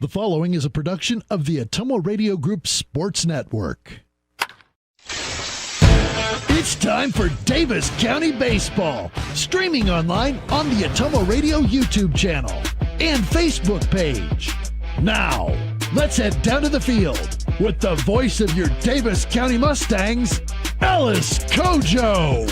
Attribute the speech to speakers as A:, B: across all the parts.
A: The following is a production of the Atomo Radio Group Sports Network. It's time for Davis County Baseball, streaming online on the Atomo Radio YouTube channel and Facebook page. Now, let's head down to the field with the voice of your Davis County Mustangs, Alice Kojo.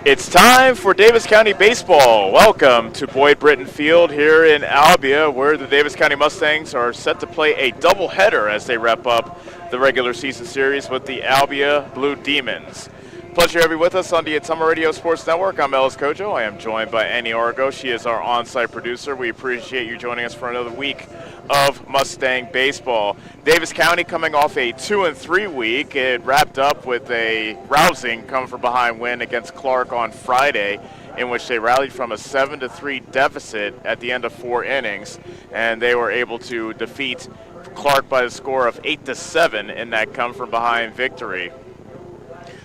B: It's time for Davis County Baseball. Welcome to Boyd Britton Field here in Albia, where the Davis County Mustangs are set to play a doubleheader as they wrap up the regular season series with the Albia Blue Demons. Pleasure to have you with us on the Atomo Radio Sports Network. I'm Alice Kojo. I am joined by Annie Argo. She is our on-site producer. We appreciate you joining us for another week of Mustang baseball. Davis County coming off a 2-3 week. It wrapped up with a rousing come-from-behind win against Clark on Friday, in which they rallied from a 7-3 deficit at the end of 4 innings, and they were able to defeat Clark by the score of 8-7 in that come-from-behind victory.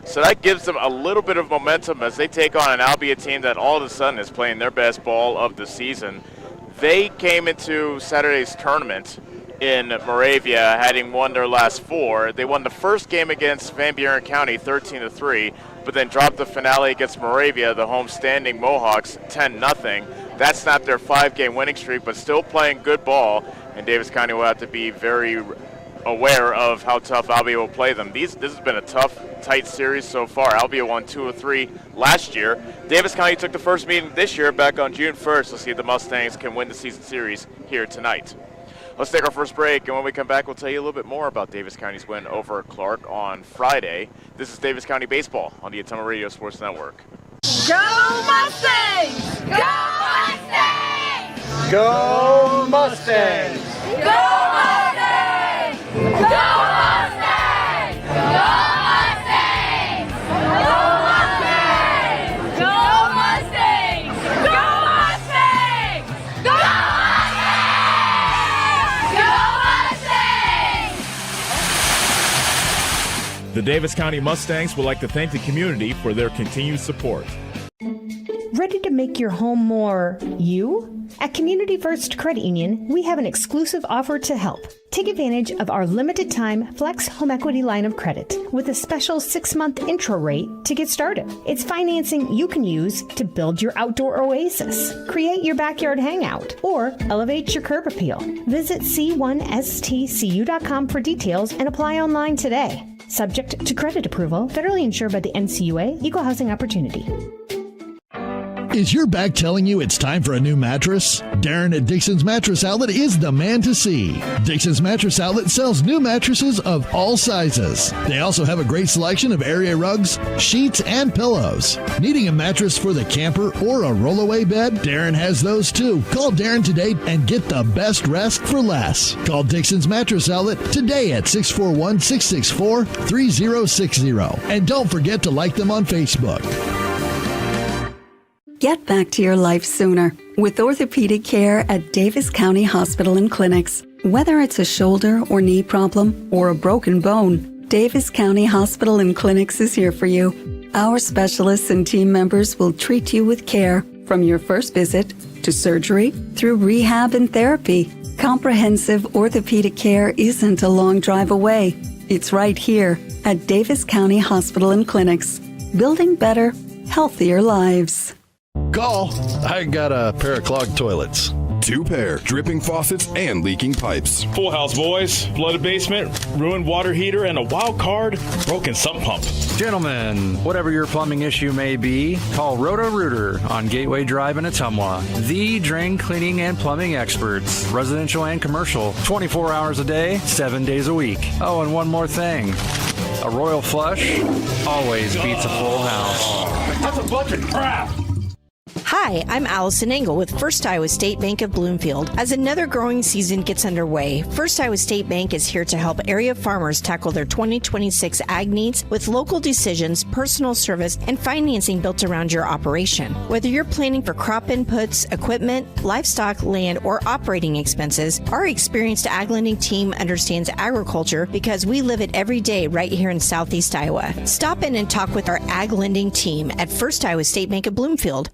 B: So that gives them a little bit of momentum as they take on an Albia team that all of a sudden is playing their best ball of the season. They came into Saturday's tournament in Moravia having won their last 4. They won the first game against Van Buren County 13-3, but then dropped the finale against Moravia, the home-standing Mohawks, 10-0. That snapped their 5-game winning streak, but still playing good ball, and Davis County will have to be very aware of how tough Albia will play them. This has been a tough, tight series so far. Albia won 2-3 last year. Davis County took the first meeting this year back on June 1st. Let's see if the Mustangs can win the season series here tonight. Let's take our first break, and when we come back, we'll tell you a little bit more about Davis County's win over Clark on Friday. This is Davis County Baseball on the Atomo Radio Sports Network.
C: Go Mustangs! Go Mustangs!
D: Go Mustangs!
C: Go Mustangs! Go Mustangs! Go Mustangs! Go Mustangs! Go Mustangs! Go Mustangs! Go Mustangs!
E: The Davis County Mustangs would like to thank the community for their continued support.
F: Ready to make your home more you? At Community First Credit Union, we have an exclusive offer to help. Take advantage of our limited-time Flex Home Equity line of credit with a special 6-month intro rate to get started. It's financing you can use to build your outdoor oasis, create your backyard hangout, or elevate your curb appeal. Visit c1stcu.com for details and apply online today. Subject to credit approval, federally insured by the NCUA, Equal Housing Opportunity.
A: Is your back telling you it's time for a new mattress? Darren at Dixon's Mattress Outlet is the man to see. Dixon's Mattress Outlet sells new mattresses of all sizes. They also have a great selection of area rugs, sheets, and pillows. Needing a mattress for the camper or a rollaway bed? Darren has those too. Call Darren today and get the best rest for less. Call Dixon's Mattress Outlet today at 641-664-3060. And don't forget to like them on Facebook.
G: Get back to your life sooner with orthopedic care at Davis County Hospital and Clinics. Whether it's a shoulder or knee problem or a broken bone, Davis County Hospital and Clinics is here for you. Our specialists and team members will treat you with care from your first visit to surgery through rehab and therapy. Comprehensive orthopedic care isn't a long drive away. It's right here at Davis County Hospital and Clinics, building better, healthier lives.
A: Call. I got a pair of clogged toilets.
H: 2 pair, dripping faucets and leaking pipes.
E: Full house, boys. Flooded basement, ruined water heater, and a wild card, broken sump pump.
D: Gentlemen, whatever your plumbing issue may be, call Roto-Rooter on Gateway Drive in Ottumwa. The drain cleaning and plumbing experts, residential and commercial, 24 hours a day, 7 days a week. Oh, and one more thing. A royal flush always beats a full house.
E: That's a bunch of crap.
I: Hi, I'm Allison Engel with First Iowa State Bank of Bloomfield. As another growing season gets underway, First Iowa State Bank is here to help area farmers tackle their 2026 ag needs with local decisions, personal service, and financing built around your operation. Whether you're planning for crop inputs, equipment, livestock, land, or operating expenses, our experienced ag lending team understands agriculture because we live it every day right here in Southeast Iowa. Stop in and talk with our ag lending team at First Iowa State Bank of Bloomfield.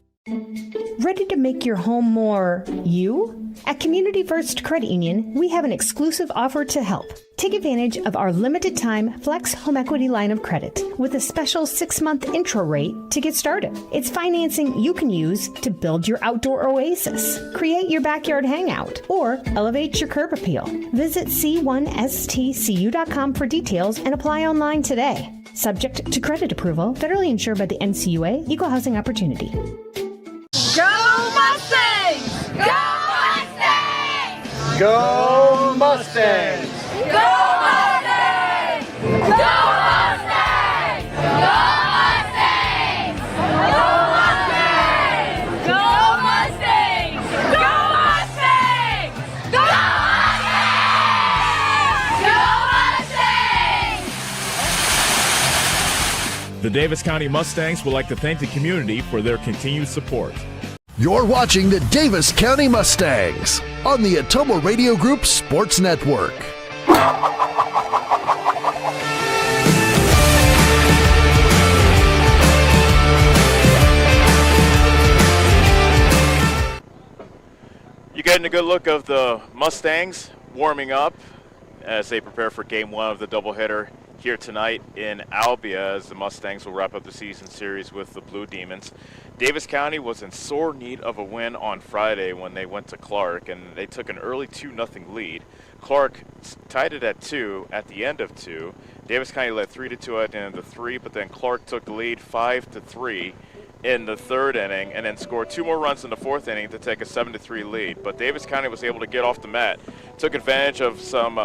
F: Ready to make your home more you? At Community First Credit Union, we have an exclusive offer to help. Take advantage of our limited time Flex Home Equity line of credit with a special 6-month intro rate to get started. It's financing you can use to build your outdoor oasis, create your backyard hangout, or elevate your curb appeal. Visit c1stcu.com for details and apply online today. Subject to credit approval, federally insured by the NCUA, Equal Housing Opportunity.
C: Go Mustangs! Go Mustangs!
J: Go Mustangs!
C: Go Mustangs! Go Mustangs! Go Mustangs! Go Mustangs! Go Mustangs! Go Mustangs! Go Mustangs!
E: The Davis County Mustangs would like to thank the community for their continued support.
A: You're watching the Davis County Mustangs on the Atomo Radio Group Sports Network.
B: You getting a good look of the Mustangs warming up as they prepare for Game 1 of the doubleheader here tonight in Albia as the Mustangs will wrap up the season series with the Blue Demons. Davis County was in sore need of a win on Friday when they went to Clark, and they took an early 2-0 lead. Clark tied it at 2 at the end of 2. Davis County led 3-2 at the end of 3, but then Clark took the lead 5-3 in the third inning and then scored 2 more runs in the fourth inning to take a 7-3 lead. But Davis County was able to get off the mat, took advantage of some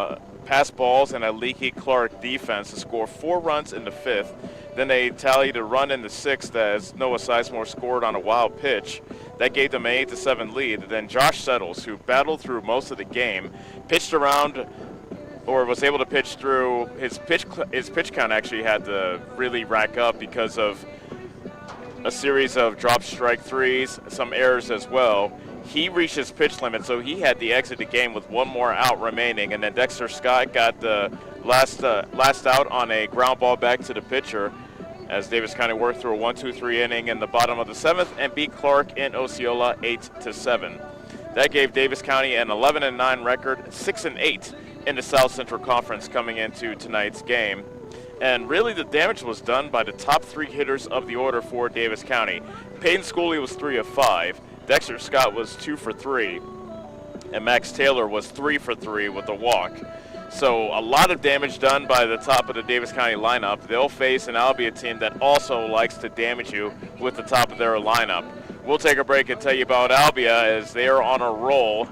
B: pass balls and a leaky Clark defense to score 4 runs in the fifth. Then they tallied a run in the sixth as Noah Sizemore scored on a wild pitch. That gave them an 8-7 lead. Then Josh Settles, who battled through most of the game, pitched around or was able to pitch through. His pitch count actually had to really rack up because of a series of drop strike threes, some errors as well. He reached his pitch limit, so he had to exit the game with 1 more out remaining. And then Dexter Scott got the last out on a ground ball back to the pitcher as Davis County worked through a 1-2-3 inning in the bottom of the 7th and beat Clark in Osceola 8-7. That gave Davis County an 11-9 record, 6-8 in the South Central Conference coming into tonight's game. And really the damage was done by the top 3 hitters of the order for Davis County. Peyton Schooley was 3 of 5. Dexter Scott was 2 for 3. And Max Taylor was 3 for 3 with a walk. So a lot of damage done by the top of the Davis County lineup. They'll face an Albia team that also likes to damage you with the top of their lineup. We'll take a break and tell you about Albia as they are on a roll,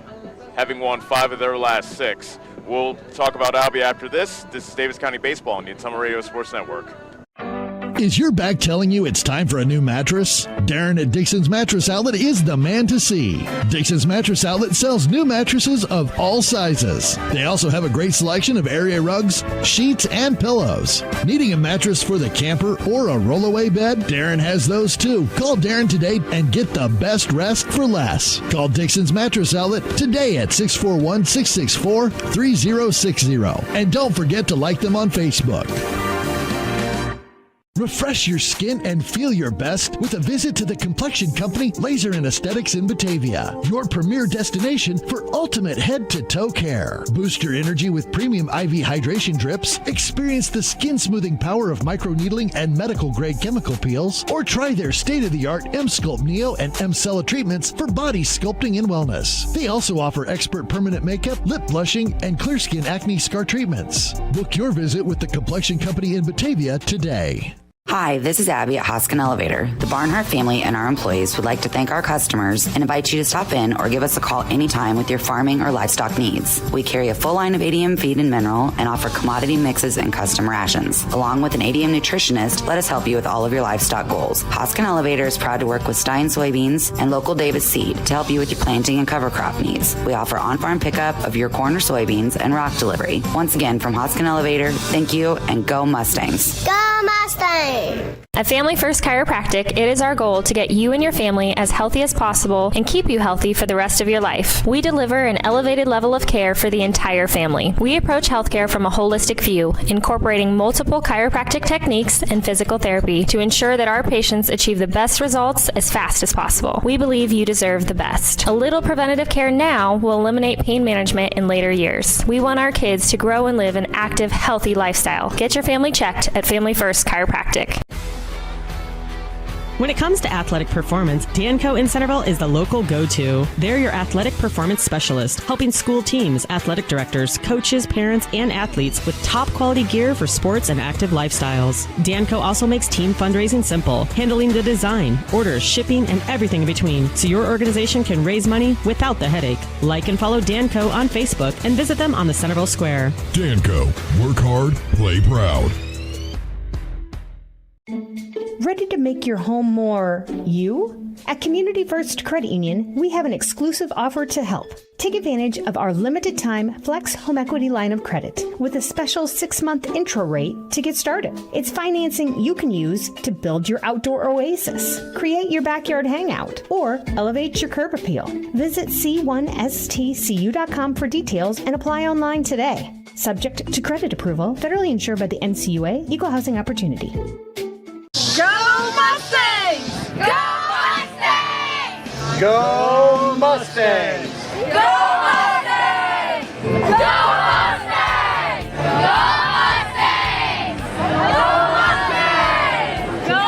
B: having won 5 of their last 6. We'll talk about Albia after this. This is Davis County Baseball on the Atomo Radio Sports Network.
A: Is your back telling you it's time for a new mattress? Darren at Dixon's Mattress Outlet is the man to see. Dixon's Mattress Outlet sells new mattresses of all sizes. They also have a great selection of area rugs, sheets, and pillows. Needing a mattress for the camper or a rollaway bed? Darren has those too. Call Darren today and get the best rest for less. Call Dixon's Mattress Outlet today at 641-664-3060. And don't forget to like them on Facebook. Refresh your skin and feel your best with a visit to the complexion company Laser and Aesthetics in Batavia, your premier destination for ultimate head-to-toe care. Boost your energy with premium IV hydration drips, experience the skin-smoothing power of microneedling and medical-grade chemical peels, or try their state-of-the-art M-Sculpt Neo and M-Cella treatments for body sculpting and wellness. They also offer expert permanent makeup, lip blushing, and clear skin acne scar treatments. Book your visit with the complexion company in Batavia today.
K: Hi, this is Abby at Hoskin Elevator. The Barnhart family and our employees would like to thank our customers and invite you to stop in or give us a call anytime with your farming or livestock needs. We carry a full line of ADM feed and mineral and offer commodity mixes and custom rations. Along with an ADM nutritionist, let us help you with all of your livestock goals. Hoskin Elevator is proud to work with Stein Soybeans and local Davis Seed to help you with your planting and cover crop needs. We offer on-farm pickup of your corn or soybeans and rock delivery. Once again, from Hoskin Elevator, thank you and go Mustangs.
C: Go Mustang!
L: At Family First Chiropractic, it is our goal to get you and your family as healthy as possible and keep you healthy for the rest of your life. We deliver an elevated level of care for the entire family. We approach healthcare from a holistic view, incorporating multiple chiropractic techniques and physical therapy to ensure that our patients achieve the best results as fast as possible. We believe you deserve the best. A little preventative care now will eliminate pain management in later years. We want our kids to grow and live an active, healthy lifestyle. Get your family checked at Family First Chiropractic.
M: When it comes to athletic performance, Danco in Centerville is the local go-to. They're your athletic performance specialist, helping school teams, athletic directors, coaches, parents, and athletes with top-quality gear for sports and active lifestyles. Danco also makes team fundraising simple, handling the design, orders, shipping, and everything in between, so your organization can raise money without the headache. Like and follow Danco on Facebook and visit them on the Centerville Square.
H: Danco, work hard, play proud.
F: Ready to make your home more you? At Community First Credit Union, we have an exclusive offer to help. Take advantage of our limited time Flex Home Equity line of credit with a special 6-month intro rate to get started. It's financing you can use to build your outdoor oasis, create your backyard hangout, or elevate your curb appeal. Visit c1stcu.com for details and apply online today. Subject to credit approval, federally insured by the NCUA, Equal Housing Opportunity.
C: Go Mustangs! Go Mustangs!
J: Go Mustangs!
C: Go Mustangs! Go Mustangs! Go Mustangs! Go Mustangs! Go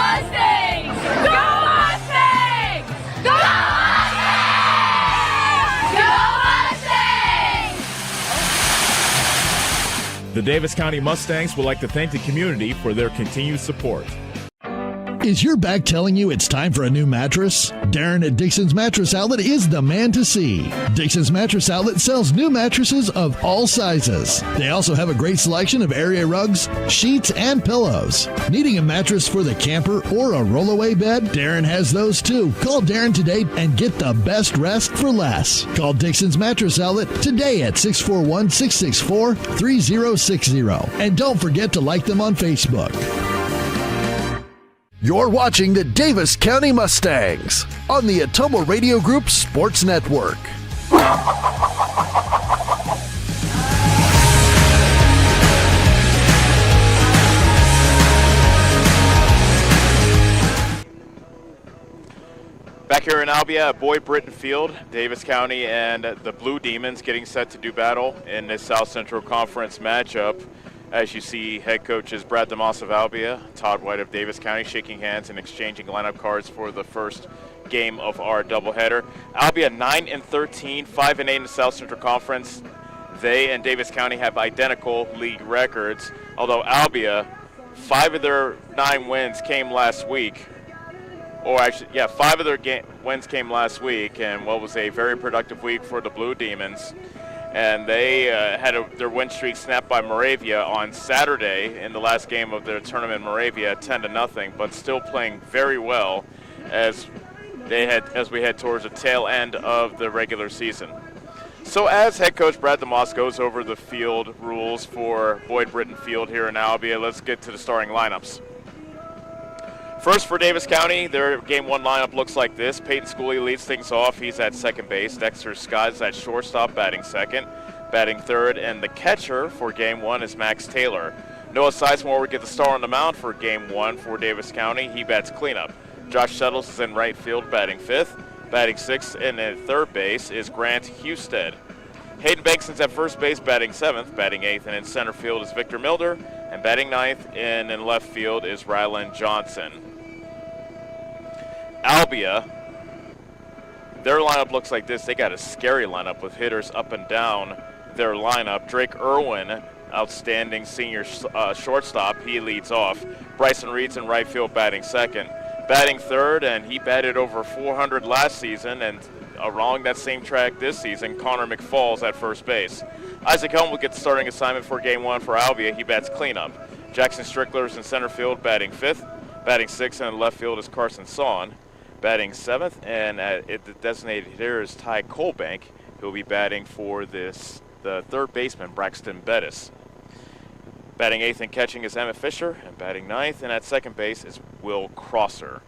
C: Mustangs! Go Mustangs! Go Mustangs!
E: The Davis County Mustangs would like to thank the community for their continued support.
A: Is your back telling you it's time for a new mattress? Darren at Dixon's Mattress Outlet is the man to see. Dixon's Mattress Outlet sells new mattresses of all sizes. They also have a great selection of area rugs, sheets, and pillows. Needing a mattress for the camper or a rollaway bed? Darren has those too. Call Darren today and get the best rest for less. Call Dixon's Mattress Outlet today at 641-664-3060. And don't forget to like them on Facebook.
N: You're watching the Davis County Mustangs on the Atomo Radio Group Sports Network.
B: Back here in Albia at Boyd Britton Field, Davis County and the Blue Demons getting set to do battle in this South Central Conference matchup. As you see, head coaches Brad DeMoss of Albia, Todd White of Davis County shaking hands and exchanging lineup cards for the first game of our doubleheader. Albia 9-13, 5-8 in the South Central Conference. They and Davis County have identical league records, although Albia, 5 of their 9 wins came last week. Or actually, yeah, 5 of their wins came last week, and what was a very productive week for the Blue Demons. And they had their win streak snapped by Moravia on Saturday in the last game of their tournament. Moravia 10-0, but still playing very well as we head towards the tail end of the regular season. So as head coach Brad DeMoss goes over the field rules for Boyd Britton Field here in Albia, let's get to the starting lineups. First for Davis County, their Game 1 lineup looks like this. Peyton Schooley leads things off. He's at second base. Dexter Scott is at shortstop, batting second. Batting third, and the catcher for Game 1 is Max Taylor. Noah Sizemore would get the star on the mound for Game 1 for Davis County. He bats cleanup. Josh Settles is in right field, batting fifth. Batting sixth and at third base is Grant Husted. Hayden Bankston's at first base, batting seventh. Batting eighth, and in center field is Victor Milder. And batting ninth, and in left field is Rylan Johnson. Albia, their lineup looks like this. They got a scary lineup with hitters up and down their lineup. Drake Irwin outstanding senior shortstop. He leads off. Bryson Reed's in right field batting second. Batting third, and he batted over 400 last season, and along that same track this season, Connor McFall's at first base. Isaac Helm will get the starting assignment for Game 1 for Albia. He bats cleanup. Jackson Strickler's in center field batting fifth. Batting sixth and in left field is Carson Sawn. Batting seventh, and the designated hitter is Ty Colbank. He'll be batting for the third baseman, Braxton Bettis. Batting eighth and catching is Emmett Fisher, and batting ninth and at second base is Will Crosser.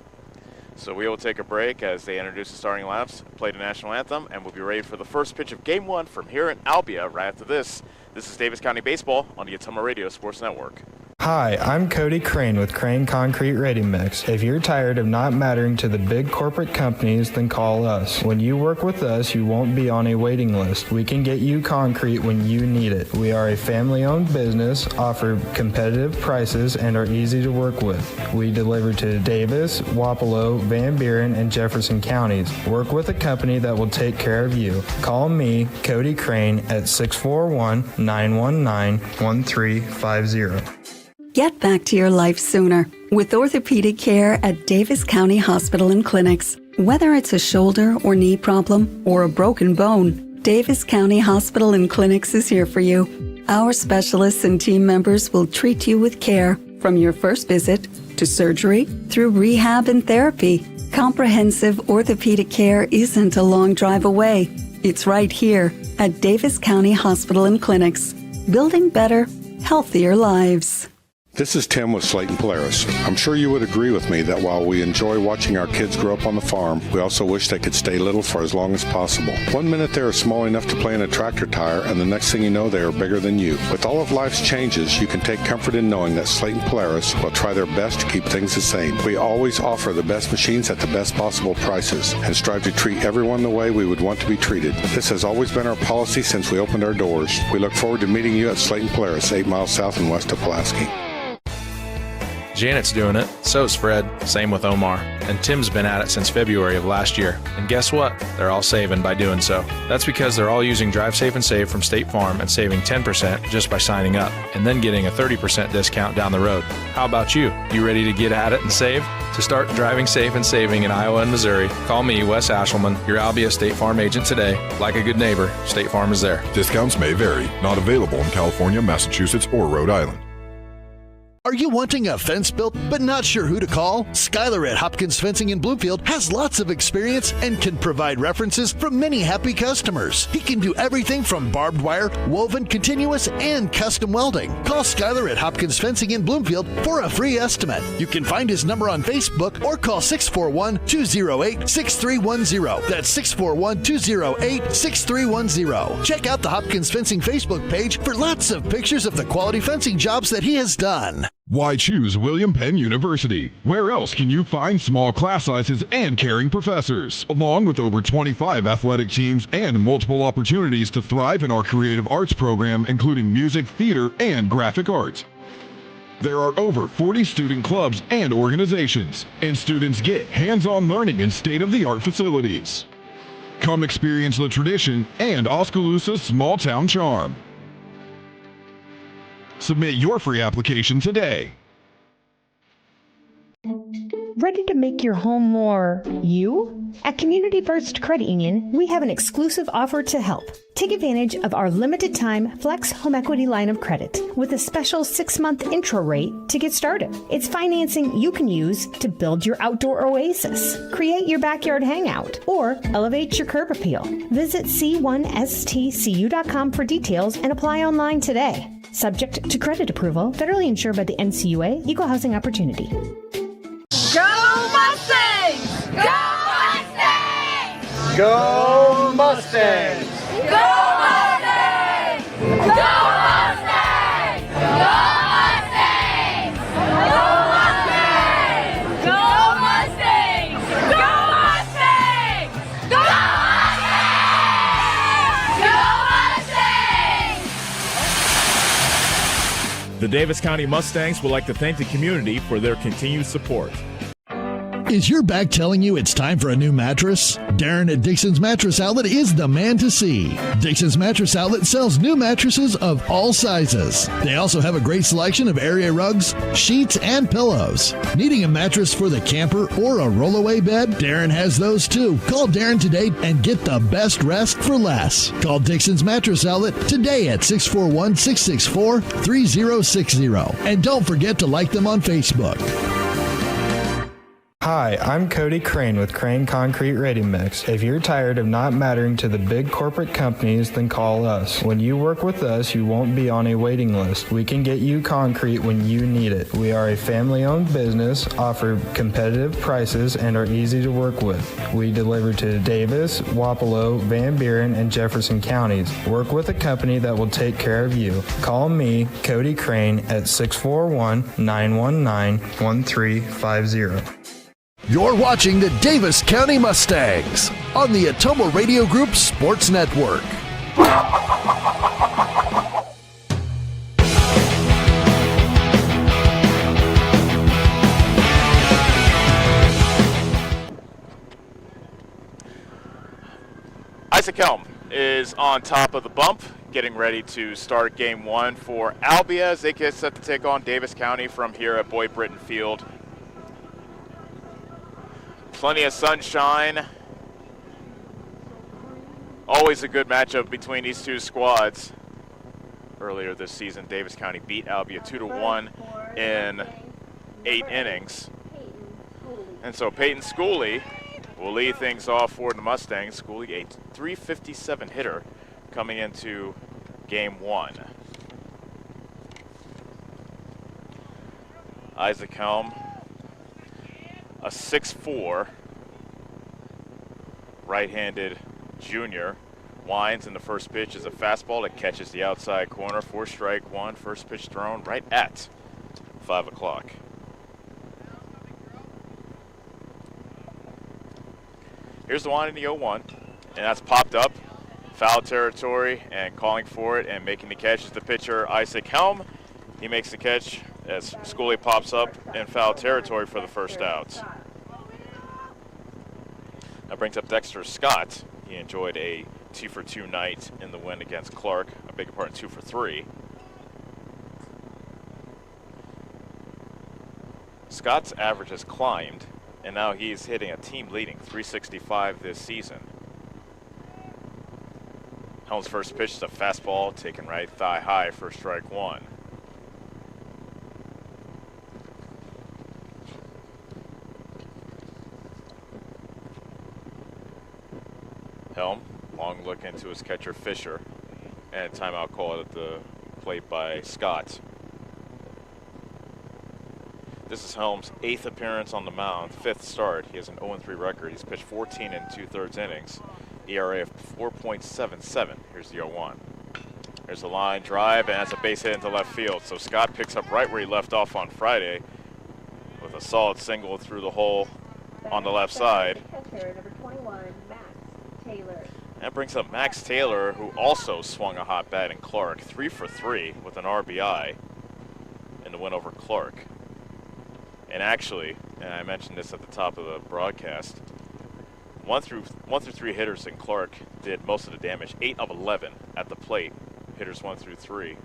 B: So we will take a break as they introduce the starting lineups, play the national anthem, and we'll be ready for the first pitch of Game 1 from here in Albia right after this. This is Davis County Baseball on the Ottumwa Radio Sports Network.
O: Hi, I'm Cody Crane with Crane Concrete Ready Mix. If you're tired of not mattering to the big corporate companies, then call us. When you work with us, you won't be on a waiting list. We can get you concrete when you need it. We are a family-owned business, offer competitive prices, and are easy to work with. We deliver to Davis, Wapello, Van Buren, and Jefferson counties. Work with a company that will take care of you. Call me, Cody Crane, at 641-919-1350.
G: Get back to your life sooner with orthopedic care at Davis County Hospital and Clinics. Whether it's a shoulder or knee problem or a broken bone, Davis County Hospital and Clinics is here for you. Our specialists and team members will treat you with care from your first visit to surgery through rehab and therapy. Comprehensive orthopedic care isn't a long drive away. It's right here at Davis County Hospital and Clinics, building better, healthier lives.
P: This is Tim with Slayton Polaris. I'm sure you would agree with me that while we enjoy watching our kids grow up on the farm, we also wish they could stay little for as long as possible. 1 minute they are small enough to play in a tractor tire, and the next thing you know, they are bigger than you. With all of life's changes, you can take comfort in knowing that Slayton Polaris will try their best to keep things the same. We always offer the best machines at the best possible prices and strive to treat everyone the way we would want to be treated. This has always been our policy since we opened our doors. We look forward to meeting you at Slayton Polaris, 8 miles south and west of Pulaski.
Q: Janet's doing it, so's Fred, same with Omar, and Tim's been at it since February of last year. And guess what? They're all saving by doing so. That's because they're all using Drive Safe and Save from State Farm and saving 10% just by signing up, and then getting a 30% discount down the road. How about you? You ready to get at it and save? To start driving safe and saving in Iowa and Missouri, call me, Wes Ashelman, your Albia State Farm agent today. Like a good neighbor, State Farm is there.
H: Discounts may vary. Not available in California, Massachusetts, or Rhode Island.
A: Are you wanting a fence built but not sure who to call? Skylar at Hopkins Fencing in Bloomfield has lots of experience and can provide references from many happy customers. He can do everything from barbed wire, woven, continuous, and custom welding. Call Skylar at Hopkins Fencing in Bloomfield for a free estimate. You can find his number on Facebook or call 641-208-6310. That's 641-208-6310. Check out the Hopkins Fencing Facebook page for lots of pictures of the quality fencing jobs that he has done.
H: Why choose William Penn University? Where else can you find small class sizes and caring professors, along with over 25 athletic teams and multiple opportunities to thrive in our creative arts program, including music, theater, and graphic arts? There are over 40 student clubs and organizations, and students get hands-on learning in state-of-the-art facilities. Come experience the tradition and Oskaloosa's small-town charm. Submit your free application today.
F: Ready to make your home more you? At Community First Credit Union, we have an exclusive offer to help. Take advantage of our limited time Flex Home Equity line of credit with a special 6-month intro rate to get started. It's financing you can use to build your outdoor oasis, create your backyard hangout, or elevate your curb appeal. Visit c1stcu.com for details and apply online today. Subject to credit approval, federally insured by the NCUA, Equal Housing Opportunity.
C: Go Mustangs! Go Mustangs!
J: Go Mustangs!
C: Go Mustangs! Go Mustangs! Go Mustangs! Go Mustangs! Go Mustangs! Go Mustangs! Go Mustangs!
E: The Davis County Mustangs would like to thank the community for their continued support.
A: Is your back telling you it's time for a new mattress? Darren at Dixon's Mattress Outlet is the man to see. Dixon's Mattress Outlet sells new mattresses of all sizes. They also have a great selection of area rugs, sheets, and pillows. Needing a mattress for the camper or a rollaway bed? Darren has those too. Call Darren today and get the best rest for less. Call Dixon's Mattress Outlet today at 641-664-3060. And don't forget to like them on Facebook.
O: Hi, I'm Cody Crane with Crane Concrete Ready Mix. If you're tired of not mattering to the big corporate companies, then call us. When you work with us, you won't be on a waiting list. We can get you concrete when you need it. We are a family-owned business, offer competitive prices, and are easy to work with. We deliver to Davis, Wapello, Van Buren, and Jefferson counties. Work with a company that will take care of you. Call me, Cody Crane, at 641-919-1350.
N: You're watching the Davis County Mustangs on the Atomo Radio Group Sports Network.
B: Isaac Helm is on top of the bump, getting ready to start game one for Albia as they get set to take on Davis County from here at Boyd Britton Field. Plenty of sunshine. Always a good matchup between these two squads. Earlier this season, Davis County beat Albia 2-1 in 8 innings. And so Peyton Schooley will lead things off for the Mustangs. Schooley, a .357 hitter coming into game one. Isaac Helm, a 6'4", right-handed junior. Winds, in the first pitch is a fastball that catches the outside corner for strike one. First pitch thrown right at 5 o'clock. Here's the wind in the 0-1, and that's popped up. Foul territory, and calling for it and making the catch is the pitcher, Isaac Helm. He makes the catch as Schooley pops up in foul territory for the first out. That brings up Dexter Scott. He enjoyed a 2-for-2 night in the win against Clark. I beg your pardon, 2-for-3. Scott's average has climbed, and now he's hitting a team-leading .365 this season. Helm's first pitch is a fastball taken right thigh high for strike one. Helm, long look into his catcher Fisher, and a timeout call at the plate by Scott. This is Helm's 8th appearance on the mound, 5th start. He has an 0-3 record. He's pitched 14 2/3 innings, ERA of 4.77. Here's the 0-1. There's a line drive, and that's a base hit into left field. So Scott picks up right where he left off on Friday with a solid single through the hole on the left side. That brings up Max Taylor, who also swung a hot bat in Clark, 3-for-3 with an RBI in the win over Clark. And actually, and I mentioned this at the top of the broadcast, 1 through 3 hitters in Clark did most of the damage. 8 of 11 at the plate, hitters 1 through 3.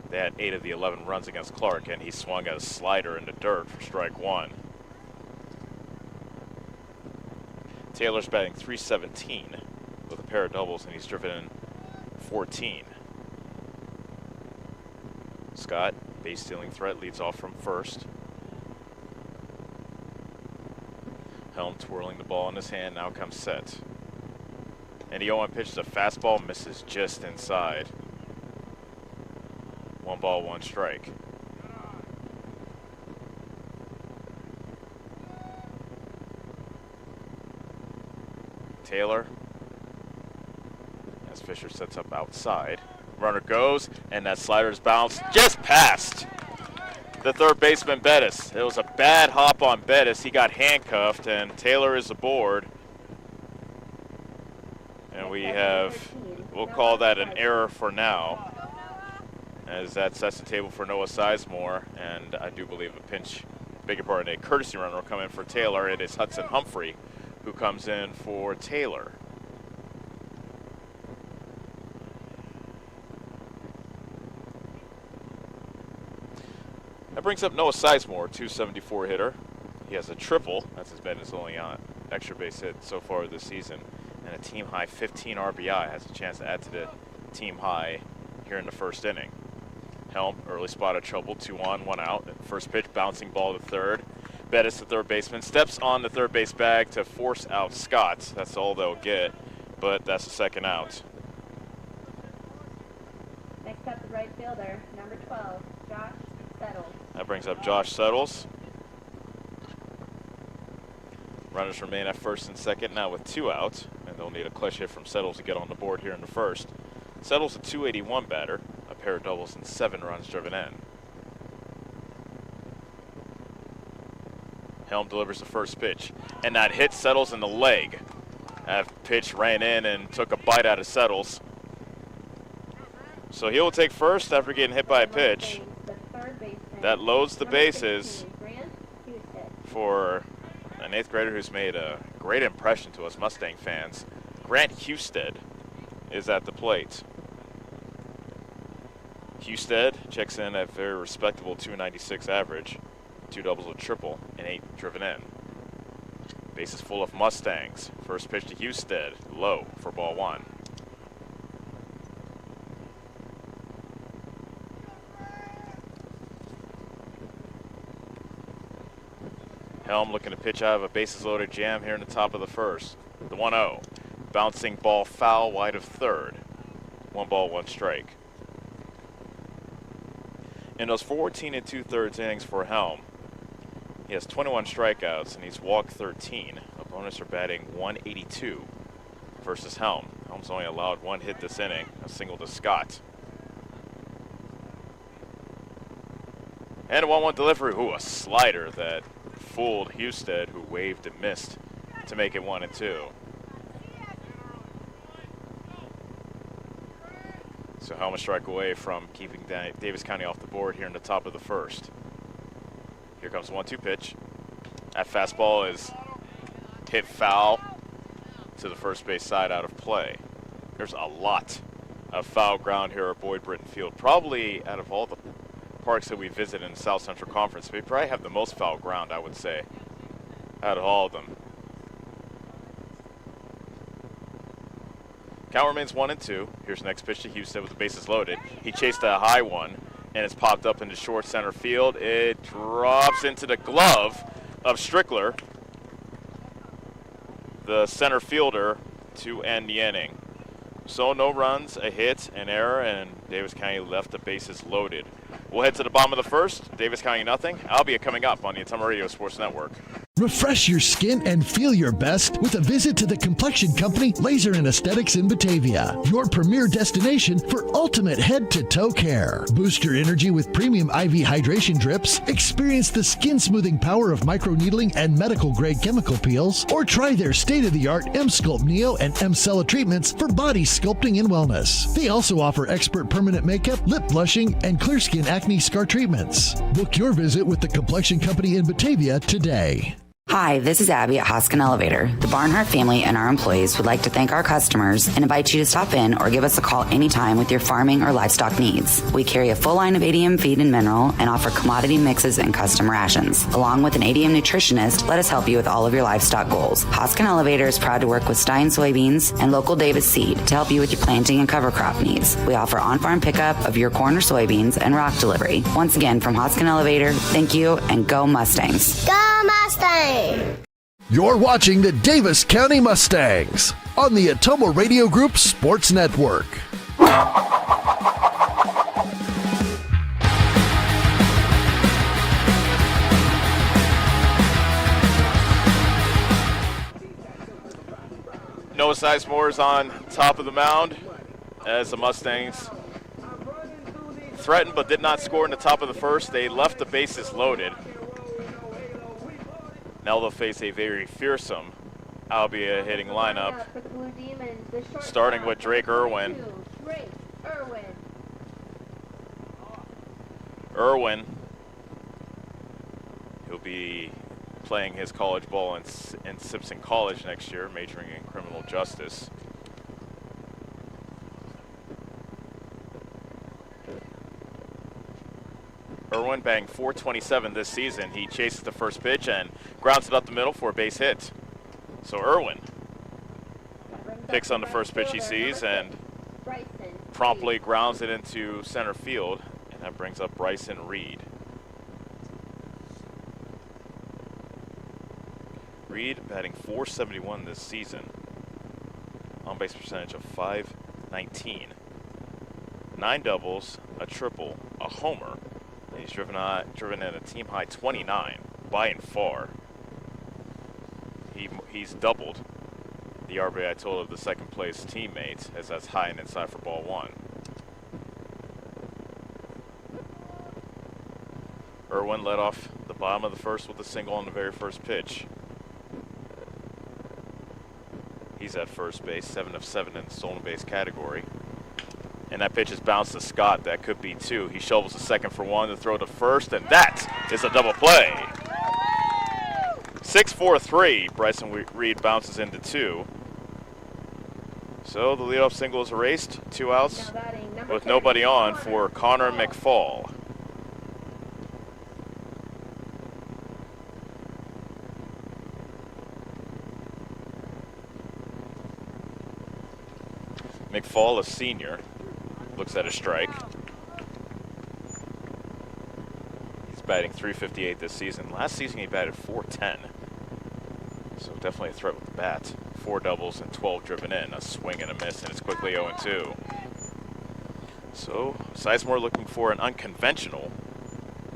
B: They had 8 of the 11 runs against Clark, and he swung a slider in the dirt for strike one. Taylor's batting .317 with a pair of doubles, and he's driven in 14. Scott, base stealing threat, leads off from first. Helm twirling the ball in his hand, now comes set. And the 0-1 pitch is a fastball, misses just inside. 1 ball, 1 strike. Taylor, as Fisher sets up outside. Runner goes, and that slider's bounced just past the third baseman, Bettis. It was a bad hop on Bettis. He got handcuffed, and Taylor is aboard. And we have, we'll call that an error for now, as that sets the table for Noah Sizemore, and I do believe a pinch beg your pardon, a courtesy runner will come in for Taylor. It is Hudson Humphrey who comes in for Taylor. That brings up Noah Sizemore, 274 hitter. He has a triple. That's been his only extra base hit so far this season. And a team high 15 RBI. Has a chance to add to the team high here in the first inning. Helm, early spot of trouble, 2 on, 1 out. First pitch, bouncing ball to third. Bettis, the third baseman, steps on the third base bag to force out Scott. That's all they'll get, but that's the second out.
C: Next up, the right fielder, number 12, Josh Settles.
B: That brings up Josh Settles. Runners remain at first and second now with 2 outs, and they'll need a clutch hit from Settles to get on the board here in the first. Settles a .281 batter, a pair of doubles and 7 runs driven in. Helm delivers the first pitch, and that hit Settles in the leg. That pitch ran in and took a bite out of Settles. So he'll take first after getting hit by a pitch. That loads the bases for an 8th grader who's made a great impression to us Mustang fans. Grant Husted is at the plate. Husted checks in at very respectable .296 average, 2 doubles, a triple, and 8 driven in. Bases full of Mustangs. First pitch to Husted, low for ball 1. Helm looking to pitch out of a bases loaded jam here in the top of the first. The 1-0. Bouncing ball foul wide of third. 1 ball, 1 strike. In those 14 2/3 innings for Helm, he has 21 strikeouts and he's walked 13. Opponents are batting .182 versus Helm. Helm's only allowed 1 hit this inning, a single to Scott. And a 1-1 delivery. Ooh, a slider that fooled Husted, who waved and missed to make it 1-2. So Helm a strike away from keeping Davis County off the board here in the top of the first. Here comes the 1-2 pitch. That fastball is hit foul to the first base side, out of play. There's a lot of foul ground here at Boyd Britton Field. Probably out of all the parks that we visit in the South Central Conference, we probably have the most foul ground, I would say, out of all of them. Count remains 1-2. Here's the next pitch to Houston with the bases loaded. He chased a high one, and it's popped up into short center field. It drops into the glove of Strickler, the center fielder, to end the inning. So no runs, a hit, an error, and Davis County left the bases loaded. We'll head to the bottom of the first. Davis County nothing. Albia coming up on the Ottumwa Radio Sports Network.
A: Refresh your skin and feel your best with a visit to the complexion company Laser and Aesthetics in Batavia, your premier destination for ultimate head-to-toe care. Boost your energy with premium IV hydration drips, experience the skin-smoothing power of microneedling and medical-grade chemical peels, or try their state-of-the-art M-Sculpt Neo and M-Cella treatments for body sculpting and wellness. They also offer expert permanent makeup, lip blushing, and clear skin acne scar treatments. Book your visit with the complexion company in Batavia today.
K: Hi, this is Abby at Hoskin Elevator. The Barnhart family and our employees would like to thank our customers and invite you to stop in or give us a call anytime with your farming or livestock needs. We carry a full line of ADM feed and mineral and offer commodity mixes and custom rations. Along with an ADM nutritionist, let us help you with all of your livestock goals. Hoskin Elevator is proud to work with Stein soybeans and local Davis seed to help you with your planting and cover crop needs. We offer on-farm pickup of your corn or soybeans and rock delivery. Once again, from Hoskin Elevator, thank you and go Mustangs.
C: Go Mustangs!
N: You're watching the Davis County Mustangs on the Ottumwa Radio Group Sports Network.
B: Noah Sizemore is on top of the mound as the Mustangs threatened but did not score in the top of the first. They left the bases loaded. Now they'll face a very fearsome Albia hitting lineup, starting with Drake Irwin. Irwin, who be playing his college ball in Simpson College next year, majoring in criminal justice. Irwin batting .427 this season. He chases the first pitch and grounds it up the middle for a base hit. So Irwin picks on the first pitch he sees and promptly grounds it into center field, and that brings up Bryson Reed. Reed batting .471 this season. On base percentage of .519. 9 doubles, a triple, a homer. And he's driven in a team high 29 by and far. He's doubled the RBI total of the second place teammate, as that's high and inside for ball 1. Irwin led off the bottom of the first with a single on the very first pitch. He's at first base, 7 of 7 in the stolen base category. And that pitch is bounced to Scott. That could be 2. He shovels the second for 1 to throw to first, and that is a double play. 6-4-3. Bryson Reed bounces into 2. So the leadoff single is erased. 2 outs with nobody on for Connor McFall. McFall, a senior, looks at a strike. He's batting .358 this season. Last season he batted .410. So definitely a threat with the bat. 4 doubles and 12 driven in. A swing and a miss, and it's quickly 0-2. So Sizemore looking for an unconventional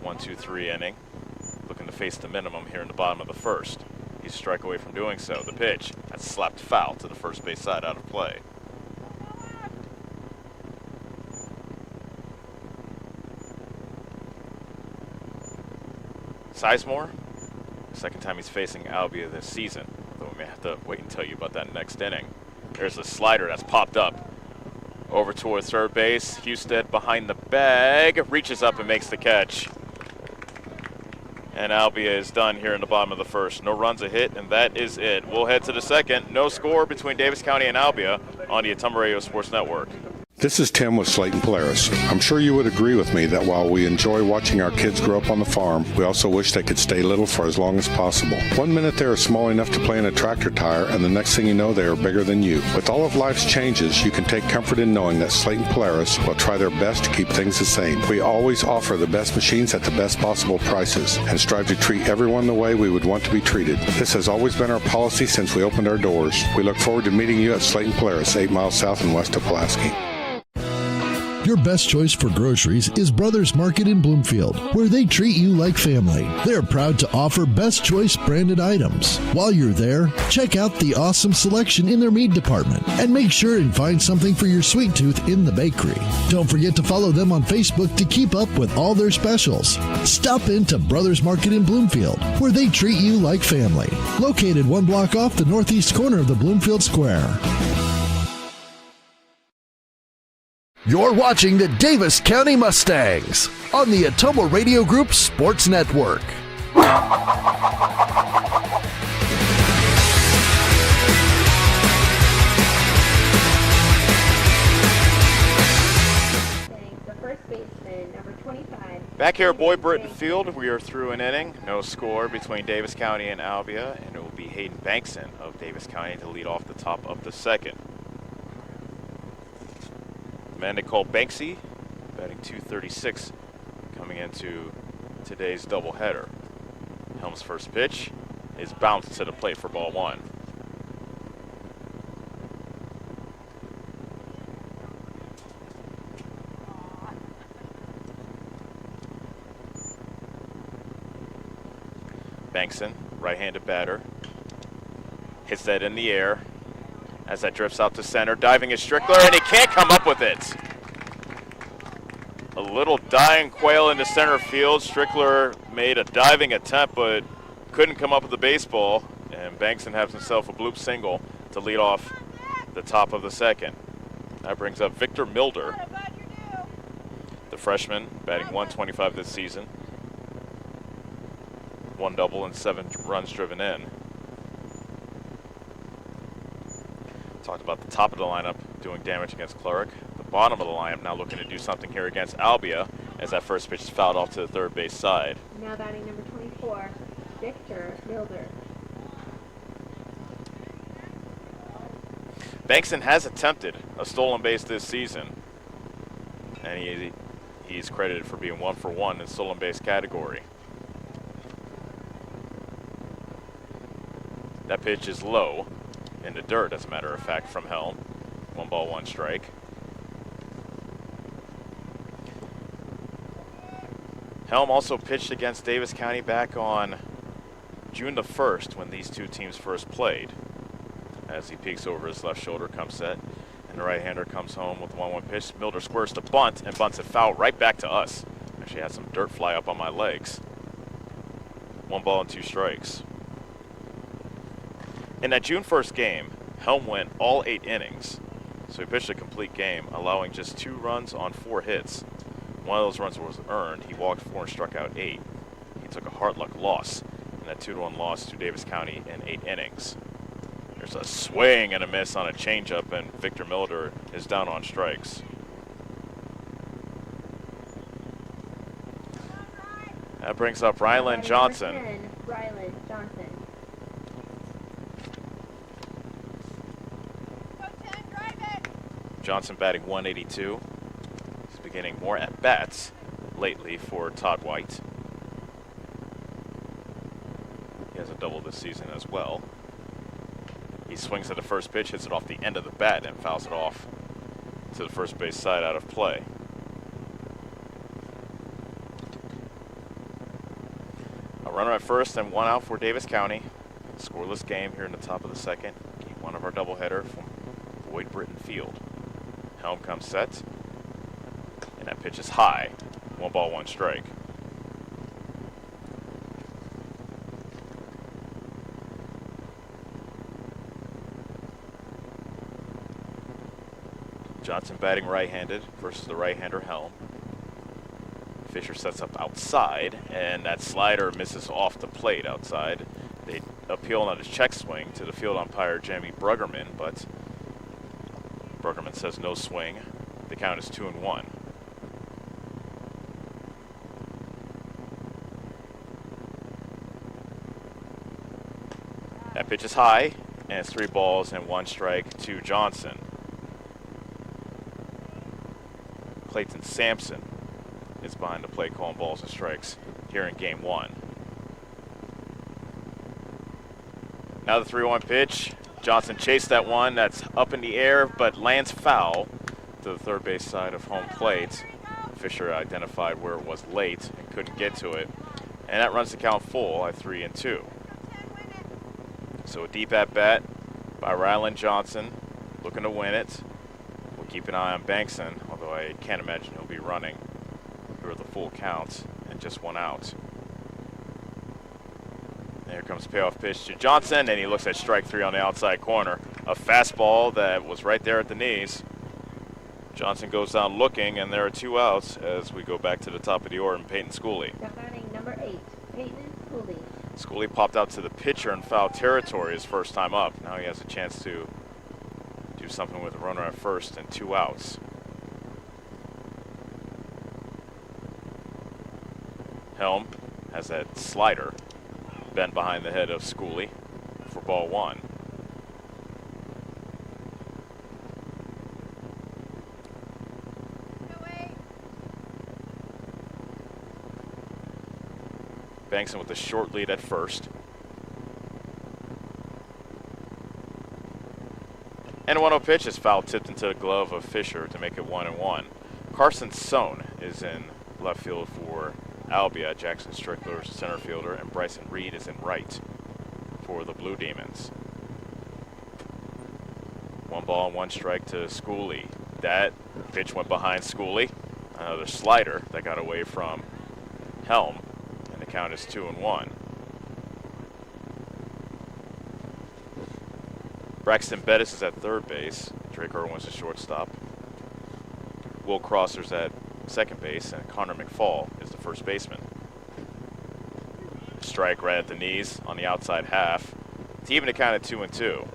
B: 1-2-3 inning. Looking to face the minimum here in the bottom of the first. He's a strike away from doing so. The pitch, that's slapped foul to the first base side, out of play. Sizemore, second time he's facing Albia this season, though we may have to wait and tell you about that next inning. There's a slider that's popped up over towards third base. Husted behind the bag, reaches up and makes the catch. And Albia is done here in the bottom of the first. No runs, a hit, and that is it. We'll head to the second. No score between Davis County and Albia on the Ottumwa Radio Sports Network.
P: This is Tim with Slayton Polaris. I'm sure you would agree with me that while we enjoy watching our kids grow up on the farm, we also wish they could stay little for as long as possible. 1 minute they are small enough to play in a tractor tire, and the next thing you know, they are bigger than you. With all of life's changes, you can take comfort in knowing that Slayton Polaris will try their best to keep things the same. We always offer the best machines at the best possible prices and strive to treat everyone the way we would want to be treated. This has always been our policy since we opened our doors. We look forward to meeting you at Slayton Polaris, 8 miles south and west of Pulaski.
A: Your best choice for groceries is Brothers Market in Bloomfield, where they treat you like family. They're proud to offer Best Choice branded items. While you're there, check out the awesome selection in their meat department and make sure and find something for your sweet tooth in the bakery. Don't forget to follow them on Facebook to keep up with all their specials. Stop into Brothers Market in Bloomfield, where they treat you like family. Located 1 block off the northeast corner of the Bloomfield Square.
N: You're watching the Davis County Mustangs on the Ottumwa Radio Group Sports Network.
C: The first baseman, number 25.
B: Back here at Boyd Britton Field, we are through an inning. No score between Davis County and Albia, and it will be Hayden Bankson of Davis County to lead off the top of the second. The man they call Banksy, batting .236, coming into today's doubleheader. Helm's first pitch is bounced to the plate for ball 1. Bankson, right-handed batter, hits that in the air as that drifts out to center. Diving is Strickler, and he can't come up with it. A little dying quail into center field. Strickler made a diving attempt, but couldn't come up with the baseball, and Bankson has himself a bloop single to lead off the top of the second. That brings up Victor Milder, the freshman, batting .125 this season. 1 double and 7 runs driven in. Talked about the top of the lineup doing damage against Cleric. The bottom of the lineup now looking to do something here against Albia as that first pitch is fouled off to the third base side.
C: Now batting number 24, Victor Milder.
B: Bankson has attempted a stolen base this season, and he's credited for being 1 for 1 in stolen base category. That pitch is low, in the dirt, as a matter of fact, from Helm. 1 ball, 1 strike. Helm also pitched against Davis County back on June the 1st when these two teams first played. As he peeks over his left shoulder, comes set, and the right-hander comes home with the 1-1 pitch. Milder squares to bunt and bunts it foul right back to us. Actually had some dirt fly up on my legs. 1 ball and 2 strikes. In that June 1st game, Helm went all 8 innings, so he pitched a complete game, allowing just 2 runs on 4 hits. One of those runs was earned. He walked 4 and struck out 8. He took a hard luck loss in that 2-1 loss to Davis County in 8 innings. There's a swing and a miss on a changeup, and Victor Milder is down on strikes. That brings up Ryland Johnson.
C: Ryland Johnson.
B: Johnson batting 182. He's beginning more at-bats lately for Todd White. He has a double this season as well. He swings at the first pitch, hits it off the end of the bat, and fouls it off to the first base side out of play. A runner at first and 1 out for Davis County. Scoreless game here in the top of the second. Game 1 of our doubleheader from Boyd Britton Field. Helm comes set, and that pitch is high. 1 ball, 1 strike. Johnson batting right-handed versus the right-hander Helm. Fisher sets up outside, and that slider misses off the plate outside. They appeal on his check swing to the field umpire Jamie Bruggerman, but Bruggerman says no swing. The count is 2-1. That pitch is high, and it's 3 balls and 1 strike to Johnson. Clayton Sampson is behind the plate calling balls and strikes here in game 1. Now the 3-1 pitch. Johnson chased that one. That's up in the air, but lands foul to the third base side of home plate. Fisher identified where it was late and couldn't get to it. And that runs the count full at 3-2. So a deep at bat by Ryland Johnson, looking to win it. We'll keep an eye on Bankson, although I can't imagine he'll be running for the full count and just 1 out. There comes a payoff pitch to Johnson, and he looks at strike 3 on the outside corner. A fastball that was right there at the knees. Johnson goes down looking, and there are 2 outs as we go back to the top of the order and Peyton Schooley.
C: Batting number 8, Peyton Schooley.
B: Schooley popped out to the pitcher in foul territory his first time up. Now he has a chance to do something with a runner at first and 2 outs. Helm has that slider bent behind the head of Schooley for ball 1. Bankson with a short lead at first. And a 1-0 pitch is foul tipped into the glove of Fisher to make it 1-1. Carson Sohn is in left field for Albia. Jackson Strickler is center fielder, and Bryson Reed is in right for the Blue Demons. 1 ball and 1 strike to Schooley. That pitch went behind Schooley. Another slider that got away from Helm, and the count is 2-1. Braxton Bettis is at third base. Drake Irwin's a shortstop. Will Crosser's at second base, and Connor McFall is the first baseman. Strike right at the knees on the outside half to even the count at 2-2.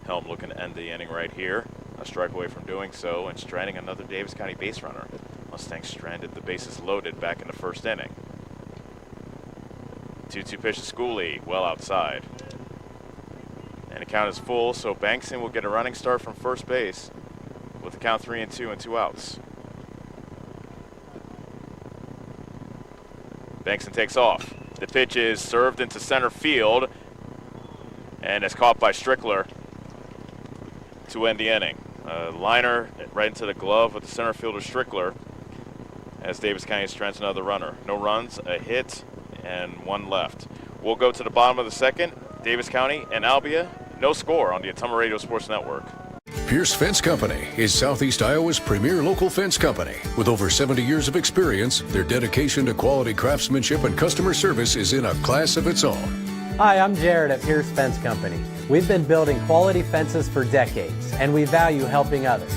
B: Helm looking to end the inning right here. A strike away from doing so and stranding another Davis County base runner. Mustangs stranded the bases loaded back in the first inning. 2-2 pitch to Schooley, well outside. And the count is full, so Bankson will get a running start from first base with the count 3-2 and 2 outs. Bankson takes off. The pitch is served into center field and is caught by Strickler to end the inning. Liner right into the glove of the center fielder Strickler as Davis County strands another runner. No runs, a hit, and one left. We'll go to the bottom of the second. Davis County and Albia, no score on the Ottumwa Radio Sports Network.
R: Pierce Fence Company is Southeast Iowa's premier local fence company. With over 70 years of experience, their dedication to quality craftsmanship and customer service is in a class of its own.
S: Hi, I'm Jared at Pierce Fence Company. We've been building quality fences for decades, and we value helping others.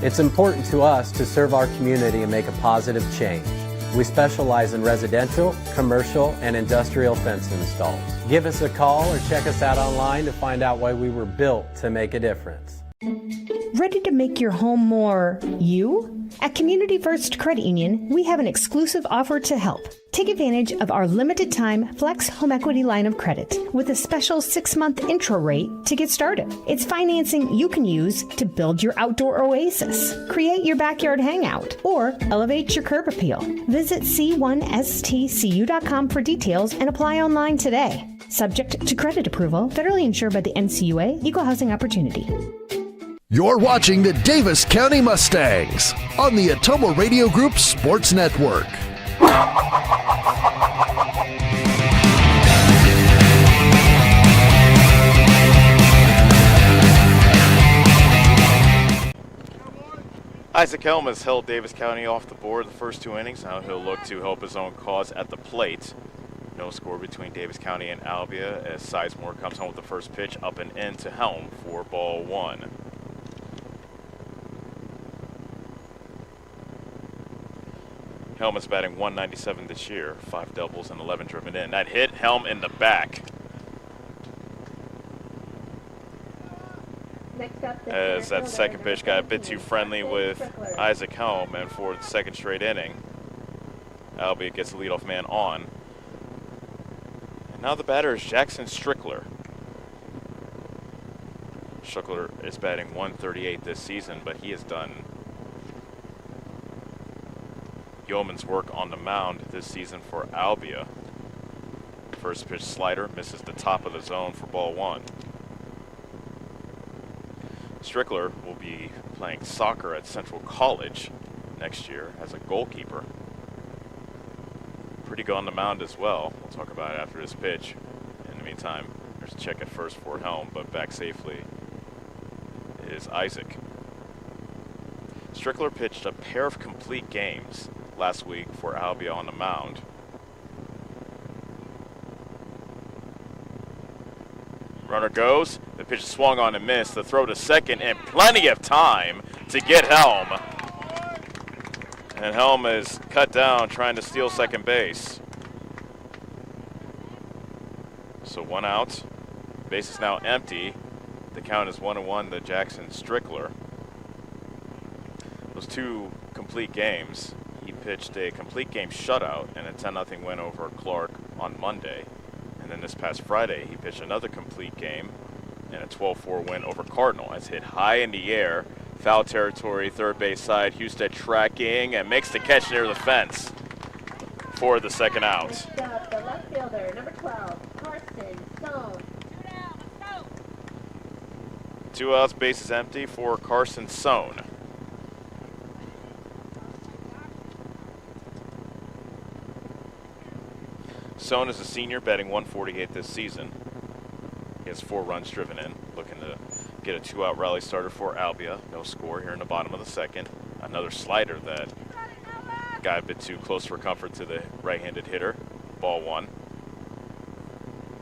S: It's important to us to serve our community and make a positive change. We specialize in residential, commercial, and industrial fence installs. Give us a call or check us out online to find out why we were built to make a difference.
F: Ready to make your home more you? At Community First Credit Union, we have an exclusive offer to help. Take advantage of our limited-time Flex Home Equity line of credit with a special 6-month intro rate to get started. It's financing you can use to build your outdoor oasis, create your backyard hangout, or elevate your curb appeal. Visit c1stcu.com for details and apply online today. Subject to credit approval, federally insured by the NCUA, Equal Housing Opportunity.
N: You're watching the Davis County Mustangs on the Ottumwa Radio Group Sports Network.
B: Isaac Helm has held Davis County off the board the first 2 innings. Now he'll look to help his own cause at the plate. No score between Davis County and Albia as Sizemore comes home with the first pitch up and in to Helm for ball 1. Helm is batting .197 this year, 5 doubles and 11 driven in. That hit Helm in the back. As that second pitch got a bit too friendly with Isaac Helm, and for the second straight inning, Albia gets the leadoff man on. And now the batter is Jackson Strickler. Strickler is batting .138 this season, but he has done yeoman's work on the mound this season for Albia. First pitch slider misses the top of the zone for ball 1. Strickler will be playing soccer at Central College next year as a goalkeeper. Pretty good on the mound as well. We'll talk about it after this pitch. In the meantime, there's a check at first for Helm, but back safely is Isaac. Strickler pitched a pair of complete games last week for Albia on the mound. Runner goes, the pitch is swung on and missed, the throw to second, and plenty of time to get Helm. And Helm is cut down trying to steal second base. So 1 out, base is now empty. The count is 1-1 to Jackson Strickler. Those 2 complete games. He pitched a complete game shutout and a 10-0 win over Clark on Monday. And then this past Friday, he pitched another complete game and a 12-4 win over Cardinal. It's hit high in the air, foul territory, third base side. Houston tracking and makes the catch near the fence for the second out.
C: Next up, the left fielder, number 12, Carson Sohn.
B: 2 outs, base is empty for Carson Sohn. Sohn is a senior, batting .148 this season. He has 4 runs driven in, looking to get a 2-out rally starter for Albia. No score here in the bottom of the second. Another slider that got a bit too close for comfort to the right-handed hitter. Ball 1.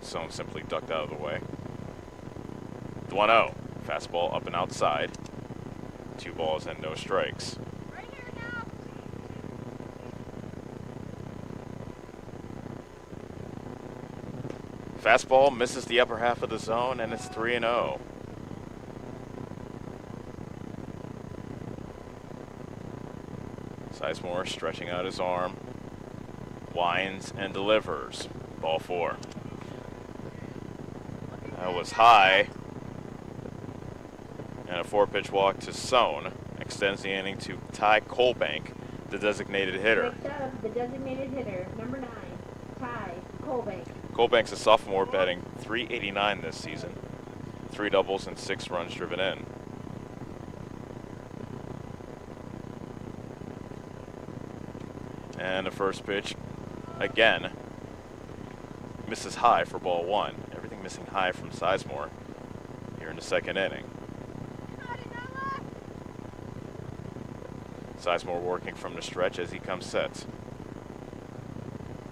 B: Sohn simply ducked out of the way. The 1-0. Fastball up and outside. 2 balls and no strikes. Fastball misses the upper half of the zone, and it's 3-0. Sizemore stretching out his arm, winds and delivers. Ball 4. That was high. And a 4-pitch walk to Sohn extends the inning to Ty Colbank, the designated hitter.
C: Next up, the designated hitter, number 9, Ty Colbank.
B: Colbank's a sophomore, batting .389 this season. 3 doubles and 6 runs driven in. And the first pitch, again, misses high for ball 1. Everything missing high from Sizemore here in the second inning. Sizemore working from the stretch as he comes set.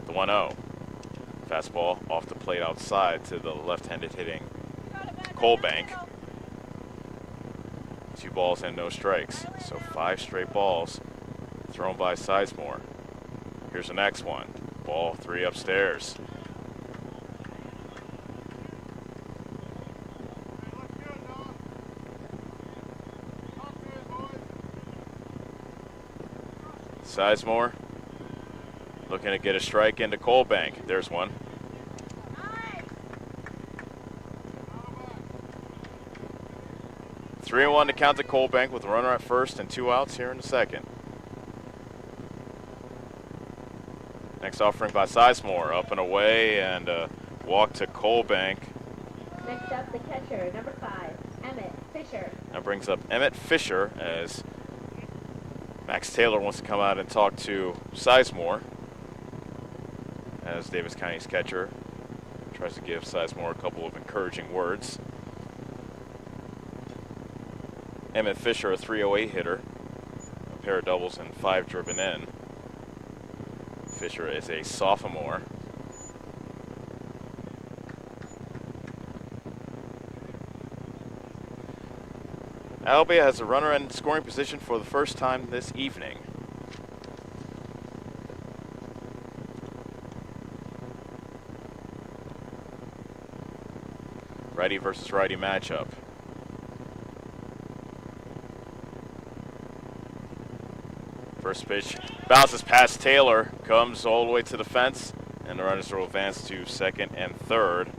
B: The 1-0. Fastball off the plate outside to the left-handed hitting Colbank. 2 balls and no strikes. So 5 straight balls thrown by Sizemore. Here's the next one. Ball 3 upstairs. Sizemore looking to get a strike into Colbank. There's one. Three and 1 to count to Colbank with a runner at first and 2 outs here in the second. Next offering by Sizemore, up and away, and a walk to Colbank.
C: Next up, the catcher, number 5, Emmett Fisher.
B: That brings up Emmett Fisher as Max Taylor wants to come out and talk to Sizemore, as Davis County's catcher tries to give Sizemore a couple of encouraging words. Emmett Fisher, a .308 hitter, a pair of doubles and 5 driven in. Fisher is a sophomore. Albia has a runner in scoring position for the first time this evening. Righty versus righty matchup. First pitch bounces past Taylor, comes all the way to the fence, and the runners will advance to second and third.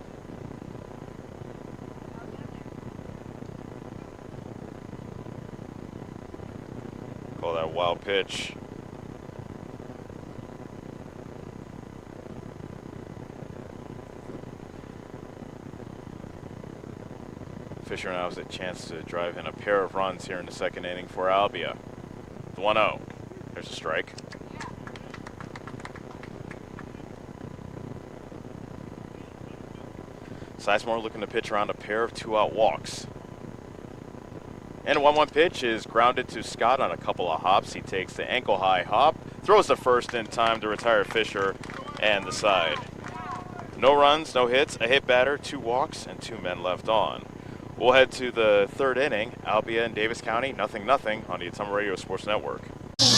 B: Call that a wild pitch. Fisher now has a chance to drive in a pair of runs here in the second inning for Albia. The 1-0. There's a strike. Sizemore looking to pitch around a pair of 2-out walks. And a 1-1 pitch is grounded to Scott on a couple of hops. He takes the ankle-high hop, throws the first in time to retire Fisher and the side. No runs, no hits, a hit batter, 2 walks, and 2 men left on. We'll head to the third inning. Albia and Davis County, 0-0 on the Ottumwa Radio Sports Network.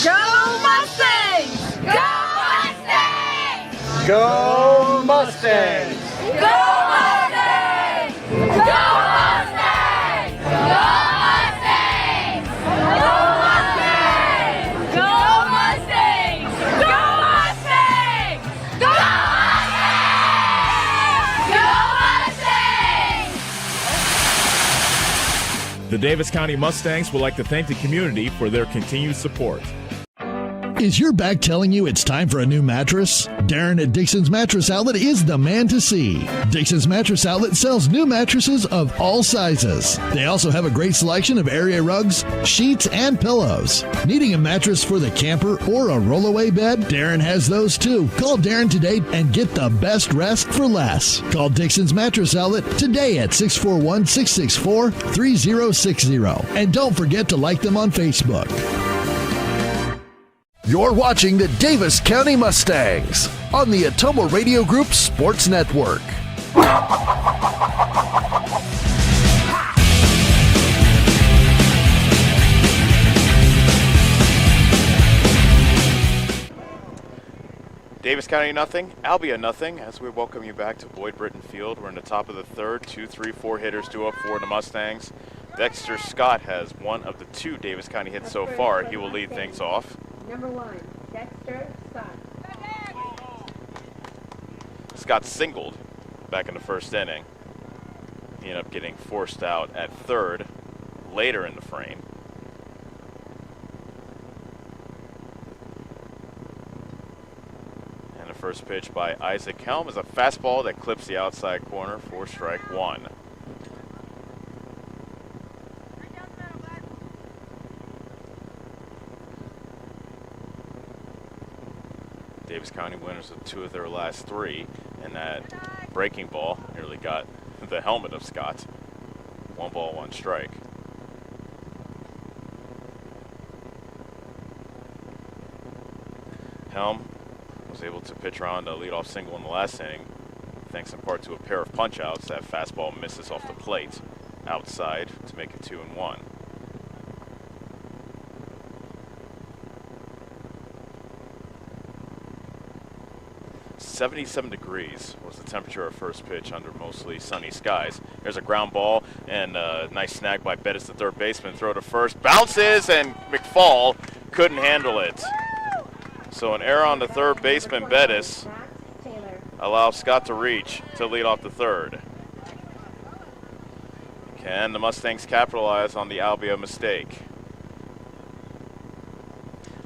J: Go Mustangs! Go Mustangs!
T: Go Mustangs!
J: Go Mustangs! Go Mustangs! Go Mustangs! Go Mustangs! Go Mustangs! Go Mustangs! Go Mustangs!
E: The Davis County Mustangs would like to thank the community for their continued support.
A: Is your back telling you it's time for a new mattress? Darren at Dixon's Mattress Outlet is the man to see. Dixon's Mattress Outlet sells new mattresses of all sizes. They also have a great selection of area rugs, sheets, and pillows. Needing a mattress for the camper or a rollaway bed? Darren has those too. Call Darren today and get the best rest for less. Call Dixon's Mattress Outlet today at 641-664-3060. And don't forget to like them on Facebook.
N: You're watching the Davis County Mustangs on the Ottumwa Radio Group Sports Network.
B: Davis County nothing, Albia nothing, as we welcome you back to Boyd Britton Field. We're in the top of the third. 2, 3, 4 hitters due up for the Mustangs. Dexter Scott has one of the 2 Davis County hits so far. He will lead things off.
C: Number 1, Dexter Scott.
B: Scott singled back in the first inning. He ended up getting forced out at third later in the frame. And the first pitch by Isaac Helm is a fastball that clips the outside corner for strike 1. Davis County winners of 2 of their last 3, and that breaking ball nearly got the helmet of Scott. 1 ball, 1 strike. Helm was able to pitch around a leadoff single in the last inning, thanks in part to a pair of punch-outs. That fastball misses off the plate outside to make it 2-1. 77 degrees was the temperature of first pitch under mostly sunny skies. There's a ground ball and a nice snag by Bettis, the third baseman. Throw to first, bounces, and McFall couldn't handle it. So an error on the third baseman, Bettis, allows Scott to reach to lead off the third. Can the Mustangs capitalize on the Albia mistake?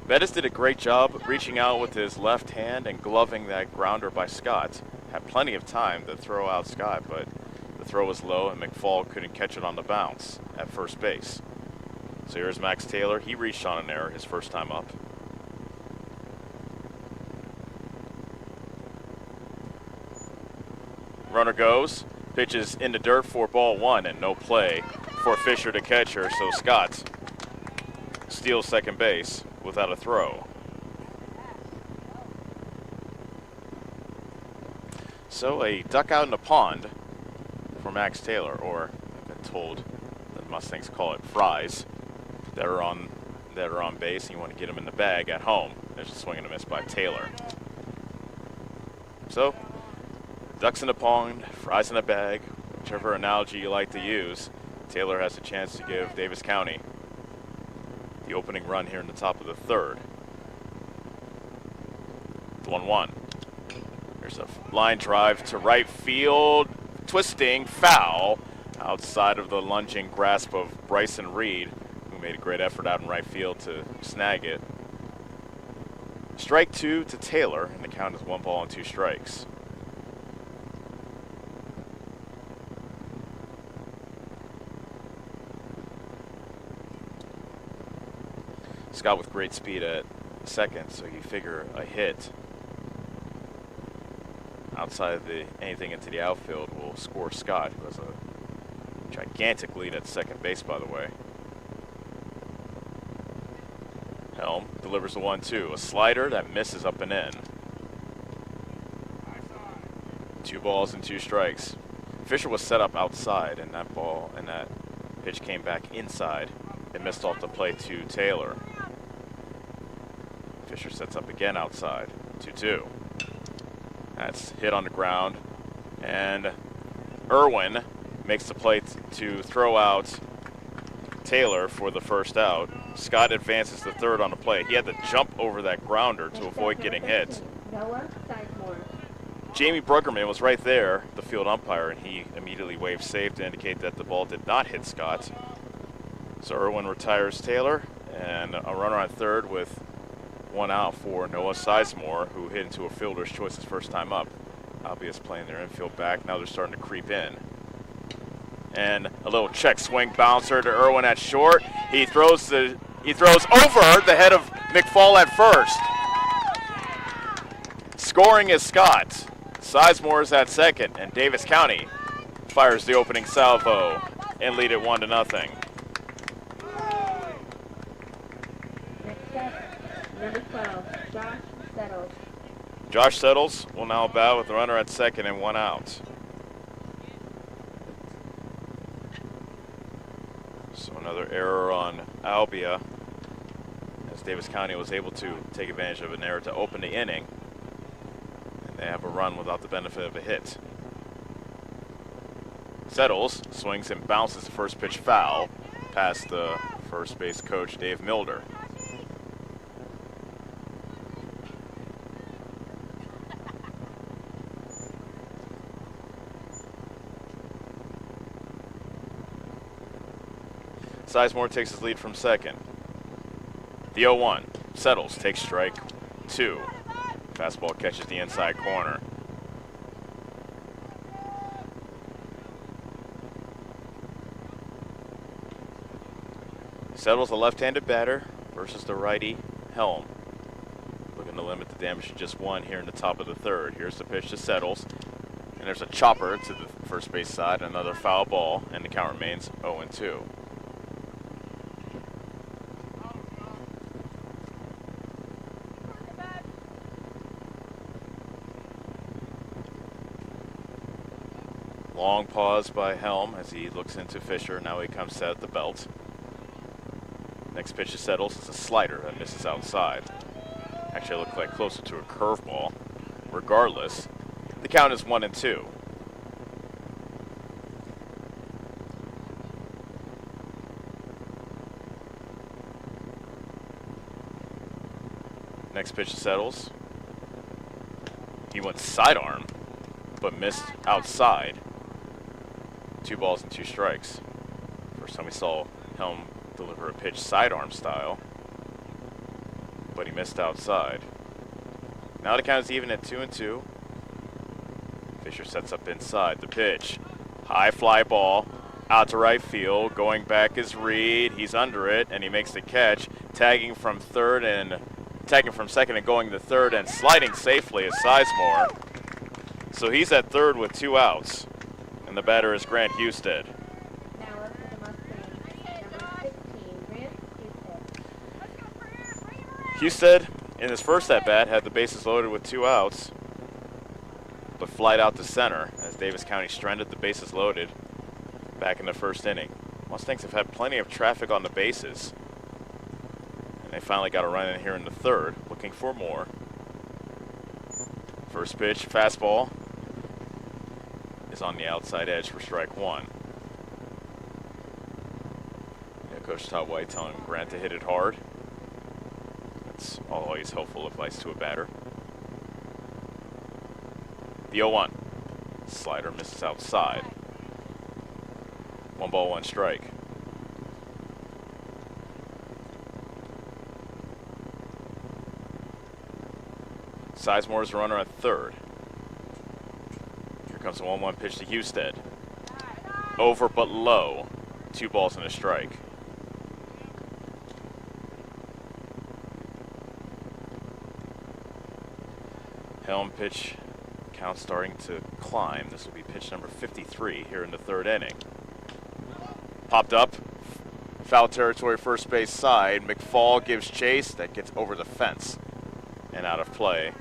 B: Bettis did a great job reaching out with his left hand and gloving that grounder by Scott. Had plenty of time to throw out Scott, but the throw was low and McFall couldn't catch it on the bounce at first base. So here's Max Taylor. He reached on an error his first time up. Runner goes, pitches in the dirt for ball 1 and no play for Fisher to catch her, so Scott steals second base without a throw. So a duck out in the pond for Max Taylor, or I've been told the Mustangs call it fries, that are on base and you want to get them in the bag at home. There's a swing and a miss by Taylor. So ducks in the pond, fries in a bag, whichever analogy you like to use. Taylor has a chance to give Davis County the opening run here in the top of the third. 1-1. There's a line drive to right field. Twisting foul outside of the lunging grasp of Bryson Reed, who made a great effort out in right field to snag it. Strike 2 to Taylor, and the count is 1 ball and 2 strikes. Scott with great speed at second, so you figure a hit outside of anything into the outfield will score Scott, who has a gigantic lead at second base, by the way. Helm delivers the 1-2, a slider that misses up and in. 2 balls and 2 strikes. Fisher was set up outside, and that pitch came back inside. It missed off the plate to Taylor. Fisher sets up again outside, 2-2. That's hit on the ground, and Irwin makes the play to throw out Taylor for the first out. Scott advances the third on the play. He had to jump over that grounder to avoid getting hit. Jamie Bruggerman was right there, the field umpire, and he immediately waved save to indicate that the ball did not hit Scott. So Irwin retires Taylor, and a runner on third with 1 out for Noah Sizemore, who hit into a fielder's choice his first time up. Albia's playing their infield back. Now they're starting to creep in. And a little check swing bouncer to Irwin at short. He throws over the head of McFall at first. Scoring is Scott. Sizemore is at second, and Davis County fires the opening salvo and lead it 1-0.
C: Number 12, Josh Settles.
B: Josh Settles will now bat with the runner at second and 1 out. So another error on Albia, as Davis County was able to take advantage of an error to open the inning. They have a run without the benefit of a hit. Settles, swings and bounces the first pitch foul past the first base coach, Dave Milder. Sizemore takes his lead from second. The 0-1. Settles, takes strike 2. Fastball catches the inside corner. Settles, a left-handed batter versus the righty, Helm. Looking to limit the damage to just 1 here in the top of the third. Here's the pitch to Settles. And there's a chopper to the first base side, another foul ball, and the count remains 0-2. Long pause by Helm as he looks into Fisher. Now he comes set at the belt. Next pitch to Settles is a slider that misses outside. Actually, it looked like closer to a curveball. Regardless, the count is 1-2. Next pitch to Settles. He went sidearm, but missed outside. 2 balls and 2 strikes. First time we saw Helm deliver a pitch sidearm style, but he missed outside. Now the count is even at 2-2. Fisher sets up inside. The pitch, high fly ball, out to right field. Going back is Reed. He's under it, and he makes the catch. Tagging from second and going to third, and sliding safely is Sizemore. So he's at third with 2 outs. And the batter is Grant Husted.
C: Now up for the Mustangs, number 15, Grant Husted.
B: Husted, in his first at-bat, had the bases loaded with 2 outs, but flied out to center as Davis County stranded the bases loaded back in the first inning. Mustangs have had plenty of traffic on the bases, and they finally got a run in here in the third, looking for more. First pitch, fastball, is on the outside edge for strike 1. Yeah, Coach Todd White telling Grant to hit it hard. That's always helpful advice to a batter. The 0-1. Slider misses outside. 1 ball, 1 strike. Sizemore's runner at third. Here comes the 1-1 pitch to Husted. Over but low. 2 balls and a strike. Helm pitch count starting to climb. This will be pitch number 53 here in the third inning. Popped up. Foul territory, first base side. McFall gives chase. That gets over the fence and out of play.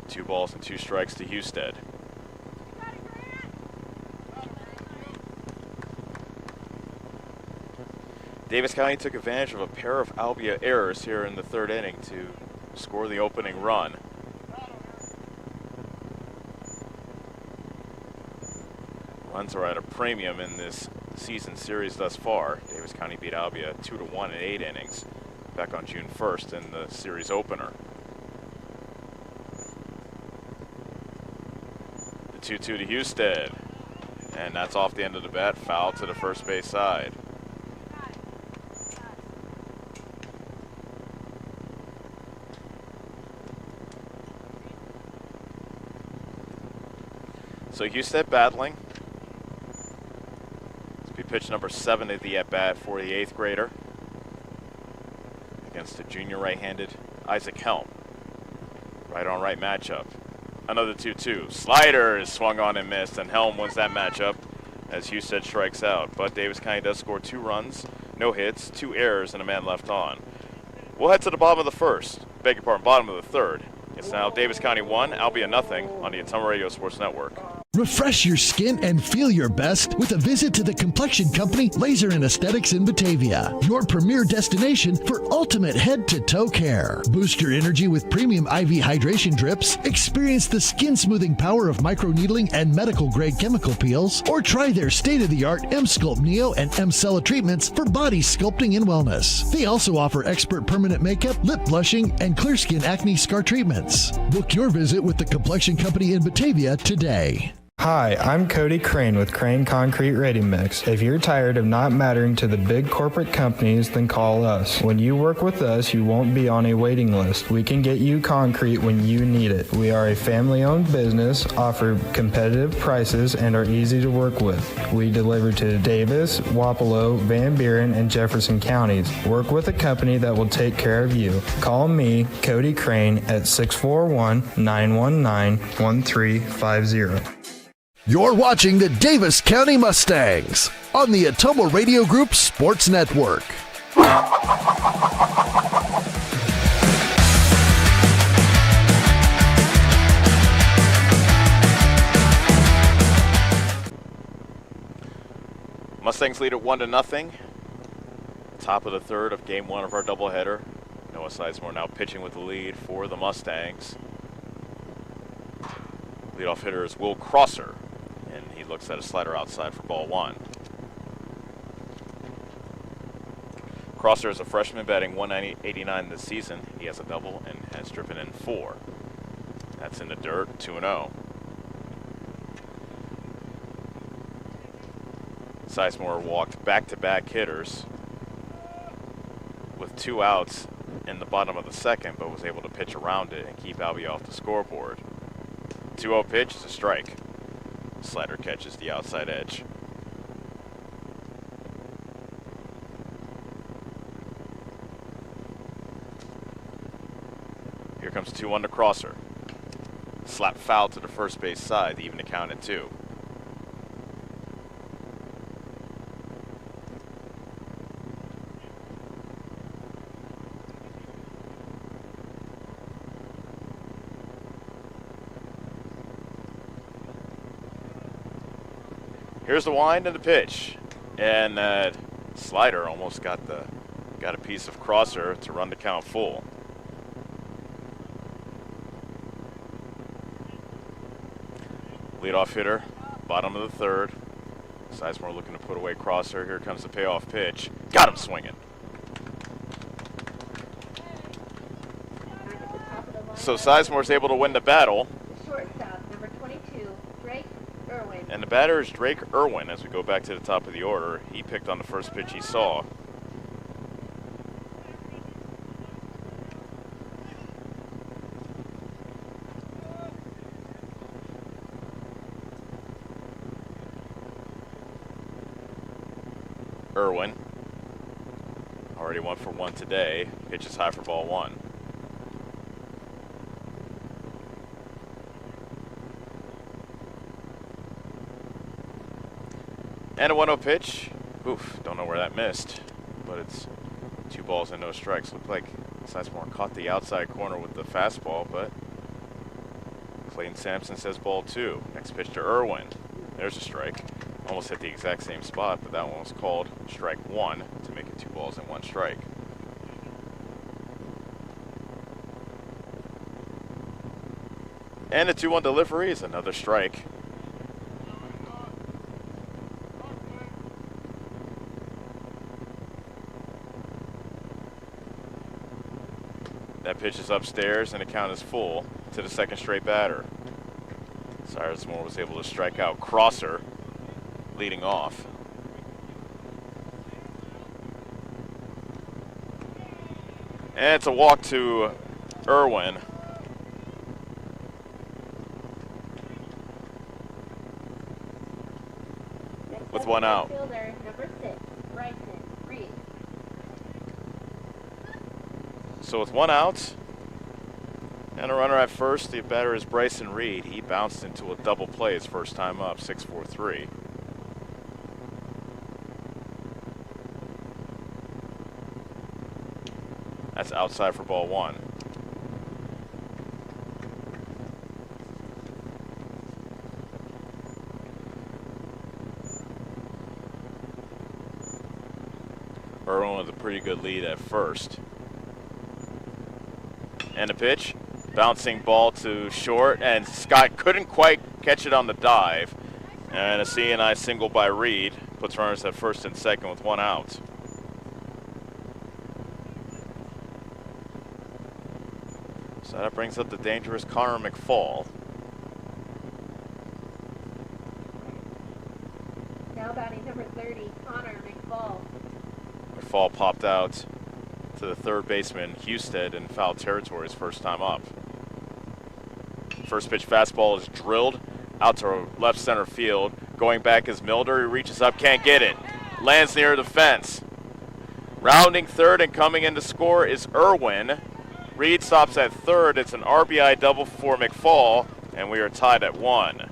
B: 2 balls and 2 strikes to Husted. Davis County took advantage of a pair of Albia errors here in the third inning to score the opening run. Runs are at a premium in this season series thus far. Davis County beat Albia 2-1 in 8 innings back on June 1st in the series opener. The 2-2 to Husted, and that's off the end of the bat, foul to the first base side. So Husted battling. This will be pitch number 7 of the at-bat for the 8th grader against the junior right-handed Isaac Helm. Right on right matchup. Another 2-2. Slider is swung on and missed, and Helm wins that matchup as Husted strikes out. But Davis County does score 2 runs, no hits, 2 errors, and a man left on. We'll head to the bottom of the first. Beg your pardon, bottom of the third. It's now Davis County 1, Albia nothing on the Ottumwa Radio Sports Network.
A: Refresh your skin and feel your best with a visit to the complexion company Laser and Aesthetics in Batavia, your premier destination for ultimate head-to-toe care. Boost your energy with premium IV hydration drips, experience the skin-smoothing power of microneedling and medical-grade chemical peels, or try their state-of-the-art M-Sculpt Neo and M-Cella treatments for body sculpting and wellness. They also offer expert permanent makeup, lip blushing, and clear skin acne scar treatments. Book your visit with the complexion company in Batavia today.
O: Hi, I'm Cody Crane with Crane Concrete Ready Mix. If you're tired of not mattering to the big corporate companies, then call us. When you work with us, you won't be on a waiting list. We can get you concrete when you need it. We are a family-owned business, offer competitive prices, and are easy to work with. We deliver to Davis, Wapello, Van Buren, and Jefferson counties. Work with a company that will take care of you. Call me, Cody Crane, at 641-919-1350.
N: You're watching the Davis County Mustangs on the Atomo Radio Group Sports Network.
B: Mustangs lead at 1-0. Top of the third of game one of our doubleheader. Noah Sizemore now pitching with the lead for the Mustangs. Leadoff hitter is Will Crosser, and he looks at a slider outside for ball one. Crosser is a freshman batting .189 this season. He has a double and has driven in 4. That's in the dirt, 2-0. Sizemore walked back-to-back hitters with 2 outs in the bottom of the second, but was able to pitch around it and keep Albia off the scoreboard. 2-0 pitch is a strike. Slider catches the outside edge. Here comes 2-1 to Crosser. Slap foul to the first base side to even the count at 2. Here's the wind and the pitch, and that slider almost got a piece of Crosser to run the count full. Leadoff hitter, bottom of the third. Sizemore looking to put away Crosser. Here comes the payoff pitch. Got him swinging. So Sizemore's able to win the battle.
C: Shortstop, number 22, Drake Irwin.
B: And the batter is Drake Irwin as we go back to the top of the order. He picked on the first pitch he saw. Irwin, already 1 for 1 today. Pitches high for ball 1. And a 1-0 pitch. Oof, don't know where that missed, but it's 2 balls and no strikes. Looked like Sizemore caught the outside corner with the fastball, but Clayton Sampson says ball 2. Next pitch to Irwin. There's a strike. Almost hit the exact same spot, but that one was called strike 1 to make it 2 balls and 1 strike. And a 2-1 delivery is another strike. That pitch is upstairs, and the count is full to the second straight batter. Sizemore was able to strike out Crosser, leading off. And it's a walk to Irwin. With 1 out.
C: Fielder, number 6, Bryson Reed.
B: So with 1 out and a runner at first, the batter is Bryson Reed. He bounced into a double play his first time up, 6-4-3. That's outside for ball 1. good lead at first. And a pitch. Bouncing ball to short, and Scott couldn't quite catch it on the dive. And a C&I single by Reed puts runners at first and second with one out. So that brings up the dangerous Connor McFall.
C: Now batting number 30, Connor McFall.
B: McFall popped out to the third baseman, Husted, in foul territory his first time up. First pitch fastball is drilled out to left center field. Going back is Milder. He reaches up, can't get it. Lands near the fence. Rounding third and coming in to score is Irwin. Reed stops at third. It's an RBI double for McFall, and we are tied at 1.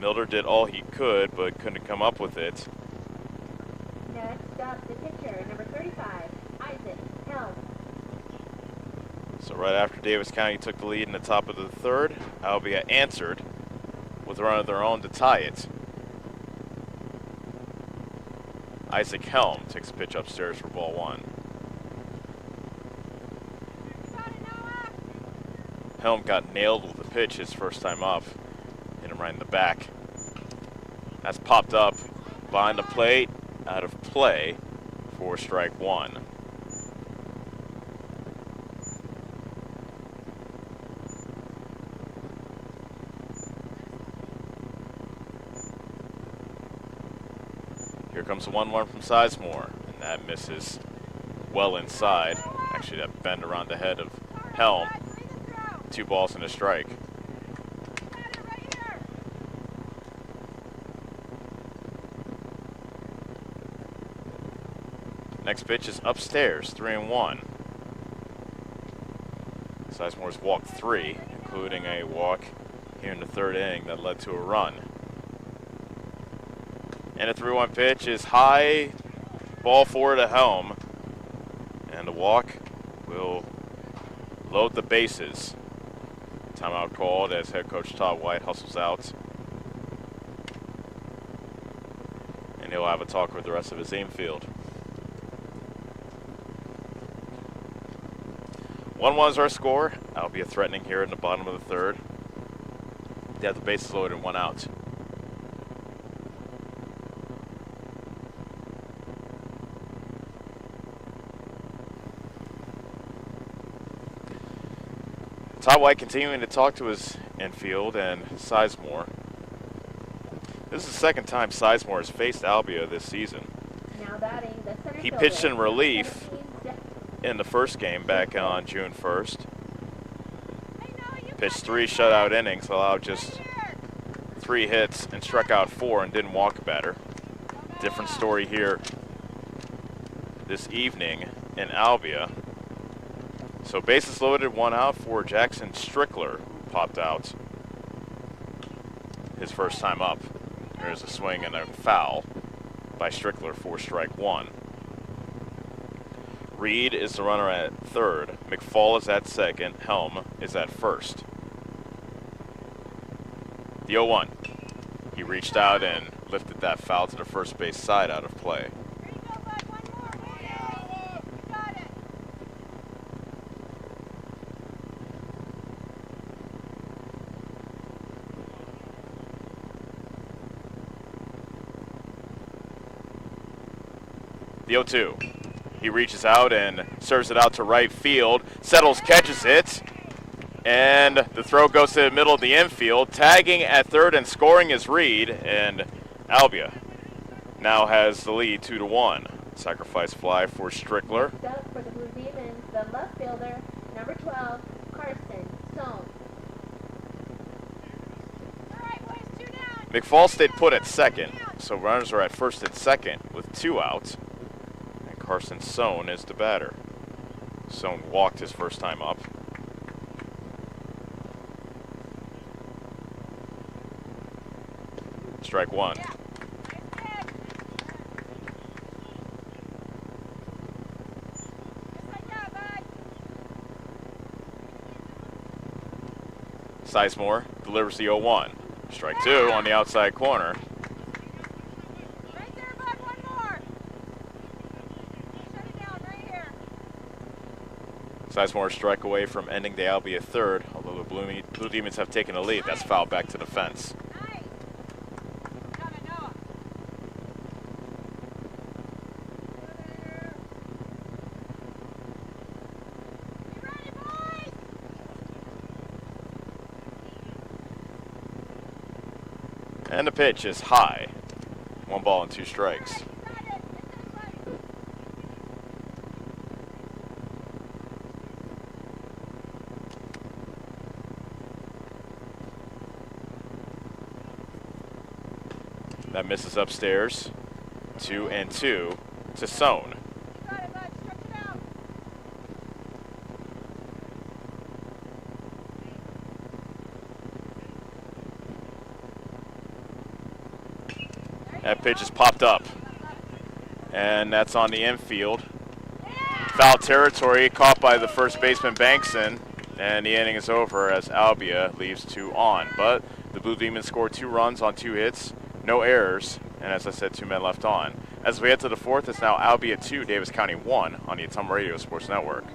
B: Milder did all he could, but couldn't come up with it.
C: Next up, the pitcher, number 35, Isaac Helm.
B: So right after Davis County took the lead in the top of the third, Albia answered with a run of their own to tie it. Isaac Helm takes a pitch upstairs for ball 1. Helm got nailed with the pitch his first time up. Hit him right in the back. That's popped up behind the plate, out of play for strike 1. Here comes the 1-1 from Sizemore, and that misses well inside. Actually, that bend around the head of Helm. 2 balls and a strike. Next pitch is upstairs, 3-1. Sizemore's walked 3, including a walk here in the third inning that led to a run. And a 3-1 pitch is high, ball 4 to Helm. And the walk will load the bases. Timeout called as head coach Todd White hustles out. And he'll have a talk with the rest of his infield. 1-1 is our score. Albia threatening here in the bottom of the third. They have the bases loaded and 1 out. Todd White continuing to talk to his infield and Sizemore. This is the second time Sizemore has faced Albia this season.
C: Now batting the center
B: He
C: fielder,
B: pitched in relief in the first game back on June 1st. Pitched 3 shutout innings, allowed just 3 hits and struck out 4 and didn't walk a batter. Different story here this evening in Albia. So bases loaded, 1 out for Jackson Strickler, who popped out his first time up. There's a swing and a foul by Strickler for strike 1. Reed is the runner at third. McFall is at second. Helm is at first. The 0-1. He reached out and lifted that foul to the first base side out of play. The 0-2. He reaches out and serves it out to right field. Settles, catches it. And the throw goes to the middle of the infield. Tagging at third and scoring is Reed. And Albia now has the lead 2-1. Sacrifice fly for Strickler.
C: Next up for the Blue Demons, the left fielder, number 12, Carson Sohn.
B: McFall stayed put at second. So runners are at first and second with 2 outs. Carson Sohn is the batter. Sohn walked his first time up. Strike 1. Sizemore delivers the 0-1. Strike 2 on the outside corner. Sizemore strike away from ending the Albia third, although the Blue Demons have taken a lead. That's fouled back to the fence. And the pitch is high. 1 ball and 2 strikes. That misses upstairs. 2-2 to Sohn. That pitch is popped up. And that's on the infield. Foul territory caught by the first baseman Bankson. And the inning is over as Albia leaves 2 on. But the Blue Demons scored 2 runs on 2 hits. No errors, and as I said, 2 men left on. As we head to the 4th, it's now Albia 2, Davis County 1 on the Ottumwa Radio Sports Network.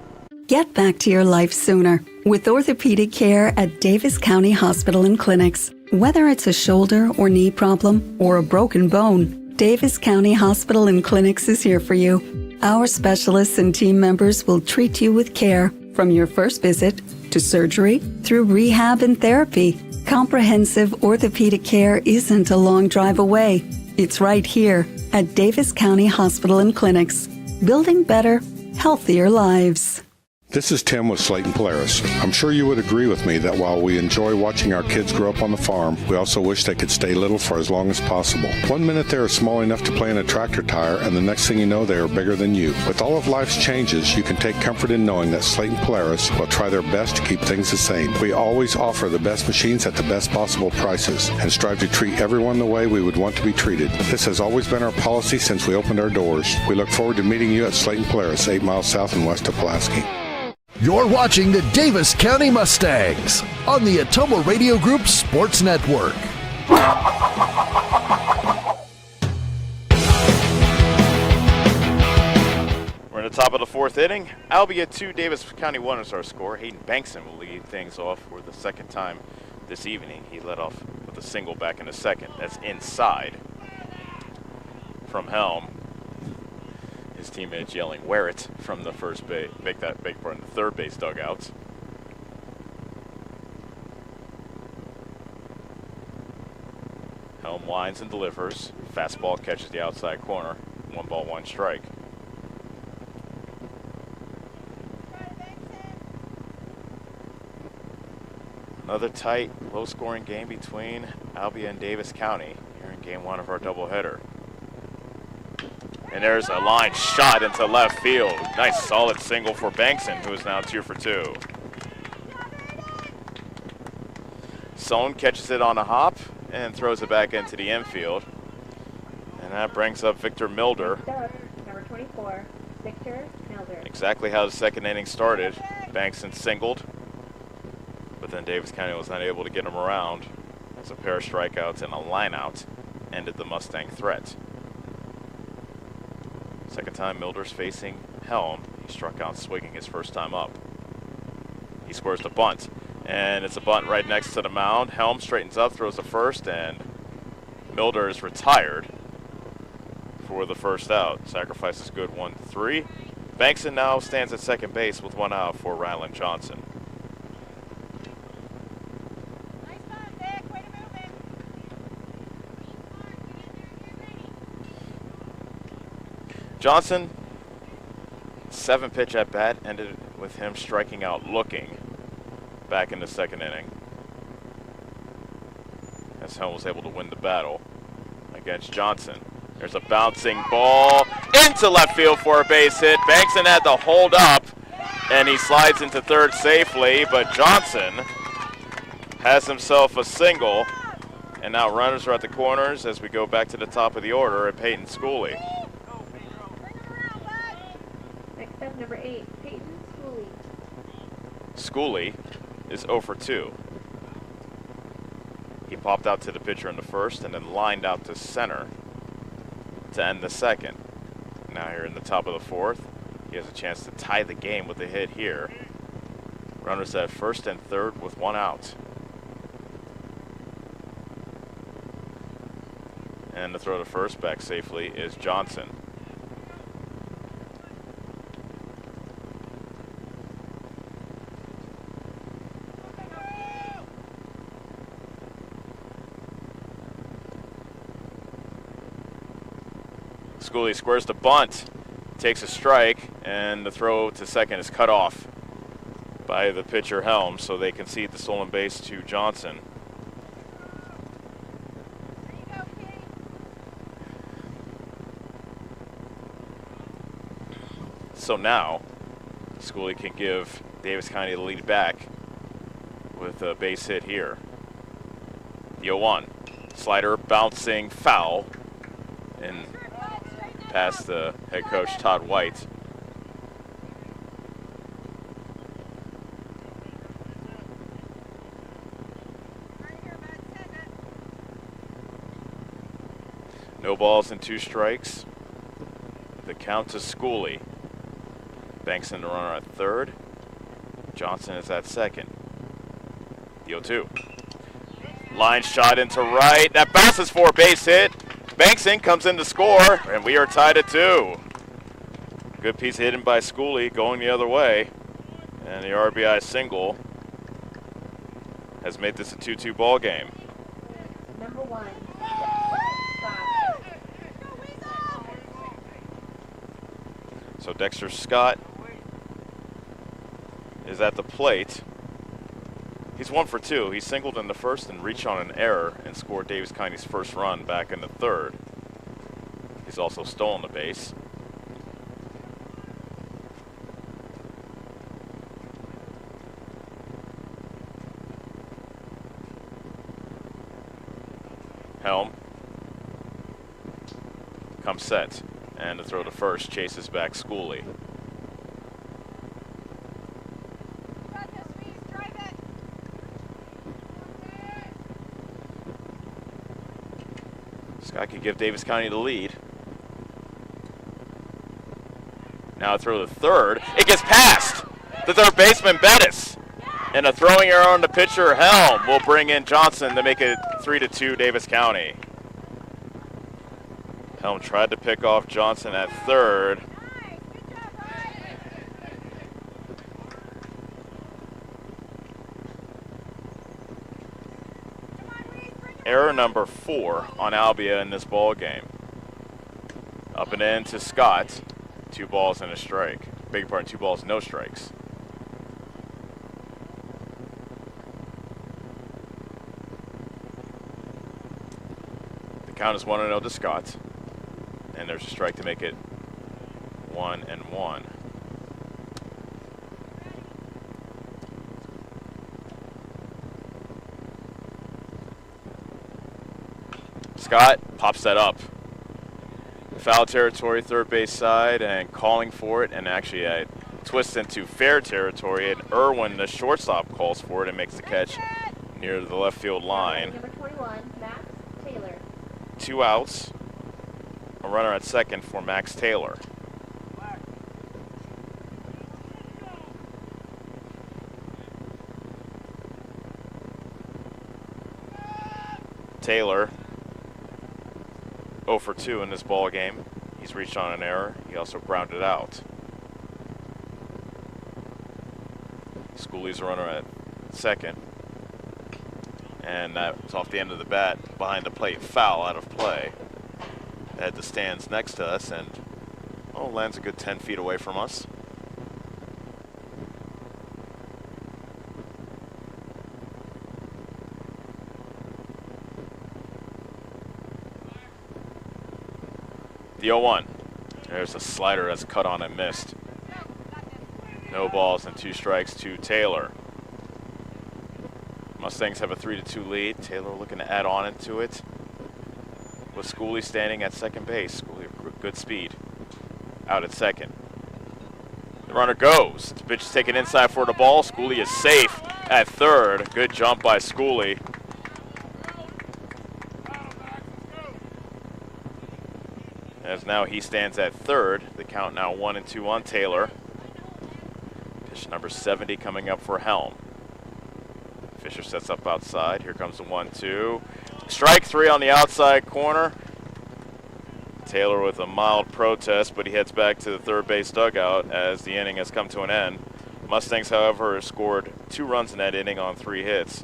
G: Get back to your life sooner with orthopedic care at Davis County Hospital and Clinics. Whether it's a shoulder or knee problem or a broken bone, Davis County Hospital and Clinics is here for you. Our specialists and team members will treat you with care from your first visit to surgery through rehab and therapy. Comprehensive orthopedic care isn't a long drive away. It's right here at Davis County Hospital and Clinics, building better, healthier lives.
P: This is Tim with Slayton Polaris. I'm sure you would agree with me that while we enjoy watching our kids grow up on the farm, we also wish they could stay little for as long as possible. 1 minute they are small enough to play in a tractor tire, and the next thing you know, they are bigger than you. With all of life's changes, you can take comfort in knowing that Slayton Polaris will try their best to keep things the same. We always offer the best machines at the best possible prices and strive to treat everyone the way we would want to be treated. This has always been our policy since we opened our doors. We look forward to meeting you at Slayton Polaris, 8 miles south and west of Pulaski.
N: You're watching the Davis County Mustangs on the Ottumwa Radio Group Sports Network.
B: We're in the top of the 4th inning. Albia 2, Davis County 1 is our score. Hayden Bankson will lead things off for the second time this evening. He led off with a single back in the 2nd. That's inside from Helm. His teammates yelling, "Wear it," from the first base, make part in the third base dugouts. Helm winds and delivers. Fastball catches the outside corner. 1 ball, 1 strike. Another tight, low-scoring game between Albia and Davis County here in Game 1 of our doubleheader. And there's a line shot into left field. Nice solid single for Bankson, who is now 2 for 2. Sohn catches it on a hop and throws it back into the infield. And that brings up Victor Milder.
C: Number 24, Victor Milder.
B: Exactly how the 2nd inning started. Bankson singled, but then Davis County was not able to get him around as a pair of strikeouts and a lineout ended the Mustang threat. Second time Milder's facing Helm. He struck out swinging his first time up. He scores the bunt, and it's a bunt right next to the mound. Helm straightens up, throws the first, and Milder is retired for the first out. Sacrifice is good, 1-3. Bankson now stands at second base with 1 out for Ryland Johnson. Johnson, 7-pitch at bat, ended with him striking out looking back in the 2nd inning. As Helm was able to win the battle against Johnson. There's a bouncing ball into left field for a base hit. Bankson had to hold up, and he slides into third safely, but Johnson has himself a single. And now runners are at the corners as we go back to the top of the order at Peyton Schooley.
C: Next up, number 8, Peyton Schooley.
B: Schooley is 0 for 2. He popped out to the pitcher in the first and then lined out to center to end the 2nd. Now here in the top of the 4th, He has a chance to tie the game with a hit here. Runners at first and third with one out. And the throw to first back safely is Johnson. Schooley squares the bunt, takes a strike, and the throw to second is cut off by the pitcher Helm, so they concede the stolen base to Johnson. So now, Schooley can give Davis County the lead back with a base hit here. The 0-1. Slider bouncing foul and past the head coach Todd White. No balls and 2 strikes. The count to Schooley. Banks in the runner at third. Johnson is at second. The 0-2. Line shot into right. That bounces for a base hit. Banks in, comes in to score, and we are tied at 2. Good piece hidden by Schooley going the other way. And the RBI single has made this a 2-2 ball game.
C: Number 1.
B: So Dexter Scott is at the plate. He's 1 for 2. He singled in the first and reached on an error and scored Davis County's first run back in the third. He's also stolen the base. Helm comes set, and the throw to first chases back Schooley. Scott can give Davis County the lead. Now a throw to third. It gets past the third baseman, Bettis. And a throwing error on the pitcher, Helm, will bring in Johnson to make it 3-2 Davis County. Helm tried to pick off Johnson at third. Error number 4 on Albia in this ball game. Up and in to Scott. 2 balls and a strike. Beg your pardon, 2 balls, no strikes. The count is 1-0 to Scott. And there's a strike to make it 1-1. Scott pops that up. Foul territory, third base side, and calling for it, and actually a twist into fair territory, and Irwin, the shortstop, calls for it and makes the catch near the left field line.
C: Number 21, Max Taylor.
B: 2 outs. A runner at second for Max Taylor. Taylor 0 for 2 in this ball game. He's reached on an error. He also grounded out. Schooley's a runner at second. And that's off the end of the bat, behind the plate, foul out of play. At the stands next to us, and lands a good 10 feet away from us. The 0-1. There's a slider that's cut on and missed. No balls and 2 strikes to Taylor. Mustangs have a 3-2 lead. Taylor looking to add on into it. With Schooley standing at second base. Schooley with good speed. Out at second. The runner goes. The pitch is taken inside for the ball. Schooley is safe at third. Good jump by Schooley. as now he stands at third. The count now 1-2 on Taylor. Pitch number 70 coming up for Helm. Fisher sets up outside. Here comes the 1-2. Strike three on the outside corner. Taylor with a mild protest, but he heads back to the third base dugout as the inning has come to an end. Mustangs, however, have scored 2 runs in that inning on 3 hits.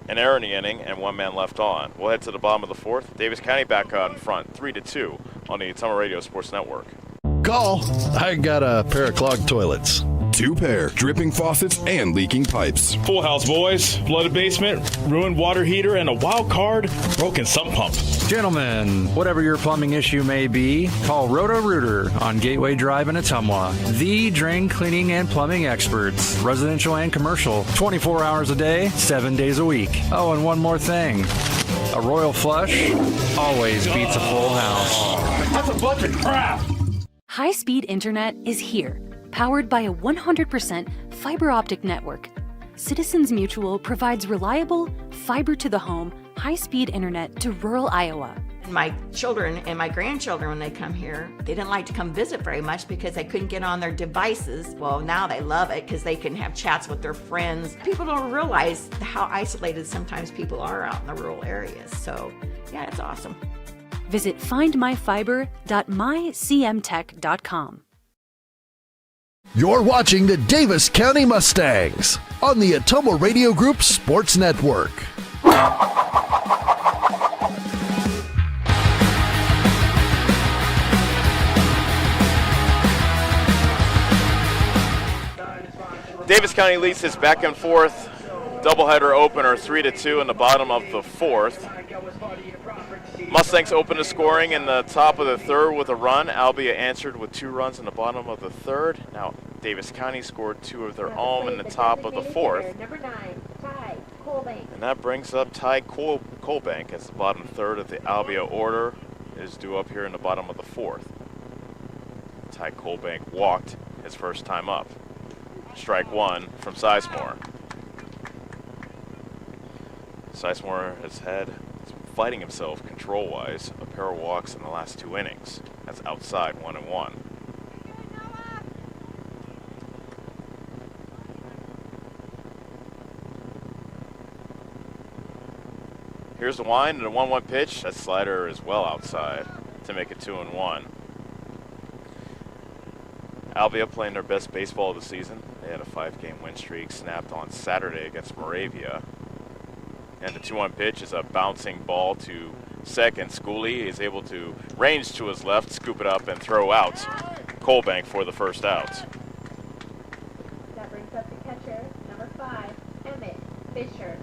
B: An error in the inning and 1 man left on. We'll head to the bottom of the 4th. Davis County back out in front, 3-2 on the Ottumwa Radio Sports Network.
N: Call. I got a pair of clogged toilets.
H: 2 pair, dripping faucets and leaking pipes.
E: Full house, boys. Flooded basement, ruined water heater, and a wild card, broken sump pump.
D: Gentlemen, whatever your plumbing issue may be, call Roto-Rooter on Gateway Drive in Ottumwa. The drain cleaning and plumbing experts, residential and commercial, 24 hours a day, 7 days a week. Oh, and one more thing. A royal flush always beats a full house.
E: That's a bunch of crap.
U: High-speed internet is here, powered by a 100% fiber optic network. Citizens Mutual provides reliable, fiber-to-the-home, high-speed internet to rural Iowa.
V: My children and my grandchildren, when they come here, they didn't like to come visit very much because they couldn't get on their devices. Well, now they love it because they can have chats with their friends. People don't realize how isolated sometimes people are out in the rural areas. So, yeah, it's awesome.
U: Visit findmyfiber.mycmtech.com.
N: You're watching the Davis County Mustangs on the Ottumwa Radio Group Sports Network.
B: Davis County leads his back and forth doubleheader opener 3-2 in the bottom of the 4th. Mustangs open the scoring in the top of the 3rd with a run. Albia answered with 2 runs in the bottom of the 3rd. Now Davis County scored 2 of their own in the top of the 4th. And that brings up Ty Colbank as the bottom 3rd of the Albia order is due up here in the bottom of the 4th. Ty Colbank walked his first time up. Strike 1 from Sizemore. Sizemore has had fighting himself control-wise, a pair of walks in the last 2 innings. That's outside 1-1. Here's the wind and a 1-1 pitch. That slider is well outside to make it 2-1. Albia playing their best baseball of the season. They had a 5-game win streak snapped on Saturday against Moravia. And the 2-1 pitch is a bouncing ball to second. Schooley is able to range to his left, scoop it up, and throw out Colbank for the first out.
C: That brings up the catcher, number 5, Emmett Fisher.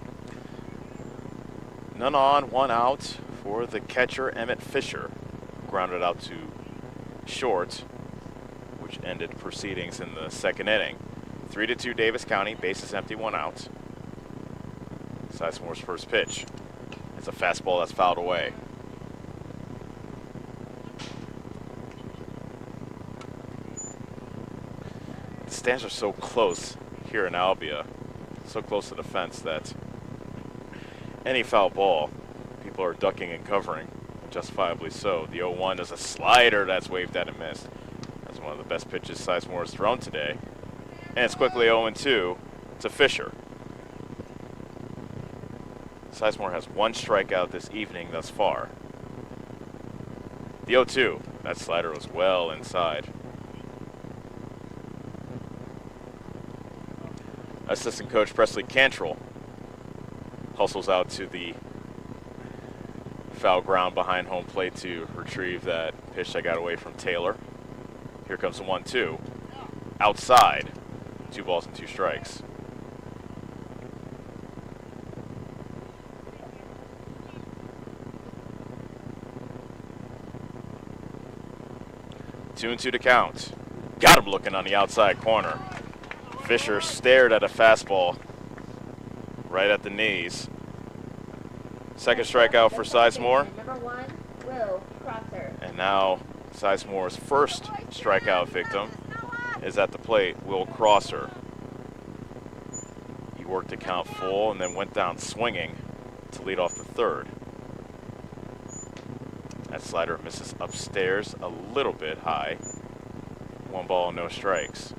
B: None on, 1 out for the catcher, Emmett Fisher. Grounded out to short, which ended proceedings in the 2nd inning. 3-2 Davis County, bases empty, 1 out. Sizemore's first pitch. It's a fastball that's fouled away. The stands are so close here in Albia, so close to the fence that any foul ball, people are ducking and covering, justifiably so. The 0-1 is a slider that's waved at and missed. That's one of the best pitches Sizemore has thrown today. And it's quickly 0-2 to Fisher. Sizemore has 1 strikeout this evening thus far. The 0-2, that slider was well inside. Assistant coach Presley Cantrell hustles out to the foul ground behind home plate to retrieve that pitch that got away from Taylor. Here comes the 1-2. Outside. 2 balls and 2 strikes. Two and 2 to count. Got him looking on the outside corner. Fisher stared at a fastball right at the knees. Second strikeout for Sizemore.
C: Number 1, Will Crosser.
B: And now Sizemore's first strikeout victim is at the plate, Will Crosser. He worked the count full and then went down swinging to lead off the 3rd. That That slider misses upstairs a little bit high. 1 ball, no strikes.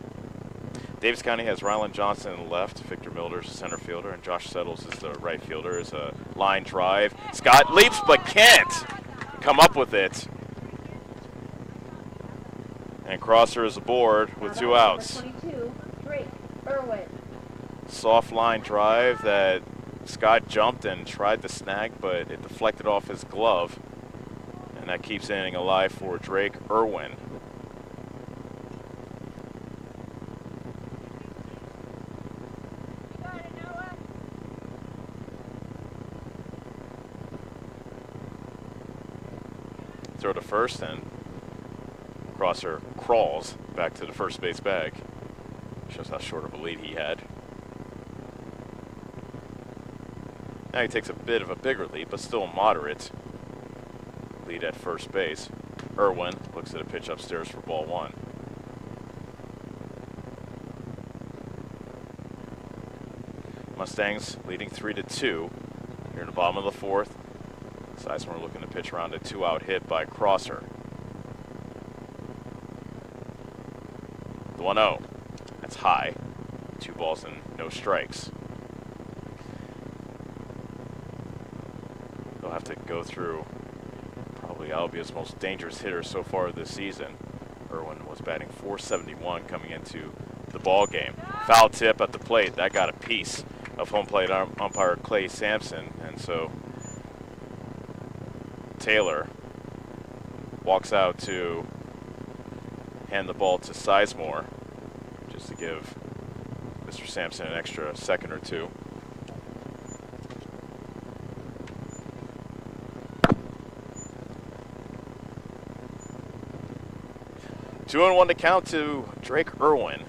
B: Davis County has Ryland Johnson in the left, Victor Milder's the center fielder, and Josh Settles is the right fielder. Is a line drive. Scott leaps but can't come up with it. And Crosser is aboard with 2 outs.
C: 22, Drake Irwin.
B: Soft line drive that Scott jumped and tried to snag, but it deflected off his glove. And that keeps the inning alive for Drake Irwin. Throw to first, and Crosser crawls back to the first base bag. Shows how short of a lead he had. Now he takes a bit of a bigger lead, but still a moderate lead at first base. Irwin looks at a pitch upstairs for ball 1. Mustangs leading 3-2 here in the bottom of the 4th. Sizemore looking to pitch around a 2-out hit by Crosser. The 1-0. That's high. 2 balls and no strikes. They'll have to go through probably Albia's most dangerous hitter so far this season. Irwin was batting .471 coming into the ball game. Foul tip at the plate. That got a piece of home plate umpire Clay Sampson, and so Taylor walks out to hand the ball to Sizemore just to give Mr. Sampson an extra second or two. Two and 1 to count to Drake Irwin.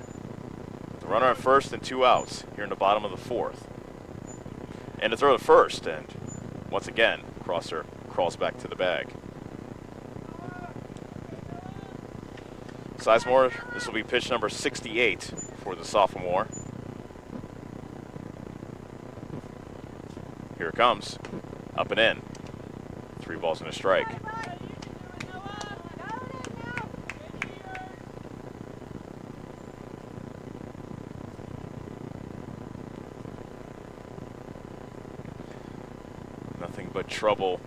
B: The runner at first and 2 outs here in the bottom of the 4th. And to throw to first, and once again, Crosser crawls back to the bag. Sizemore, this will be pitch number 68 for the sophomore. Here it comes. Up and in. 3 balls and a strike. Nothing but trouble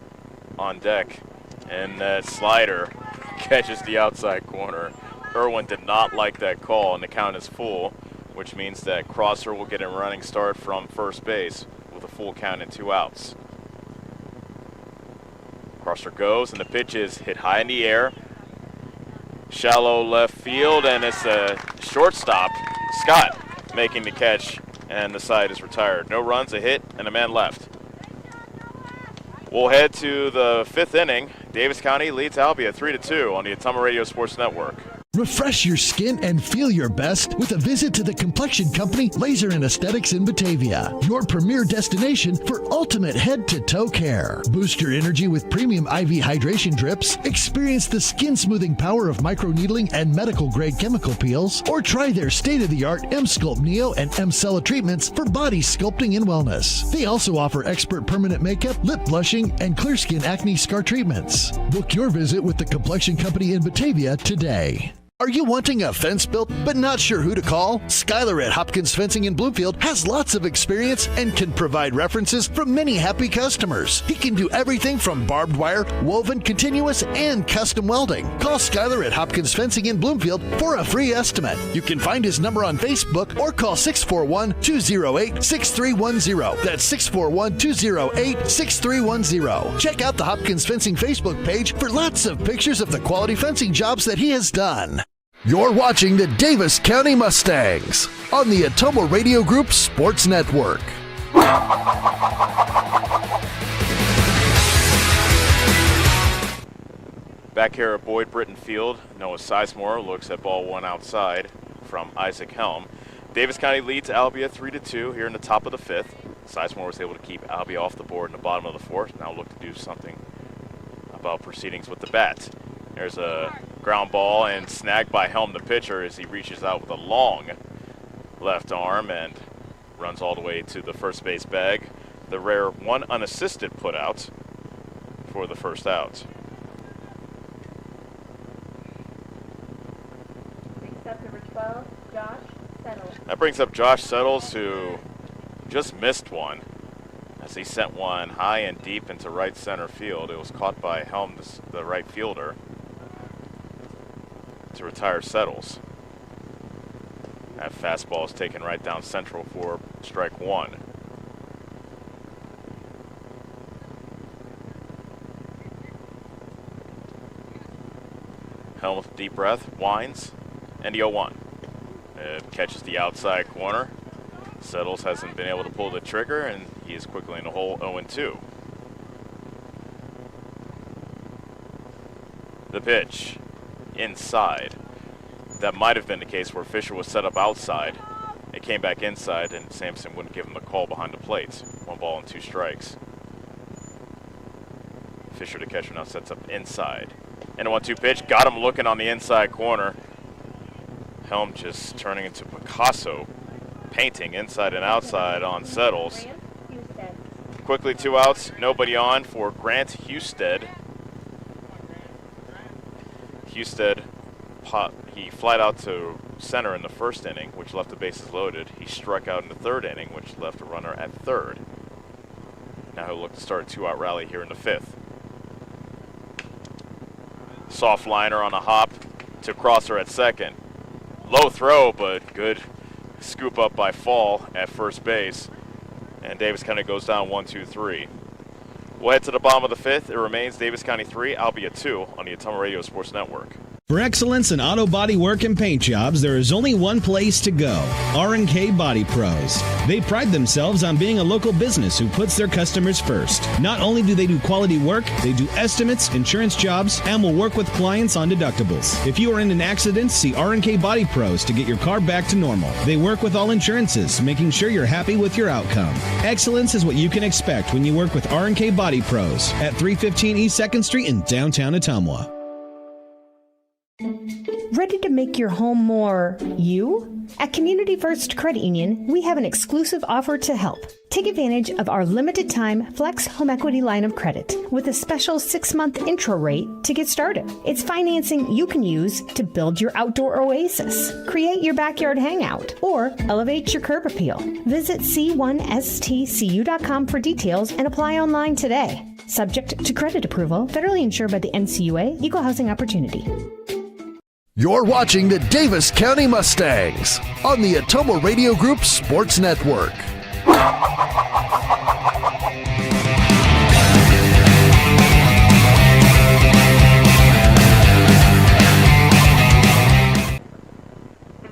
B: on deck, and that slider catches the outside corner. Irwin did not like that call, and the count is full, which means that Crosser will get a running start from first base with a full count and 2 outs. Crosser goes, and the pitch is hit high in the air. Shallow left field, and it's a shortstop, Scott, making the catch, and the side is retired. No runs, a hit, and a man left. We'll head to the 5th inning. Davis County leads Albia 3-2 on the Ottumwa Radio Sports Network.
A: Refresh your skin and feel your best with a visit to the complexion company Laser and Aesthetics in Batavia, your premier destination for ultimate head-to-toe care. Boost your energy with premium IV hydration drips, experience the skin-smoothing power of microneedling and medical-grade chemical peels, or try their state-of-the-art M-Sculpt Neo and M-Cella treatments for body sculpting and wellness. They also offer expert permanent makeup, lip blushing, and clear skin acne scar treatments. Book your visit with the complexion company in Batavia today. Are you wanting a fence built but not sure who to call? Skylar at Hopkins Fencing in Bloomfield has lots of experience and can provide references from many happy customers. He can do everything from barbed wire, woven, continuous, and custom welding. Call Skylar at Hopkins Fencing in Bloomfield for a free estimate. You can find his number on Facebook or call 641-208-6310. That's 641-208-6310. Check out the Hopkins Fencing Facebook page for lots of pictures of the quality fencing jobs that he has done. You're watching the Davis County Mustangs on the Ottumwa Radio Group Sports Network.
B: Back here at Boyd Britton Field, Noah Sizemore looks at ball 1 outside from Isaac Helm. Davis County leads Albia 3-2 here in the top of the 5th. Sizemore was able to keep Albia off the board in the bottom of the 4th. Now look to do something about proceedings with the bat. There's a ground ball and snagged by Helm, the pitcher, as he reaches out with a long left arm and runs all the way to the first base bag. The rare 1 unassisted put out for the first out. That brings up Josh Settles, who just missed one as he sent one high and deep into right center field. It was caught by Helm, the right fielder, to retire Settles. That fastball is taken right down central for strike one. Helm with a deep breath, winds, and the 0-1. It catches the outside corner. Settles hasn't been able to pull the trigger, and he is quickly in the hole, 0-2. The pitch, inside. That might have been the case where Fisher was set up outside. It came back inside, and Sampson wouldn't give him the call behind the plate. 1 ball and 2 strikes. Fisher, the catcher, now sets up inside. And a 1-2 pitch, got him looking on the inside corner. Helm just turning into Picasso, painting inside and outside on Settles. Quickly 2 outs, nobody on for Grant Husted. Husted, he flied out to center in the first inning, which left the bases loaded. He struck out in the third inning, which left a runner at third. Now he'll look to start a 2-out rally here in the 5th. Soft liner on a hop to Crosser at second. Low throw, but good scoop up by Fall at first base. And Davis County goes down 1-2-3. We'll head to the bottom of the 5th. It remains Davis County 3, Albia 2 on the Ottumwa Radio Sports Network.
I: For excellence in auto body work and paint jobs, there is only one place to go, R&K Body Pros. They pride themselves on being a local business who puts their customers first. Not only do they do quality work, they do estimates, insurance jobs, and will work with clients on deductibles. If you are in an accident, see R&K Body Pros to get your car back to normal. They work with all insurances, making sure you're happy with your outcome. Excellence is what you can expect when you work with R&K Body Pros at 315 East 2nd Street in downtown Ottumwa.
F: Ready to make your home more you? At Community First Credit Union, we have an exclusive offer to help. Take advantage of our limited time Flex Home Equity line of credit with a special 6-month intro rate to get started. It's financing you can use to build your outdoor oasis, create your backyard hangout, or elevate your curb appeal. Visit c1stcu.com for details and apply online today. Subject to credit approval, federally insured by the NCUA, Equal Housing Opportunity.
N: You're watching the Davis County Mustangs on the Ottumwa Radio Group Sports Network.
C: At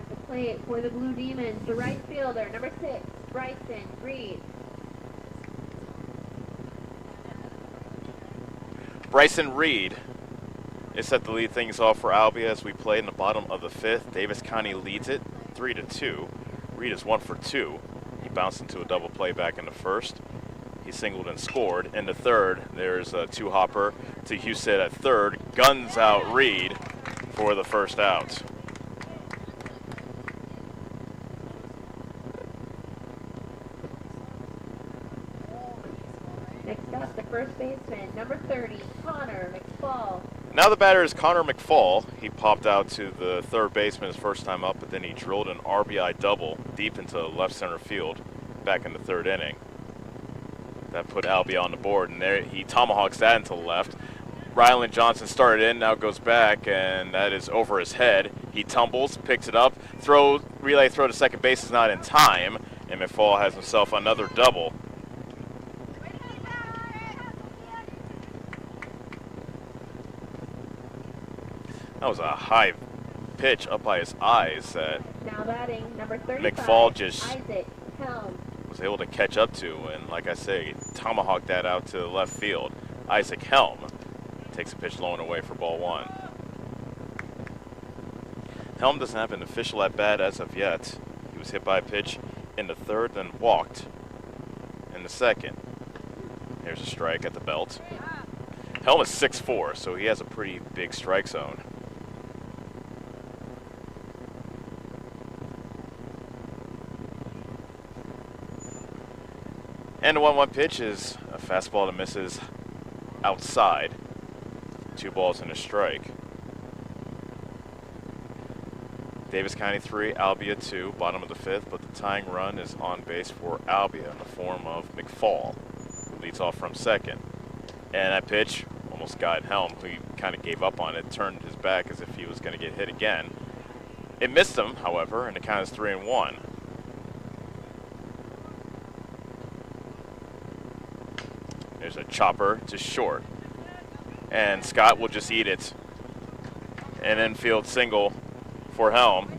C: the plate for the Blue Demons, the right fielder, number 6, Bryson Reed.
B: Bryson Reed is set to lead things off for Albia as we play in the bottom of the 5th. Davis County leads it 3-2. Reed is 1 for 2. He bounced into a double play back in the first. He singled and scored. In the third, there's a 2-hopper to Husted at third. Guns out Reed for the first out.
C: Next up, the first baseman, number 30, Connor McFall.
B: Now the batter is Connor McFall. He popped out to the third baseman his first time up, but then he drilled an RBI double deep into left center field back in the third inning. That put Albia on the board, and there he tomahawks that into the left. Ryland Johnson started in, now goes back, and that is over his head. He tumbles, picks it up, relay throw to second base is not in time, and McFall has himself another double. That was a high pitch up by his eyes that
C: Now batting, number 35,
B: McFall just
C: Isaac Helm.
B: was able to catch up to, and like I say, tomahawked that out to the left field. Isaac Helm takes a pitch low and away for ball 1. Helm doesn't have an official at bat as of yet. He was hit by a pitch in the third, then walked in the second. There's a strike at the belt. Helm is 6'4", so he has a pretty big strike zone. And the 1-1 pitch is a fastball that misses outside. 2 balls and a strike. Davis County 3, Albia 2, bottom of the 5th, but the tying run is on base for Albia in the form of McFall, who leads off from second. And that pitch almost got Helm, who kind of gave up on it, turned his back as if he was going to get hit again. It missed him, however, and the count is 3-1. There's a chopper to short. And Scott will just eat it. An infield single for Helm.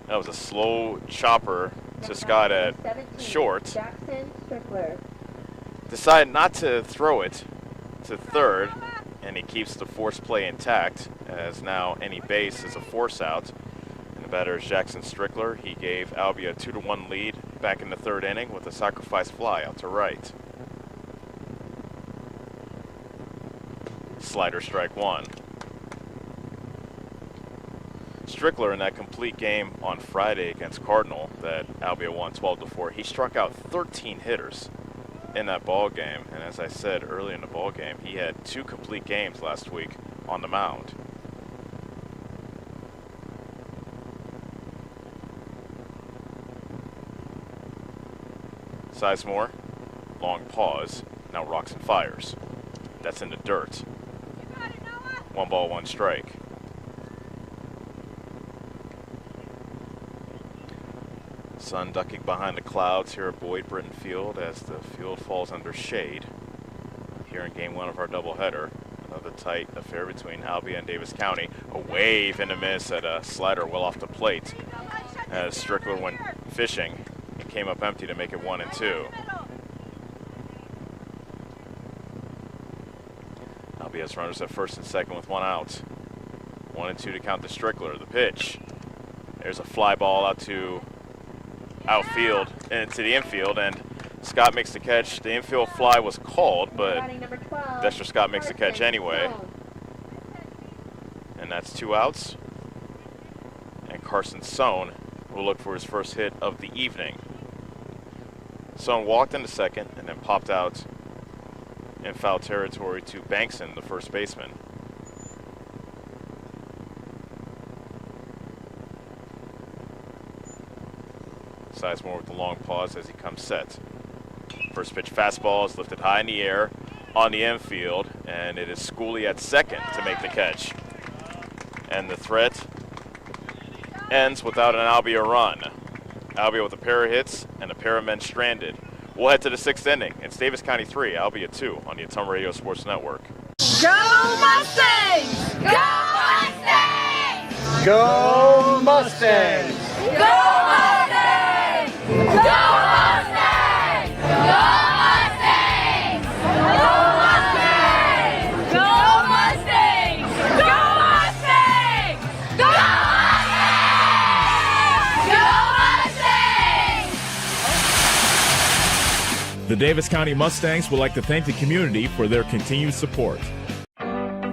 B: That was a slow chopper to Scott at short.
C: Jackson Strickler.
B: Decided not to throw it to third, and he keeps the force play intact, as now any base is a force out. And the batter is Jackson Strickler. He gave Albia a 2-1 lead back in the third inning with a sacrifice fly out to right. Slider, strike one. Strickler in that complete game on Friday against Cardinal that Albia won 12-4, he struck out 13 hitters in that ball game, and as I said early in the ball game, he had 2 complete games last week on the mound. Sizemore, long pause, now rocks and fires. That's in the dirt. 1 ball, 1 strike. Sun ducking behind the clouds here at Boyd Britton Field as the field falls under shade. Here in game 1 of our doubleheader, another tight affair between Albia and Davis County. A wave and a miss at a slider well off the plate as Strickler went fishing and came up empty to make it 1-2. Albia's runners at first and second with 1 out. 1-2 to count to Strickler. The pitch. There's a fly ball out to outfield and to the infield, and Scott makes the catch. The infield fly was called, but Dexter Scott makes the catch anyway. And that's 2 outs. And Carson Sohn will look for his first hit of the evening. Sohn walked into second and then popped out in foul territory to Bankson, the first baseman. Sizemore with the long pause as he comes set. First pitch fastball is lifted high in the air on the infield, and it is Schooley at second to make the catch. And the threat ends without an Albia run. Albia with a pair of hits and a pair of men stranded. We'll head to the 6th inning. It's Davis County 3, Albia 2 on the Ottumwa Radio Sports Network.
J: Go Mustangs! Go Mustangs!
T: Go Mustangs!
J: Go Mustangs! Go Mustangs! Go Mustangs! Go Mustangs! Go Mustangs! Go Mustangs! Go Mustangs!
E: The Davis County Mustangs would like to thank the community for their continued support.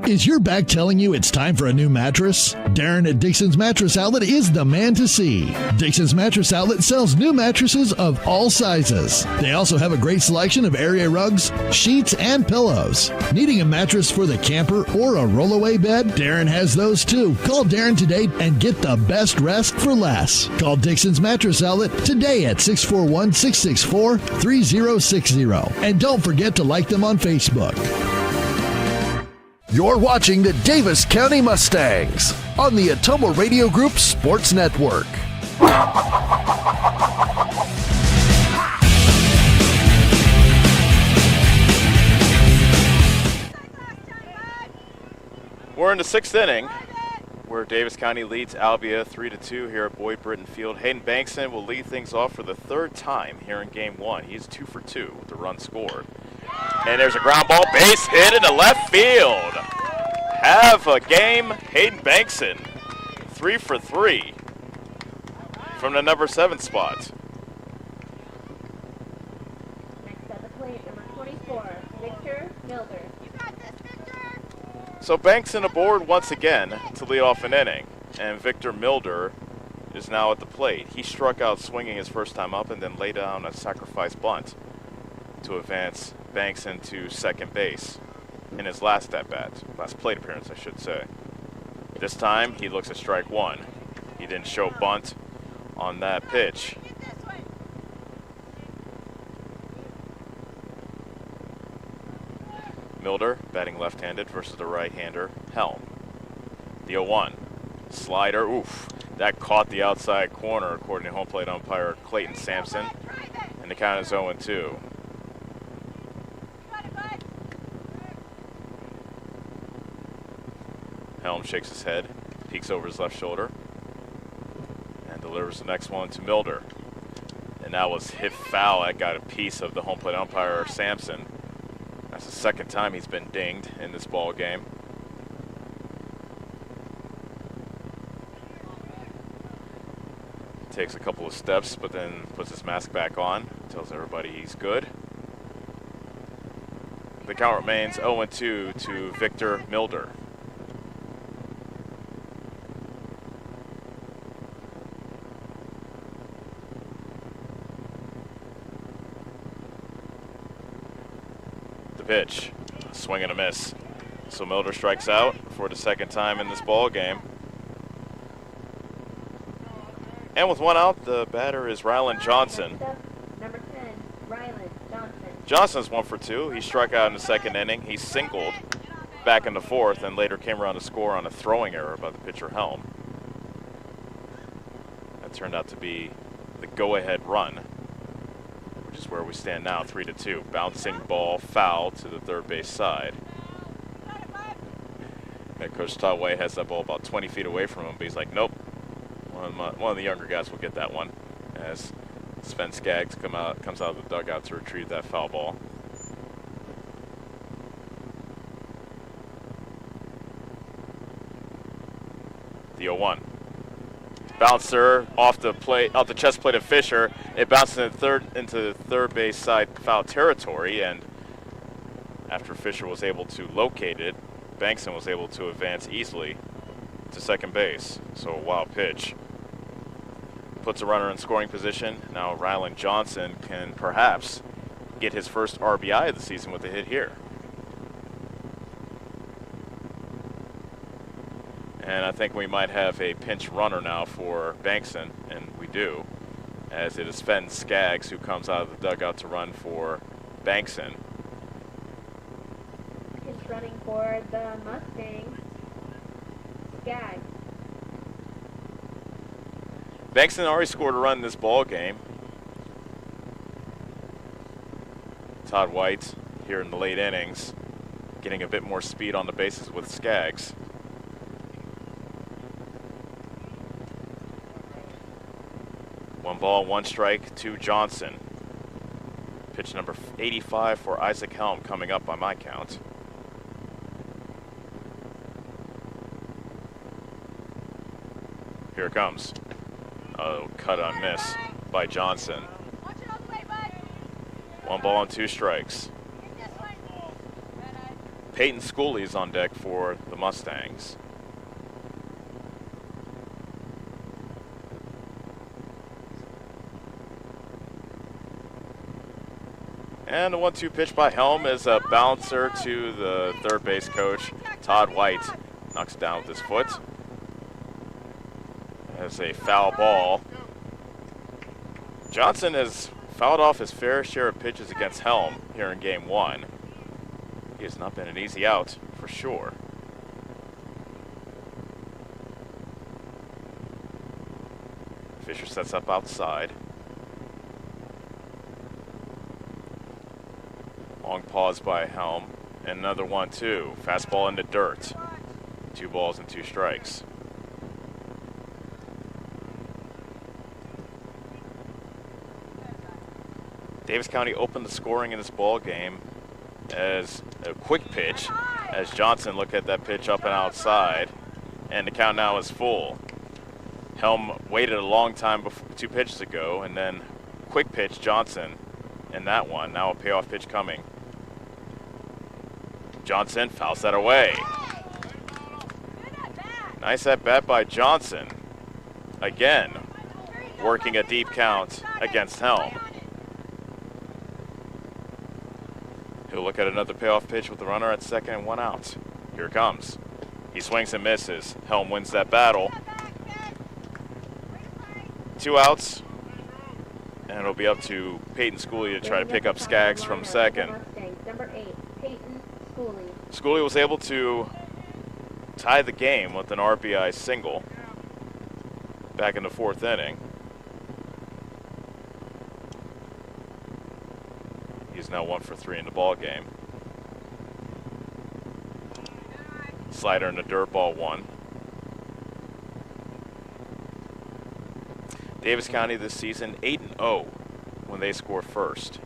A: Is your back telling you it's time for a new mattress? Darren at Dixon's Mattress Outlet is the man to see. Dixon's Mattress Outlet sells new mattresses of all sizes. They also have a great selection of area rugs, sheets, and pillows. Needing a mattress for the camper or a rollaway bed? Darren has those too. Call Darren today and get the best rest for less. Call Dixon's Mattress Outlet today at 641-664-3060. And don't forget to like them on Facebook.
N: You're watching the Davis County Mustangs on the Ottumwa Radio Group Sports Network.
B: We're in the 6th inning, where Davis County leads Albia 3-2 here at Boyd Britton Field. Hayden Bankson will lead things off for the 3rd time here in game 1. He's 2 for 2 with the run scored. And there's a ground ball, base hit into left field. Have a game, Hayden Bankson, 3 for 3 from the number 7 spot.
C: Next at the plate, number 24, Victor Milder.
B: So Bankson aboard once again to lead off an inning, and Victor Milder is now at the plate. He struck out swinging his first time up and then laid down a sacrifice bunt to advance Bankson to second base in his last at-bat, last plate appearance, I should say. This time, he looks at strike 1. He didn't show bunt on that pitch. Milder batting left-handed versus the right-hander, Helm. The 0-1. Slider, oof. That caught the outside corner according to home plate umpire Clayton Sampson. And the count is 0-2. Helm shakes his head, peeks over his left shoulder, and delivers the next one to Milder. And that was hit foul. That got a piece of the home plate umpire Sampson. That's the second time he's been dinged in this ball game. Takes a couple of steps, but then puts his mask back on, tells everybody he's good. The count remains 0-2 to Victor Milder. The pitch, swing and a miss. So Milder strikes out for the second time in this ball game. And with one out, the batter is Ryland Johnson.
C: Number 10, Ryland Johnson.
B: Johnson's 1 for 2. He struck out in the second inning. He singled back in the fourth and later came around to score on a throwing error by the pitcher Helm. That turned out to be the go-ahead run, which is where we stand now, 3-2. Bouncing ball foul to the third base side. And Coach Todd White has that ball about 20 feet away from him, but he's like, nope. One of the younger guys will get that one, as Sven Skaggs comes out of the dugout to retrieve that foul ball. The 0-1. Bouncer off the chest plate of Fisher. It bounces into third base side foul territory, and after Fisher was able to locate it, Bankson was able to advance easily to second base. So a wild pitch. Puts a runner in scoring position. Now Ryland Johnson can perhaps get his first RBI of the season with a hit here. And I think we might have a pinch runner now for Bankson, and we do, as it is Sven Skaggs who comes out of the dugout to run for Bankson.
C: Pinch running for the Mustangs, Skaggs.
B: Bankson already scored a run in this ball game. Todd White here in the late innings, getting a bit more speed on the bases with Skaggs. One ball, one strike to Johnson. Pitch number 85 for Isaac Helm coming up by my count. Here it comes. Oh, cut on miss by Johnson. One ball and two strikes. Peyton Schooley's on deck for the Mustangs. And the 1-2 pitch by Helm is a bouncer to the third base coach, Todd White. Knocks it down with his foot. As a foul ball. Johnson has fouled off his fair share of pitches against Helm here in game one. He has not been an easy out for sure. Fisher sets up outside. Long pause by Helm. And another 1-2. Fastball into dirt. 2 balls and 2 strikes. Davis County opened the scoring in this ball game as a quick pitch, as Johnson looked at that pitch up and outside, and the count now is full. Helm waited a long time before 2 pitches ago, and then quick pitch Johnson in that one. Now a payoff pitch coming. Johnson fouls that away. Nice at bat by Johnson. Again, working a deep count against Helm. He'll look at another payoff pitch with the runner at second and 1 out. Here it comes. He swings and misses. Helm wins that battle. 2 outs, and it'll be up to Peyton Schooley to try to pick up Skaggs from second.
C: Number 8, Peyton Schooley.
B: Schooley was able to tie the game with an RBI single back in the 4th inning. He's now 1 for 3 in the ball game. Slider in the dirt, ball 1. Davis County this season 8-0 when they score first.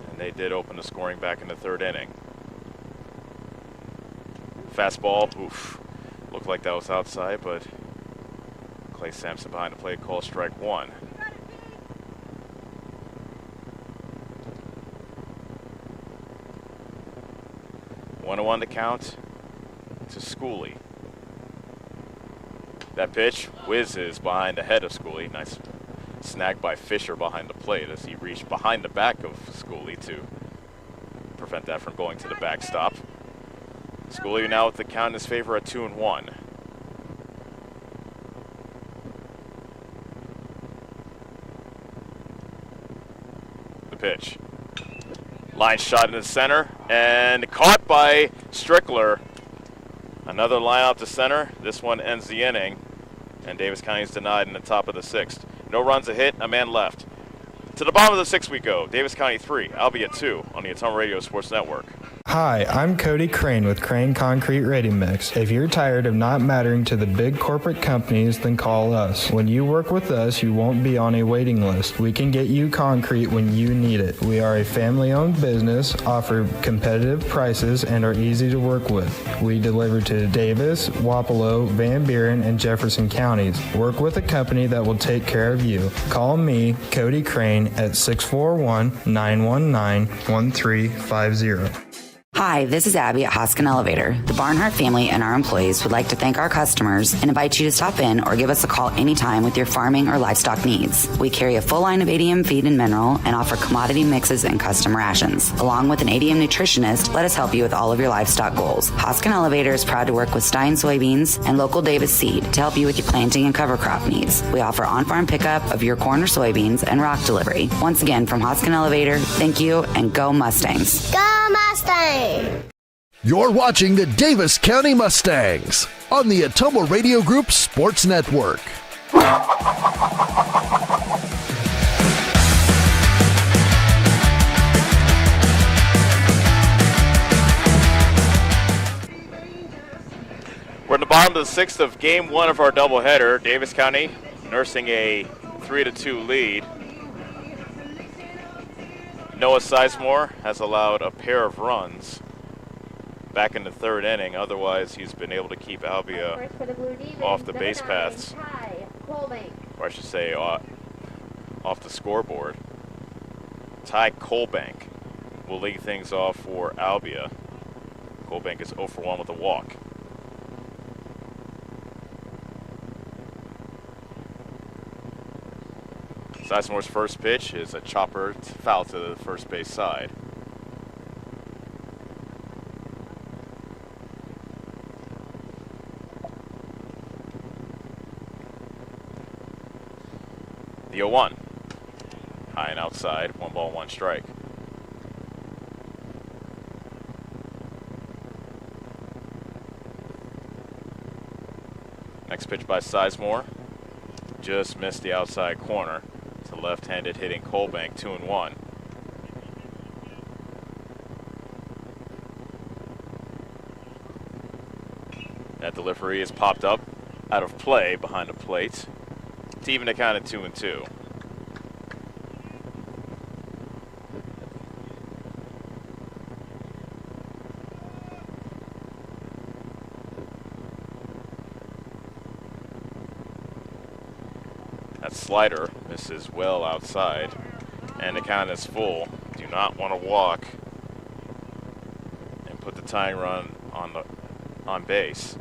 B: And they did open the scoring back in the 3rd inning. Fastball, oof. Looked like that was outside, but Clay Sampson behind the plate called strike 1. One on the count to Schooley. That pitch whizzes behind the head of Schooley. Nice snag by Fisher behind the plate as he reached behind the back of Schooley to prevent that from going to the backstop. Schooley now with the count in his favor at 2-1. The pitch. Line shot in the center and caught by Strickler. Another line out to center. This one ends the inning, and Davis County is denied in the top of the 6th. No runs, a hit, a man left. To the bottom of the 6th we go. Davis County 3, Albia 2 on the Ottumwa Radio Sports Network.
O: Hi, I'm Cody Crane with Crane Concrete Ready Mix. If you're tired of not mattering to the big corporate companies, then call us. When you work with us, you won't be on a waiting list. We can get you concrete when you need it. We are a family-owned business, offer competitive prices, and are easy to work with. We deliver to Davis, Wapello, Van Buren, and Jefferson counties. Work with a company that will take care of you. Call me, Cody Crane, at 641-919-1350.
K: Hi, this is Abby at Hoskin Elevator. The Barnhart family and our employees would like to thank our customers and invite you to stop in or give us a call anytime with your farming or livestock needs. We carry a full line of ADM feed and mineral and offer commodity mixes and custom rations. Along with an ADM nutritionist, let us help you with all of your livestock goals. Hoskin Elevator is proud to work with Stein soybeans and local Davis seed to help you with your planting and cover crop needs. We offer on-farm pickup of your corn or soybeans and rock delivery. Once again, from Hoskin Elevator, thank you and go Mustangs.
N: Go Mustangs! You're watching the Davis County Mustangs on the Ottumwa Radio Group Sports Network.
B: We're at the bottom of the 6th of game 1 of our doubleheader. Davis County nursing a 3-2 lead. Noah Sizemore has allowed a pair of runs back in the 3rd inning. Otherwise, he's been able to keep Albia off the base paths, or I should say off the scoreboard. Ty Colbank will lead things off for Albia. Colbank is 0 for 1 with a walk. Sizemore's first pitch is a chopper foul to the first base side. The 0-1. High and outside, 1 ball, 1 strike. Next pitch by Sizemore. Just missed the outside corner. It's a left-handed hitting Colbank, 2-1. That delivery is popped up out of play behind the plate to even the count at 2-2. That slider misses well outside, and the count is full. Do not want to walk and put the tying run on base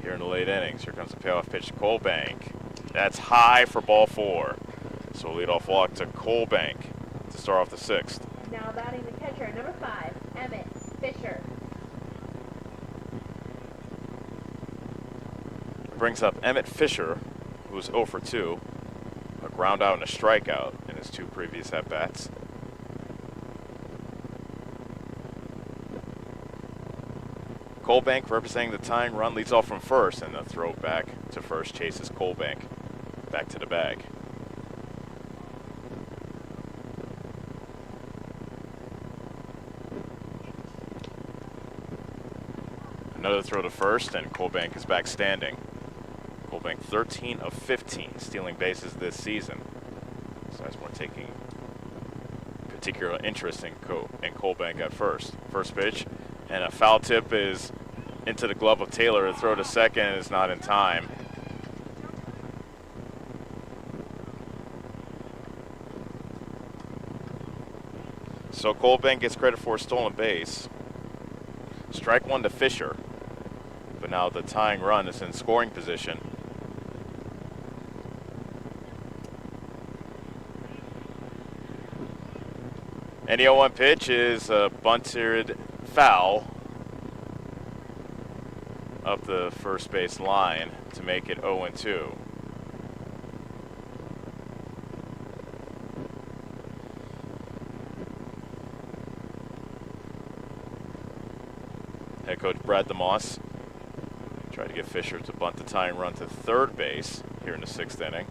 B: here in the late innings. Here comes the payoff pitch to Colbank. That's high for ball 4. So leadoff walk to Colbank to start off the 6th.
C: Now batting the catcher, number 5, Emmett Fisher.
B: Brings up Emmett Fisher, who's 0 for 2. ground out and a strikeout in his 2 previous at-bats. Colbank representing the tying run leads off from first, and the throw back to first chases Colbank back to the bag. Another throw to first, and Colbank is back standing. Colbank 13 of 15 stealing bases this season. Sizemore taking particular interest in Colbank at first. First pitch, and a foul tip is into the glove of Taylor. The throw to second is not in time. So Colbank gets credit for a stolen base. Strike 1 to Fisher. But now the tying run is in scoring position. And the 0-1 pitch is a bunted foul up the first base line to make it 0-2. Head coach Brad DeMoss tried to get Fisher to bunt the tying run to third base here in the 6th inning.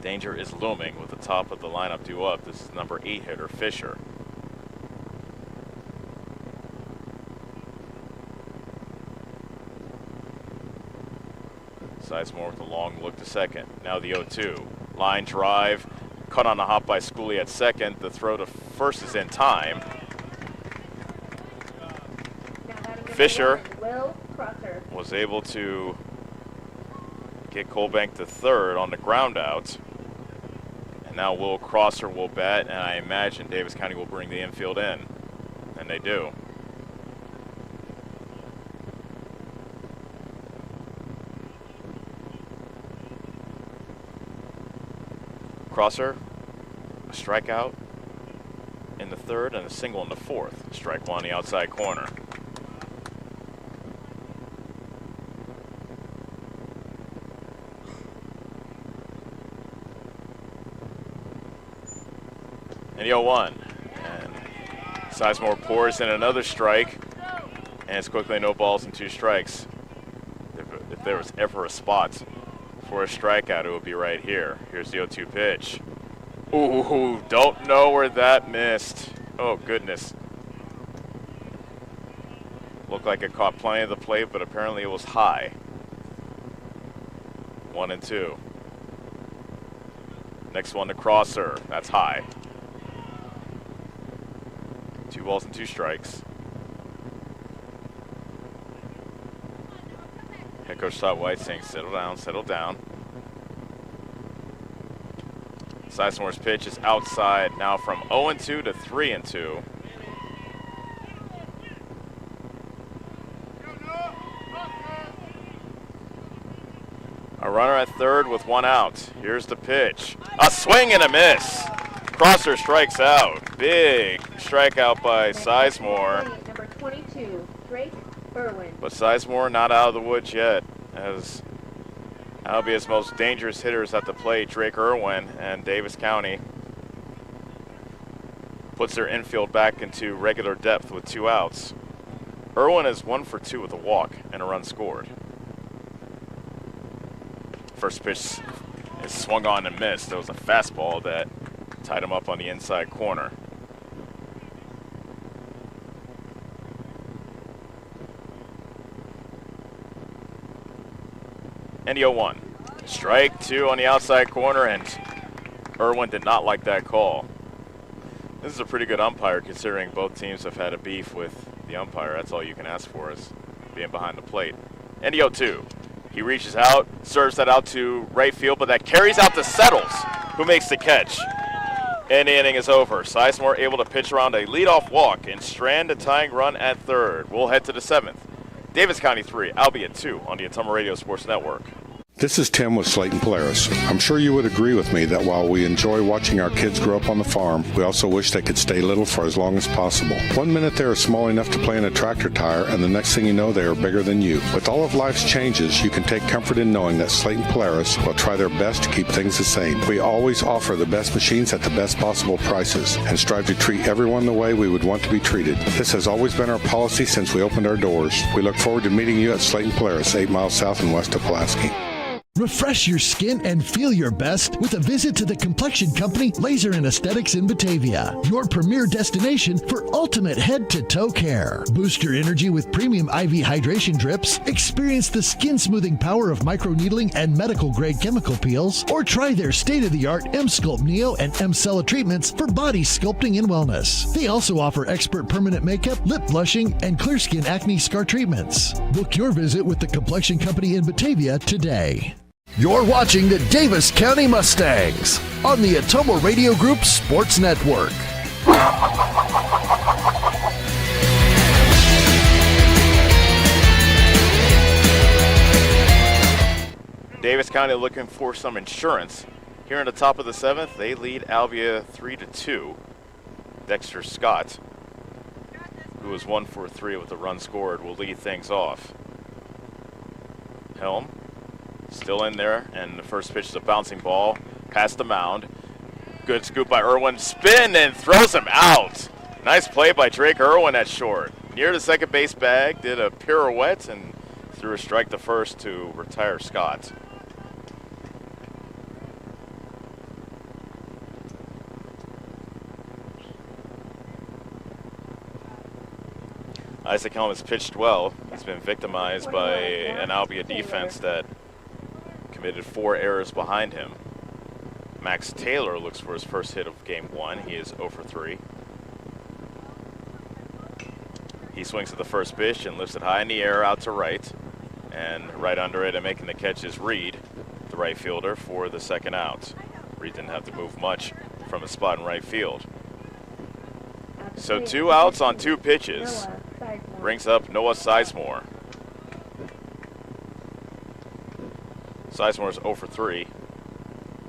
B: Danger is looming with the top of the lineup due up. This is number 8 hitter Fisher. Sizemore with a long look to second. Now the 0-2. Line drive. Cut on the hop by Schooley at second. The throw to first is in time. Fisher was able to get Colbank to third on the ground out. And now Will Crosser will bat, and I imagine Davis County will bring the infield in. And they do. Crosser, a strikeout in the third and a single in the fourth. Strike 1 on the outside corner. And the 0-1. And Sizemore pours in another strike, and it's quickly no balls and 2 strikes. If there was ever a spot for a strikeout, it would be right here. Here's the 0-2 pitch. Ooh, don't know where that missed. Oh, goodness. Looked like it caught plenty of the plate, but apparently it was high. 1-2. Next one to Crosser. That's high. 2 balls and 2 strikes. Head coach Todd White saying, settle down, settle down. Sizemore's pitch is outside now from 0-2 to 3-2. A runner at third with 1 out. Here's the pitch. A swing and a miss. Crosser strikes out. Big strikeout by Sizemore.
C: Number 22, Drake Irwin.
B: But Sizemore not out of the woods yet, as Albia's most dangerous hitters at the plate, Drake Irwin and Davis County, puts their infield back into regular depth with 2 outs. Irwin is 1 for 2 with a walk and a run scored. First pitch is swung on and missed. There was a fastball that tied him up on the inside corner. And the 0-1. Strike 2 on the outside corner, and Irwin did not like that call. This is a pretty good umpire considering both teams have had a beef with the umpire. That's all you can ask for, is being behind the plate. And the 0-2. He reaches out, serves that out to right field, but that carries out to Settles, who makes the catch. And the inning is over. Sizemore able to pitch around a leadoff walk and strand a tying run at third. We'll head to the 7th. Davis County 3, Albia 2 on the Ottumwa Radio Sports Network.
P: This is Tim with Slayton Polaris. I'm sure you would agree with me that while we enjoy watching our kids grow up on the farm, we also wish they could stay little for as long as possible. 1 minute they are small enough to play in a tractor tire, and the next thing you know they are bigger than you. With all of life's changes, you can take comfort in knowing that Slayton Polaris will try their best to keep things the same. We always offer the best machines at the best possible prices and strive to treat everyone the way we would want to be treated. This has always been our policy since we opened our doors. We look forward to meeting you at Slayton Polaris, 8 miles south and west of Pulaski.
A: Refresh your skin and feel your best with a visit to the Complexion Company Laser and Aesthetics in Batavia, your premier destination for ultimate head-to-toe care. Boost your energy with premium IV hydration drips, experience the skin-smoothing power of microneedling and medical-grade chemical peels, or try their state-of-the-art M-Sculpt Neo and M-Cella treatments for body sculpting and wellness. They also offer expert permanent makeup, lip blushing, and clear skin acne scar treatments. Book your visit with the Complexion Company in Batavia today.
N: You're watching the Davis County Mustangs on the Atomo Radio Group Sports Network.
B: Davis County looking for some insurance. Here in the top of the 7th, they lead Albia 3-2. Dexter Scott, who was 1 for 3 with a run scored, will lead things off. Helm still in there, and the first pitch is a bouncing ball past the mound. Good scoop by Irwin, spin and throws him out. Nice play by Drake Irwin at short. Near the second base bag, did a pirouette and threw a strike to first to retire Scott. Isaac Helm has pitched well. He's been victimized by an Albia defense that committed 4 errors behind him. Max Taylor looks for his first hit of game 1. He is 0 for 3. He swings at the first pitch and lifts it high in the air out to right. And right under it and making the catch is Reed, the right fielder, for the second out. Reed didn't have to move much from his spot in right field. So 2 outs on 2 pitches. Brings up Noah Sizemore. Sizemore is 0 for 3.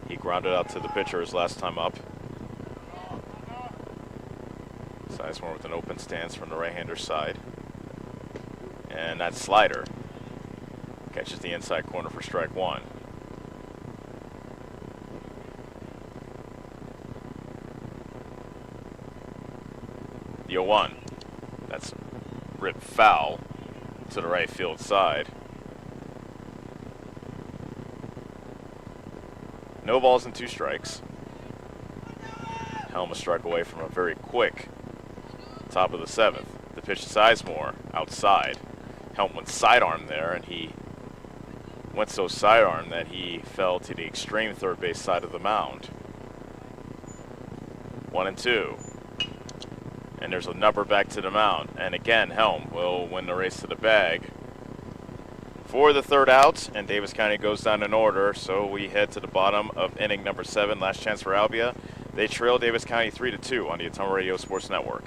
B: He grounded out to the pitcher his last time up. Sizemore with an open stance from the right-hander's side. And that slider catches the inside corner for strike 1. The 0-1. That's ripped foul to the right field side. No balls and 2 strikes. Helm a strike away from a very quick top of the 7th. The pitch to Sizemore outside. Helm went sidearm there, and he went so sidearm that he fell to the extreme third base side of the mound. 1-2. And there's a number back to the mound. And again, Helm will win the race to the bag for the 3rd out, and Davis County goes down in order. So we head to the bottom of inning number 7. Last chance for Albia. They trail Davis County 3-2 on the Atomo Radio Sports Network.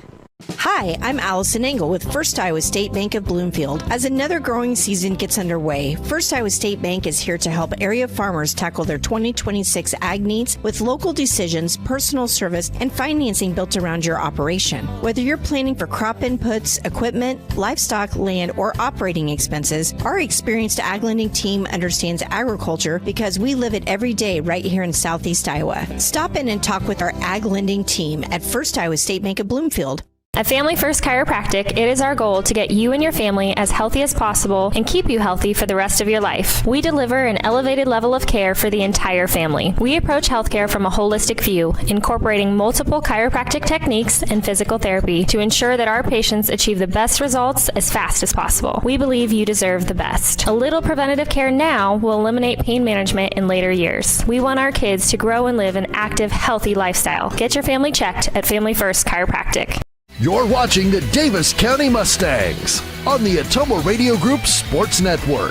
L: Hi, I'm Allison Engel with First Iowa State Bank of Bloomfield. As another growing season gets underway, First Iowa State Bank is here to help area farmers tackle their 2026 ag needs with local decisions, personal service, and financing built around your operation. Whether you're planning for crop inputs, equipment, livestock, land, or operating expenses, our experienced ag lending team understands agriculture because we live it every day right here in Southeast Iowa. Stop in and talk with our ag lending team at First Iowa State Bank of Bloomfield.
M: At Family First Chiropractic, it is our goal to get you and your family as healthy as possible and keep you healthy for the rest of your life. We deliver an elevated level of care for the entire family. We approach healthcare from a holistic view, incorporating multiple chiropractic techniques and physical therapy to ensure that our patients achieve the best results as fast as possible. We believe you deserve the best. A little preventative care now will eliminate pain management in later years. We want our kids to grow and live an active, healthy lifestyle. Get your family checked at Family First Chiropractic.
N: You're watching the Davis County Mustangs on the Atomo Radio Group Sports Network.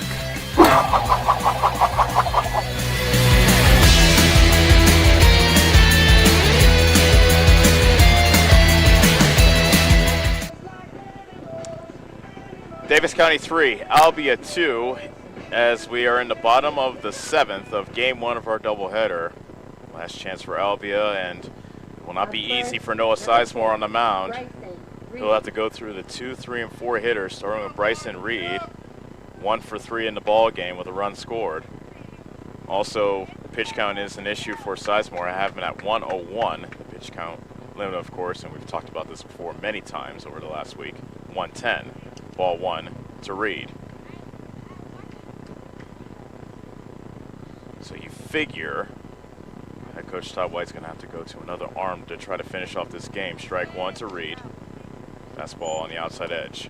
B: Davis County 3, Albia 2. as we are in the bottom of the 7th of game 1 of our doubleheader. Last chance for Albia, and it will not be easy for Noah Sizemore on the mound. He'll have to go through the 2, 3, and 4 hitters, starting with Bryson Reed. 1 for 3 in the ball game with a run scored. Also, the pitch count is an issue for Sizemore. I have him at 101, the pitch count limit, of course, and we've talked about this before many times over the last week. 110, ball 1 to Reed. So you figure head coach Todd White's going to have to go to another arm to try to finish off this game. Strike 1 to Reed. Fastball on the outside edge.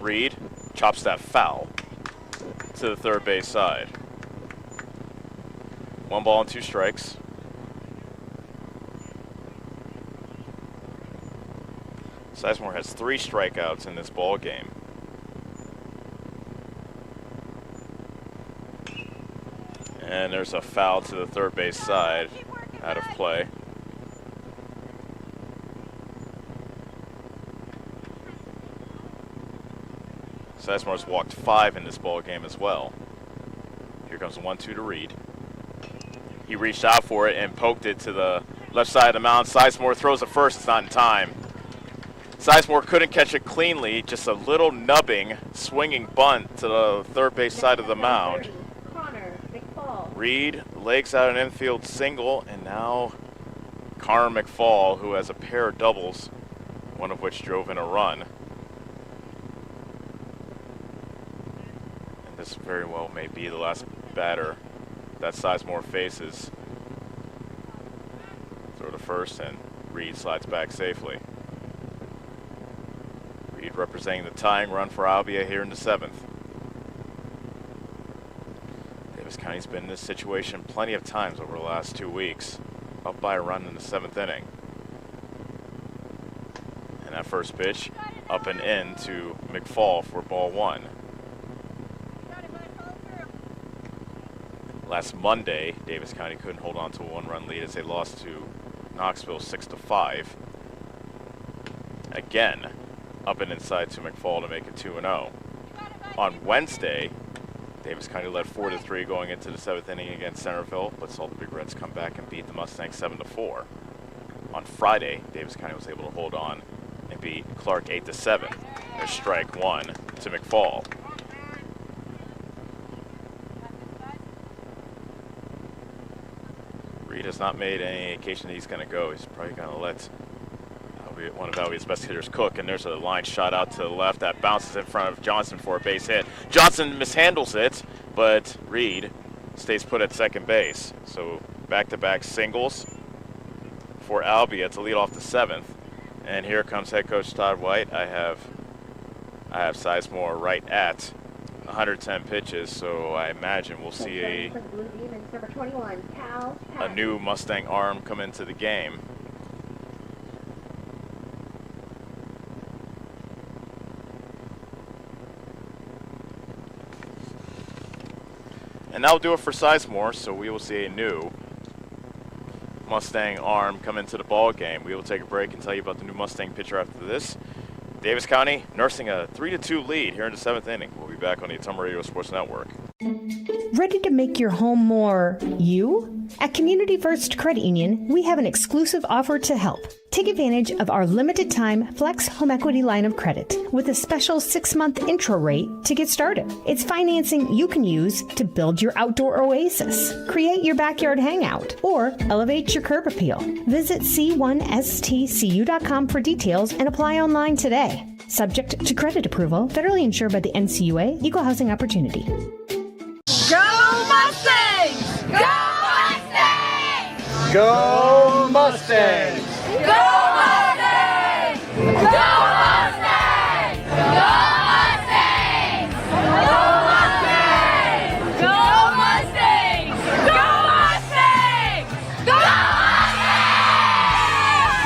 B: Reed chops that foul to the third base side. 1 ball and 2 strikes. Sizemore has 3 strikeouts in this ball game. And there's a foul to the third base side, out of play. Sizemore's walked 5 in this ball game as well. Here comes the 1-2 to Reed. He reached out for it and poked it to the left side of the mound. Sizemore throws it first, it's not in time. Sizemore couldn't catch it cleanly, just a little nubbing, swinging bunt to the third base side of the mound. Reed legs out an infield single, and now Connor McFall, who has a pair of doubles, one of which drove in a run. And this very well may be the last batter that Sizemore faces. Throw to first, and Reed slides back safely. Reed representing the tying run for Albia here in the 7th. Davis County's been in this situation plenty of times over the last 2 weeks. Up by a run in the 7th inning. And that first pitch up and in to McFall for ball 1. Last Monday, Davis County couldn't hold on to a 1-run lead as they lost to Knoxville 6-5. Again, up and inside to McFall to make it 2-0. On Wednesday, Davis County led 4-3 going into the 7th inning against Centerville, but saw the Big Reds come back and beat the Mustangs 7-4. On Friday, Davis County was able to hold on and beat Clark 8-7. There's strike 1 to McFall. Reed has not made any indication that he's going to go. He's probably going to let one of Albia's best hitters cook, and there's a line shot out to the left that bounces in front of Johnson for a base hit. Johnson mishandles it, but Reed stays put at second base. So back-to-back singles for Albia to lead off the 7th. And here comes head coach Todd White. I have Sizemore right at 110 pitches, so I imagine we'll see a new Mustang arm come into the game. And that'll do it for Sizemore, so we will see a new Mustang arm come into the ball game. We will take a break and tell you about the new Mustang pitcher after this. Davis County nursing a 3-2 lead here in the 7th inning. We'll be back on the Ottumwa Radio Sports Network.
F: Ready to make your home more you? At Community First Credit Union, we have an exclusive offer to help. Take advantage of our limited-time Flex Home Equity line of credit with a special 6-month intro rate to get started. It's financing you can use to build your outdoor oasis, create your backyard hangout, or elevate your curb appeal. Visit c1stcu.com for details and apply online today. Subject to credit approval, federally insured by the NCUA, Equal Housing Opportunity.
J: Go Mustangs! Go Mustangs!
T: Go Mustangs!
J: Go Mustangs! Go Mustangs! Go Mustangs! Go Mustangs! Go Mustangs! Go Mustangs!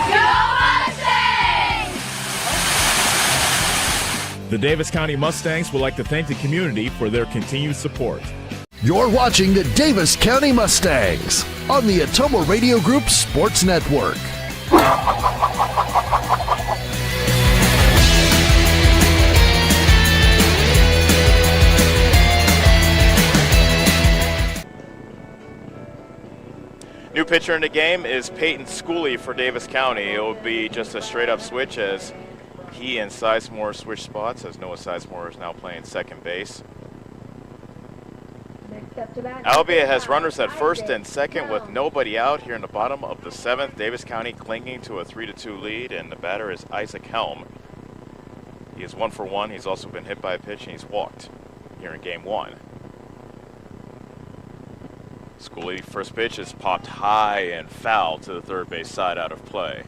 J: Go Mustangs!
E: The Davis County Mustangs would like to thank the community for their continued support.
N: You're watching the Davis County Mustangs on the Atomo Radio Group Sports Network.
B: New pitcher in the game is Peyton Schooley for Davis County. It will be just a straight-up switch as he and Sizemore switch spots, as Noah Sizemore is now playing second base. Albia has runners at first and second with nobody out here in the bottom of the 7th. Davis County clinging to a 3-2 lead, and the batter is Isaac Helm. He is 1 for 1. He's also been hit by a pitch, and he's walked here in game 1. Schooley, first pitch is popped high and foul to the third base side, out of play.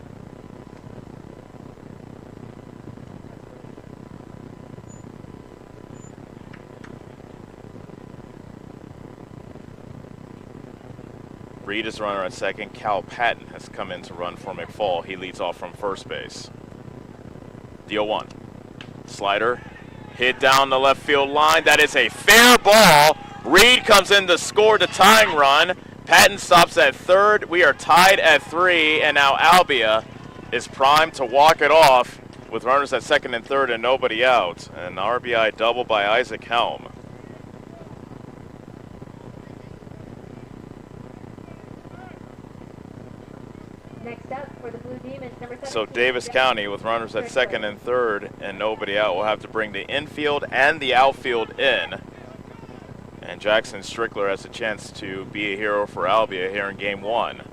B: Reed is runner at second. Cal Patton has come in to run for McFall. He leads off from first base. The 0-1. Slider hit down the left field line. That is a fair ball. Reed comes in to score the tying run. Patton stops at third. We are tied at 3, and now Albia is primed to walk it off with runners at second and third and nobody out. An RBI double by Isaac Helm.
C: Next up for the Blue Demons, number 17.
B: So Davis County, with runners at second and third and nobody out, will have to bring the infield and the outfield in. And Jackson Strickler has a chance to be a hero for Albia here in game 1.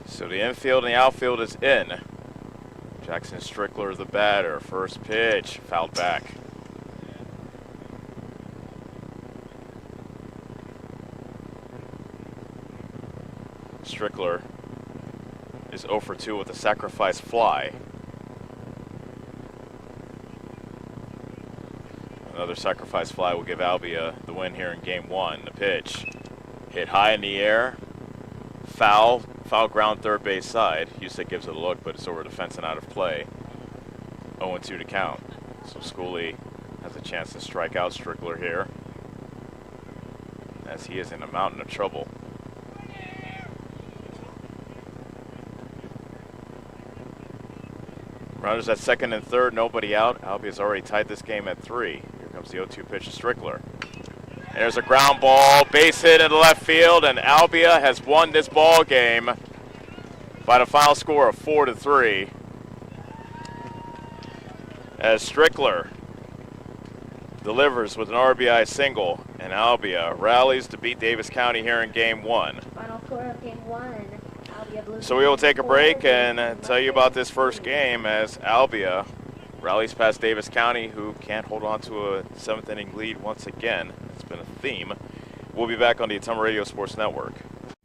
B: So the infield and the outfield is in. Jackson Strickler, the batter. First pitch, fouled back. Strickler is 0 for 2 with a sacrifice fly. Another sacrifice fly will give Albia the win here in game 1. The pitch hit high in the air. Foul ground third base side. Houston gives it a look, but it's over the fence and out of play. 0-2 to count. So Schooley has a chance to strike out Strickler here, as he is in a mountain of trouble. Runners at second and third, nobody out. Albia's already tied this game at 3. Here comes the 0-2 pitch to Strickler. There's a ground ball, base hit in the left field, and Albia has won this ball game by the final score of 4-3. As Strickler delivers with an RBI single, and Albia rallies to beat Davis County here in game 1.
C: Final score of game 1.
B: So we will take a break and tell you about this first game as Albia rallies past Davis County, who can't hold on to a 7th inning lead once again. It's been a theme. We'll be back on the Atomo Radio Sports Network.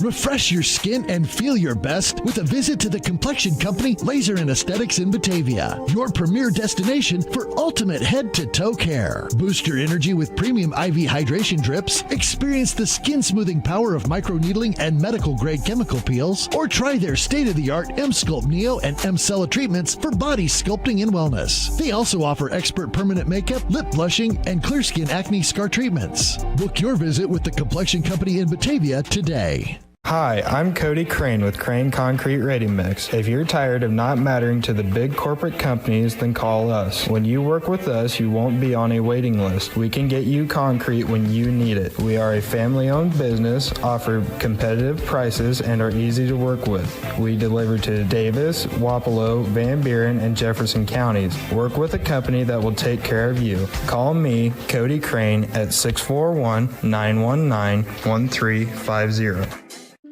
A: Refresh your skin and feel your best with a visit to the complexion company Laser and Aesthetics in Batavia, your premier destination for ultimate head-to-toe care. Boost your energy with premium IV hydration drips, experience the skin-smoothing power of microneedling and medical-grade chemical peels, or try their state-of-the-art M-Sculpt Neo and M-Cella treatments for body sculpting and wellness. They also offer expert permanent makeup, lip blushing, and clear skin acne scar treatments. Book your visit with the complexion company in Batavia today.
O: Hi, I'm Cody Crane with Crane Concrete Ready Mix. If you're tired of not mattering to the big corporate companies, then call us. When you work with us, you won't be on a waiting list. We can get you concrete when you need it. We are a family-owned business, offer competitive prices, and are easy to work with. We deliver to Davis, Wapello, Van Buren, and Jefferson counties. Work with a company that will take care of you. Call me, Cody Crane, at 641-919-1350.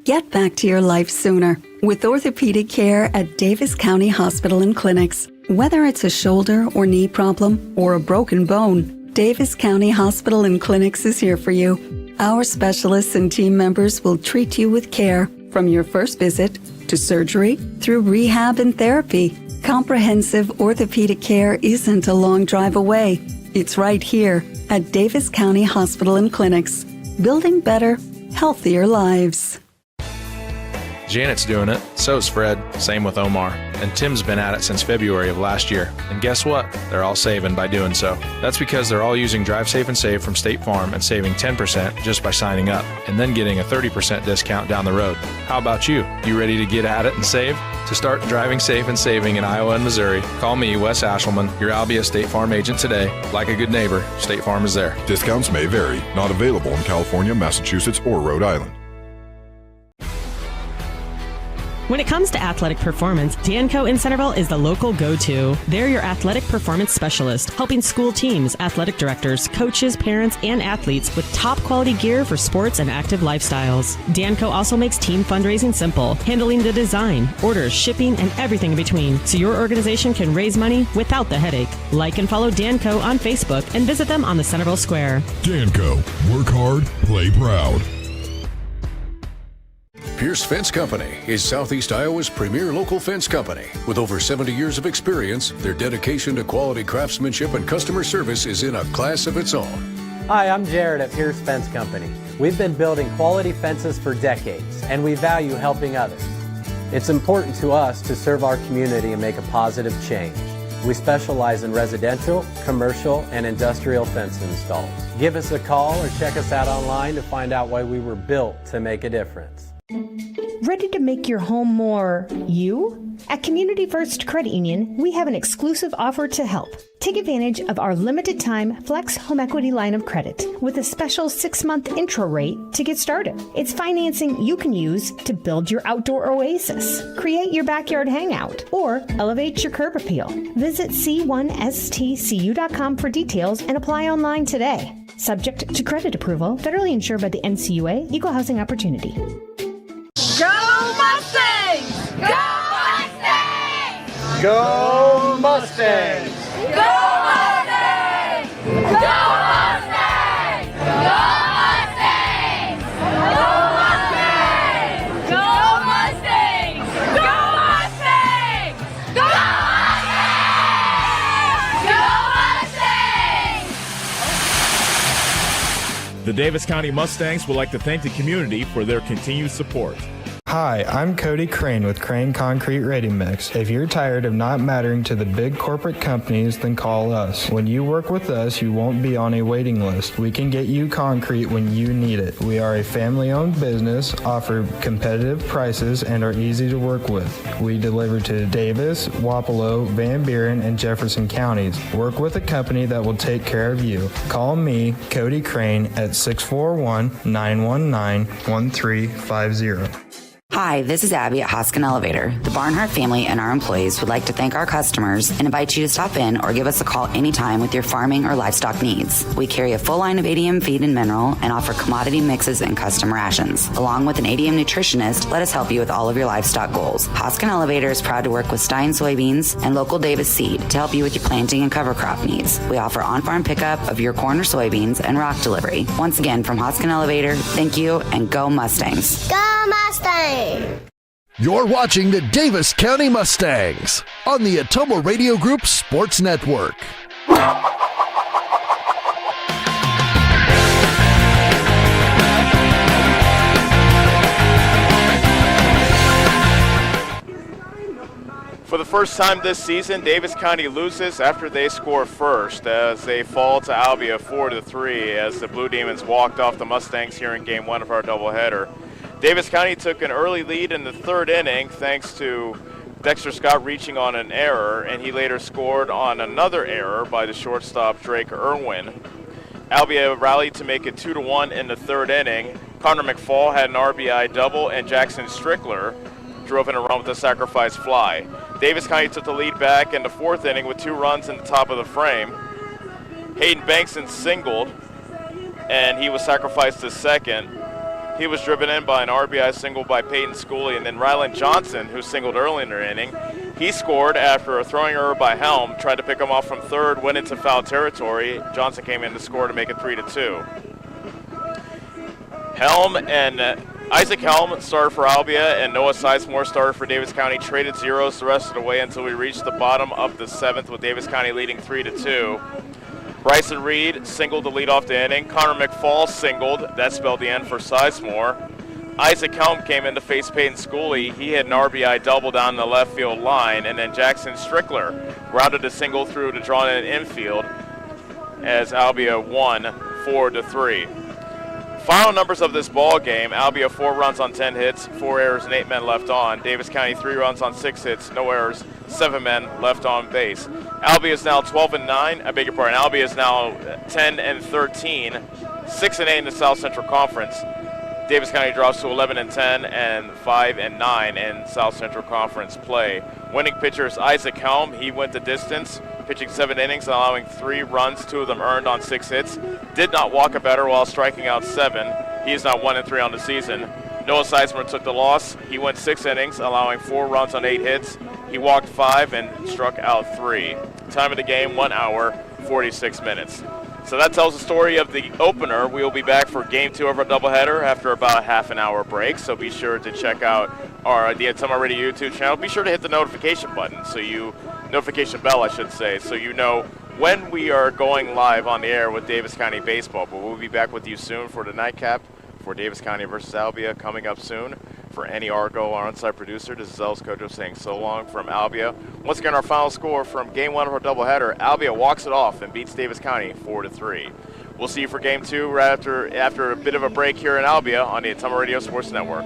G: Get back to your life sooner with orthopedic care at Davis County Hospital and Clinics. Whether it's a shoulder or knee problem or a broken bone, Davis County Hospital and Clinics is here for you. Our specialists and team members will treat you with care from your first visit to surgery through rehab and therapy. Comprehensive orthopedic care isn't a long drive away. It's right here at Davis County Hospital and Clinics. Building better, healthier lives.
Q: Janet's doing it, so's Fred, same with Omar, and Tim's been at it since February of last year. And guess what? They're all saving by doing so. That's because they're all using Drive Safe and Save from State Farm and saving 10% just by signing up, and then getting a 30% discount down the road. How about you? You ready to get at it and save? To start driving safe and saving in Iowa and Missouri, call me, Wes Ashelman, your Albia State Farm agent today. Like a good neighbor, State Farm is there.
H: Discounts may vary. Not available in California, Massachusetts, or Rhode Island.
R: When it comes to athletic performance, Danco in Centerville is the local go-to. They're your athletic performance specialist, helping school teams, athletic directors, coaches, parents, and athletes with top quality gear for sports and active lifestyles. Danco also makes team fundraising simple, handling the design, orders, shipping, and everything in between, so your organization can raise money without the headache. Like and follow Danco on Facebook and visit them on the Centerville Square.
H: Danco, work hard, play proud.
W: Pierce Fence Company is Southeast Iowa's premier local fence company. With over 70 years of experience, their dedication to quality craftsmanship and customer service is in a class of its own.
S: Hi, I'm Jared at Pierce Fence Company. We've been building quality fences for decades, and we value helping others. It's important to us to serve our community and make a positive change. We specialize in residential, commercial, and industrial fence installs. Give us a call or check us out online to find out why we were built to make a difference.
F: Ready to make your home more you? At Community First Credit Union, we have an exclusive offer to help. Take advantage of our limited time Flex Home Equity line of credit with a special 6-month intro rate to get started. It's financing you can use to build your outdoor oasis, create your backyard hangout, or elevate your curb appeal. Visit c1stcu.com for details and apply online today. Subject to credit approval, federally insured by the NCUA, Equal Housing Opportunity.
J: Go Mustangs! Go Mustangs!
T: Go Mustangs!
J: Go Mustangs! Go Mustangs! Go Mustangs! Go Mustangs! Go Mustangs! Go Mustangs! Go Mustangs!
E: The Davis County Mustangs would like to thank the community for their continued support.
O: Hi, I'm Cody Crane with Crane Concrete Ready Mix. If you're tired of not mattering to the big corporate companies, then call us. When you work with us, you won't be on a waiting list. We can get you concrete when you need it. We are a family-owned business, offer competitive prices, and are easy to work with. We deliver to Davis, Wapello, Van Buren, and Jefferson counties. Work with a company that will take care of you. Call me, Cody Crane, at 641-919-1350.
K: Hi, this is Abby at Hoskin Elevator. The Barnhart family and our employees would like to thank our customers and invite you to stop in or give us a call anytime with your farming or livestock needs. We carry a full line of ADM feed and mineral and offer commodity mixes and custom rations. Along with an ADM nutritionist, let us help you with all of your livestock goals. Hoskin Elevator is proud to work with Stein soybeans and local Davis seed to help you with your planting and cover crop needs. We offer on-farm pickup of your corn or soybeans and rock delivery. Once again, from Hoskin Elevator, thank you and go Mustangs.
N: Go Mustangs! You're watching the Davis County Mustangs on the Atomo Radio Group Sports Network.
B: For the first time this season, Davis County loses after they score first as they fall to Albia 4-3 as the Blue Demons walked off the Mustangs here in Game 1 of our doubleheader. Davis County took an early lead in the third inning thanks to Dexter Scott reaching on an error, and he later scored on another error by the shortstop Drake Irwin. Albia rallied to make it 2-1 in the third inning. Connor McFall had an RBI double, and Jackson Strickler drove in a run with a sacrifice fly. Davis County took the lead back in the fourth inning with 2 runs in the top of the frame. Hayden Bankson singled, and he was sacrificed to second. He was driven in by an RBI single by Peyton Schooley, and then Rylan Johnson, who singled early in the inning, he scored after a throwing error by Helm, tried to pick him off from third, went into foul territory. Johnson came in to score to make it 3-2. Helm and Isaac Helm started for Albia, and Noah Sizemore started for Davis County. Traded zeros the rest of the way until we reached the bottom of the 7th with Davis County leading 3-2. Bryson Reed singled to lead off the inning. Connor McFall singled. That spelled the end for Sizemore. Isaac Helm came in to face Peyton Schooley. He had an RBI double down the left field line, and then Jackson Strickler grounded a single through to draw in an infield as Albia won 4-3. Final numbers of this ball game: Albia 4 runs on 10 hits, 4 errors, and 8 men left on. Davis County 3 runs on 6 hits, no errors, 7 men left on base. Albia is now 12-9. I beg your pardon. Albia is now 10-13, 6-8 in the South Central Conference. Davis County drops to 11-10 and 5-9 in South Central Conference play. Winning pitcher is Isaac Helm. He went the distance, pitching 7 innings, allowing 3 runs, 2 of them earned on 6 hits. Did not walk a batter while striking out 7. He is now 1-3 on the season. Noah Sizemore took the loss. He went 6 innings, allowing 4 runs on 8 hits. He walked 5 and struck out 3. Time of the game, 1 hour, 46 minutes. So that tells the story of the opener. We will be back for Game 2 of our doubleheader after about a half an hour break. So be sure to check out the Ottumwa Radio YouTube channel. Be sure to hit the notification button, notification bell, I should say, so you know when we are going live on the air with Davis County Baseball. But we'll be back with you soon for the nightcap for Davis County versus Albia coming up soon. For Annie Argo, our on-site producer, this is Els Kojo saying so long from Albia. Once again, our final score from Game 1 of our doubleheader: Albia walks it off and beats Davis County 4-3. We'll see you for Game 2 right after a bit of a break here in Albia on the Ottumwa Radio Sports Network.